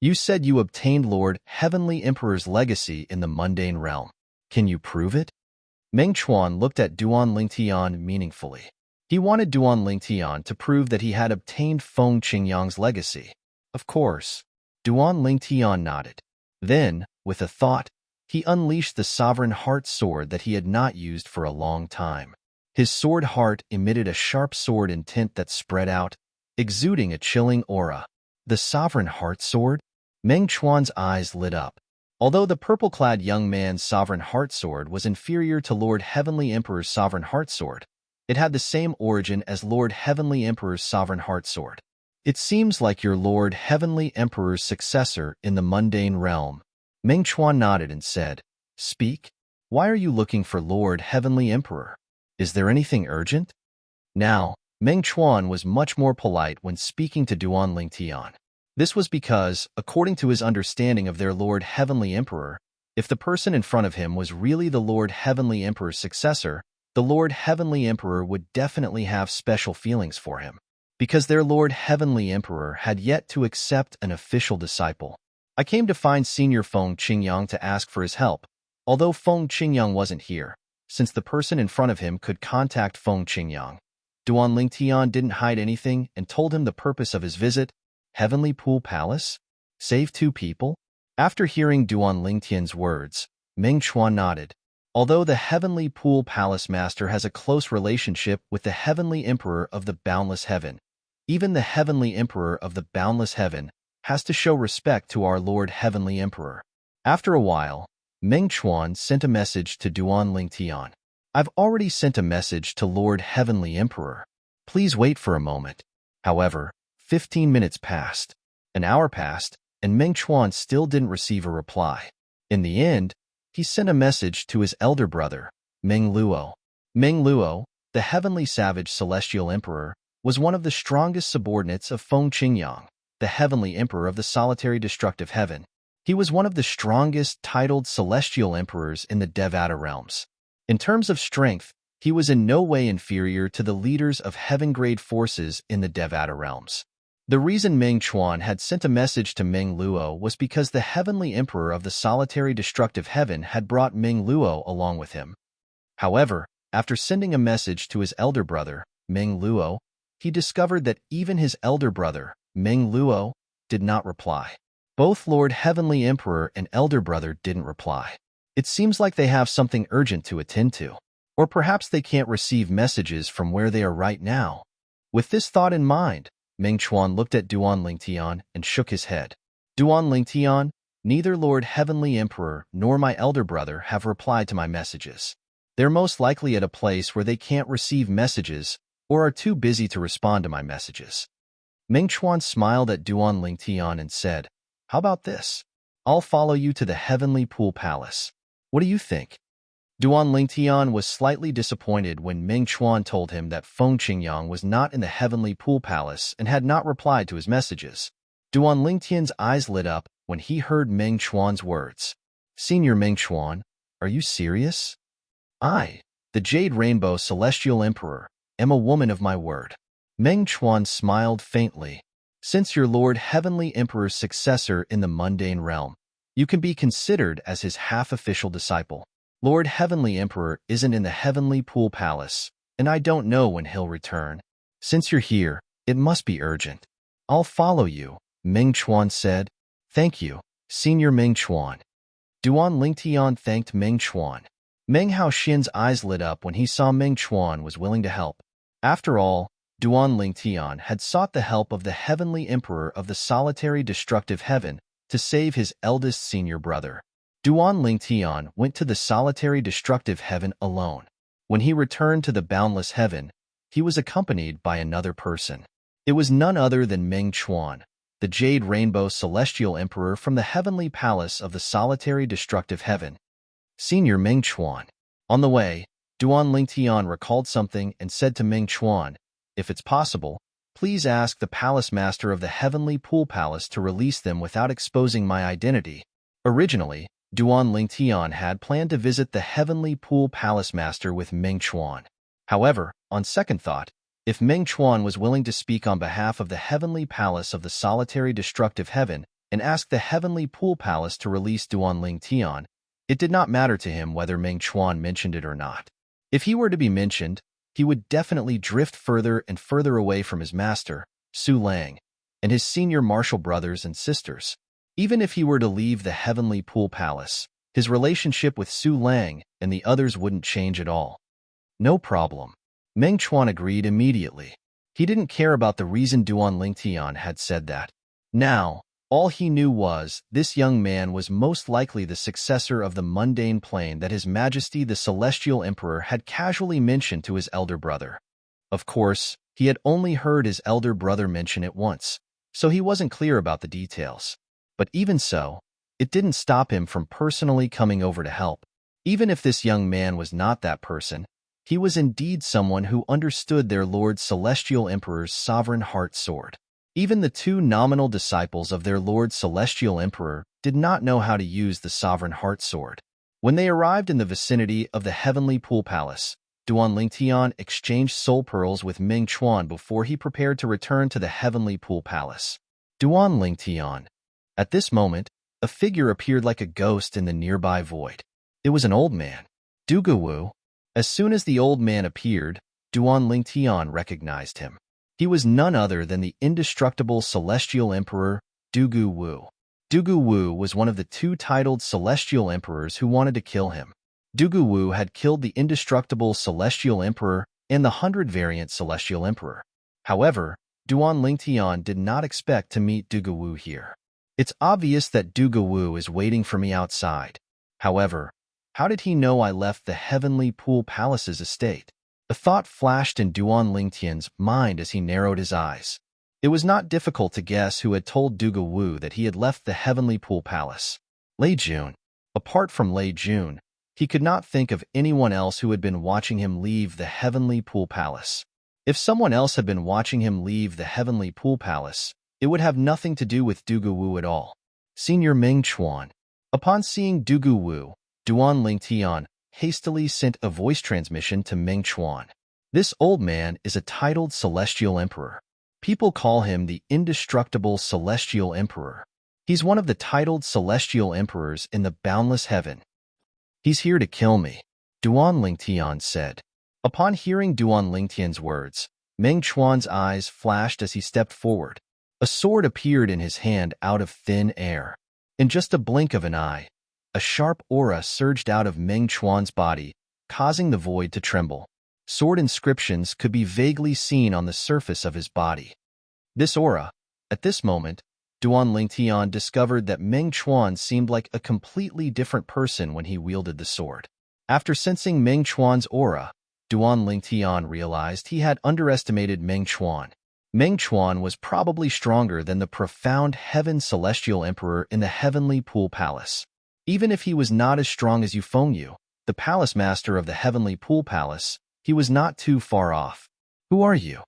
You said you obtained Lord Heavenly Emperor's legacy in the mundane realm. Can you prove it? Meng Chuan looked at Duan Lingtian meaningfully. He wanted Duan Lingtian to prove that he had obtained Feng Qingyang's legacy. Of course. Duan Lingtian nodded. Then, with a thought, he unleashed the sovereign heart sword that he had not used for a long time. His sword heart emitted a sharp sword intent that spread out, exuding a chilling aura. The sovereign heart sword? Meng Chuan's eyes lit up. Although the purple-clad young man's sovereign heart sword was inferior to Lord Heavenly Emperor's sovereign heart sword, it had the same origin as Lord Heavenly Emperor's sovereign heart sword. It seems like your Lord Heavenly Emperor's successor in the mundane realm. Meng Chuan nodded and said, Speak. Why are you looking for Lord Heavenly Emperor? Is there anything urgent? Now, Meng Chuan was much more polite when speaking to Duan Lingtian. This was because, according to his understanding of their Lord Heavenly Emperor, if the person in front of him was really the Lord Heavenly Emperor's successor, the Lord Heavenly Emperor would definitely have special feelings for him, because their Lord Heavenly Emperor had yet to accept an official disciple. I came to find Senior Feng Qingyang to ask for his help, although Feng Qingyang wasn't here, since the person in front of him could contact Feng Qingyang. Duan Lingtian didn't hide anything and told him the purpose of his visit. Heavenly Pool Palace? Save 2 people? After hearing Duan Lingtian's words, Meng Chuan nodded. Although the Heavenly Pool Palace Master has a close relationship with the Heavenly Emperor of the Boundless Heaven, even the Heavenly Emperor of the Boundless Heaven has to show respect to our Lord Heavenly Emperor. After a while, Meng Chuan sent a message to Duan Lingtian. I've already sent a message to Lord Heavenly Emperor. Please wait for a moment. However, 15 minutes passed. An hour passed, and Meng Chuan still didn't receive a reply. In the end, he sent a message to his elder brother, Meng Luo. Meng Luo, the Heavenly Savage Celestial Emperor, was one of the strongest subordinates of Feng Qingyang, the Heavenly Emperor of the Solitary Destructive Heaven. He was one of the strongest titled Celestial Emperors in the Devata realms. In terms of strength, he was in no way inferior to the leaders of heaven-grade forces in the Devata realms. The reason Meng Chuan had sent a message to Meng Luo was because the Heavenly Emperor of the Solitary Destructive Heaven had brought Meng Luo along with him. However, after sending a message to his elder brother, Meng Luo, he discovered that even his elder brother, Meng Luo, did not reply. Both Lord Heavenly Emperor and elder brother didn't reply. It seems like they have something urgent to attend to. Or perhaps they can't receive messages from where they are right now. With this thought in mind, Meng Chuan looked at Duan Lingtian and shook his head. Duan Lingtian, neither Lord Heavenly Emperor nor my elder brother have replied to my messages. They're most likely at a place where they can't receive messages or are too busy to respond to my messages. Meng Chuan smiled at Duan Lingtian and said, How about this? I'll follow you to the Heavenly Pool Palace. What do you think? Duan Lingtian was slightly disappointed when Meng Chuan told him that Feng Qingyang was not in the Heavenly Pool Palace and had not replied to his messages. Duan Lingtian's eyes lit up when he heard Meng Chuan's words. Senior Meng Chuan, are you serious? I, the Jade Rainbow Celestial Emperor, am a woman of my word. Meng Chuan smiled faintly. Since your Lord Heavenly Emperor's successor in the mundane realm, you can be considered as his half-official disciple. Lord Heavenly Emperor isn't in the Heavenly Pool Palace, and I don't know when he'll return. Since you're here, it must be urgent. I'll follow you, Meng Chuan said. Thank you, Senior Meng Chuan. Duan Lingtian thanked Meng Chuan. Meng Haoxin's eyes lit up when he saw Meng Chuan was willing to help. After all, Duan Lingtian had sought the help of the Heavenly Emperor of the Solitary Destructive Heaven to save his eldest senior brother. Duan Lingtian went to the Solitary Destructive Heaven alone. When he returned to the Boundless Heaven, he was accompanied by another person. It was none other than Meng Chuan, the Jade Rainbow Celestial Emperor from the Heavenly Palace of the Solitary Destructive Heaven. Senior Meng Chuan. On the way, Duan Lingtian recalled something and said to Meng Chuan, If it's possible, please ask the Palace Master of the Heavenly Pool Palace to release them without exposing my identity. Originally, Duan Lingtian had planned to visit the Heavenly Pool Palace Master with Meng Chuan. However, on second thought, if Meng Chuan was willing to speak on behalf of the Heavenly Palace of the Solitary Destructive Heaven, and asked the Heavenly Pool Palace to release Duanling Tian, it did not matter to him whether Meng Chuan mentioned it or not. If he were to be mentioned, he would definitely drift further and further away from his master, Su Lang, and his senior martial brothers and sisters. Even if he were to leave the Heavenly Pool Palace, his relationship with Su Lang and the others wouldn't change at all. No problem. Meng Chuan agreed immediately. He didn't care about the reason Duanling Tian had said that. Now, all he knew was this young man was most likely the successor of the mundane plane that His Majesty the Celestial Emperor had casually mentioned to his elder brother. Of course, he had only heard his elder brother mention it once, so he wasn't clear about the details. But even so, it didn't stop him from personally coming over to help. Even if this young man was not that person, he was indeed someone who understood their Lord Celestial Emperor's sovereign heart sword. Even the two nominal disciples of their Lord Celestial Emperor did not know how to use the sovereign heart sword. When they arrived in the vicinity of the Heavenly Pool Palace, Duanling Tian exchanged soul pearls with Meng Chuan before he prepared to return to the Heavenly Pool Palace. Duanling Tian. At this moment, a figure appeared like a ghost in the nearby void. It was an old man. Dugu Wu. As soon as the old man appeared, Duanling Tian recognized him. He was none other than the indestructible Celestial Emperor, Dugu Wu. Dugu Wu was one of the two titled Celestial Emperors who wanted to kill him. Dugu Wu had killed the indestructible Celestial Emperor and the 100-variant Celestial Emperor. However, Duanling Tian did not expect to meet Dugu Wu here. It's obvious that Dugu Wu is waiting for me outside. However, how did he know I left the Heavenly Pool Palace's estate? A thought flashed in Duanling Tian's mind as he narrowed his eyes. It was not difficult to guess who had told Dugu Wu that he had left the Heavenly Pool Palace. Lei Jun. Apart from Lei Jun, he could not think of anyone else who had been watching him leave the Heavenly Pool Palace. If someone else had been watching him leave the Heavenly Pool Palace, it would have nothing to do with Dugu Wu at all. Senior Meng Chuan. Upon seeing Dugu Wu, Duanling Tian hastily sent a voice transmission to Meng Chuan. This old man is a titled Celestial Emperor. People call him the indestructible Celestial Emperor. He's one of the titled Celestial Emperors in the boundless heaven. He's here to kill me, Duanling Tian said. Upon hearing Duanling Tian's words, Meng Chuan's eyes flashed as he stepped forward. A sword appeared in his hand out of thin air. In just a blink of an eye, a sharp aura surged out of Meng Chuan's body, causing the void to tremble. Sword inscriptions could be vaguely seen on the surface of his body. This aura, at this moment, Duanling Tian discovered that Meng Chuan seemed like a completely different person when he wielded the sword. After sensing Meng Chuan's aura, Duanling Tian realized he had underestimated Meng Chuan. Meng Chuan was probably stronger than the profound Heaven Celestial Emperor in the Heavenly Pool Palace. Even if he was not as strong as Yu Fengyu, the palace master of the Heavenly Pool Palace, he was not too far off. Who are you?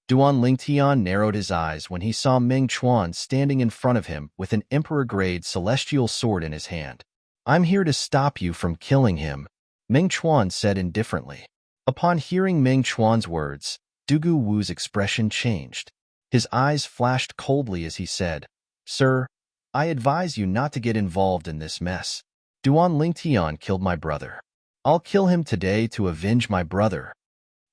Duanling Tian narrowed his eyes when he saw Meng Chuan standing in front of him with an emperor-grade celestial sword in his hand. I'm here to stop you from killing him, Meng Chuan said indifferently. Upon hearing Meng Chuan's words, Dugu Wu's expression changed. His eyes flashed coldly as he said, Sir, I advise you not to get involved in this mess. Duanling Tian killed my brother. I'll kill him today to avenge my brother,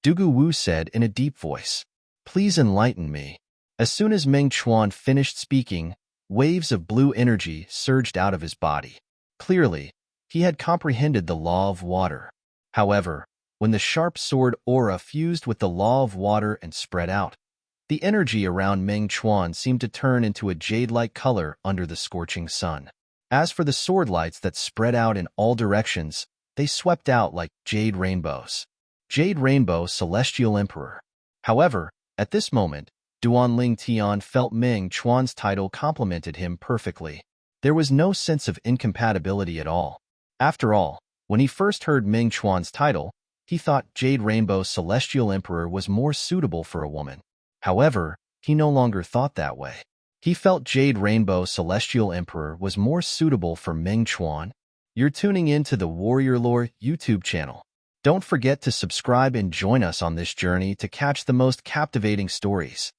Dugu Wu said in a deep voice. Please enlighten me. As soon as Meng Chuan finished speaking, waves of blue energy surged out of his body. Clearly, he had comprehended the law of water. However, when the sharp sword aura fused with the law of water and spread out, the energy around Meng Chuan seemed to turn into a jade-like color under the scorching sun. As for the sword lights that spread out in all directions, they swept out like jade rainbows. Jade Rainbow Celestial Emperor. However, at this moment, Duanling Tian felt Meng Chuan's title complemented him perfectly. There was no sense of incompatibility at all. After all, when he first heard Meng Chuan's title, he thought Jade Rainbow Celestial Emperor was more suitable for a woman. However, he no longer thought that way. He felt Jade Rainbow Celestial Emperor was more suitable for Meng Chuan. You're tuning in to the Warrior Lore YouTube channel. Don't forget to subscribe and join us on this journey to catch the most captivating stories.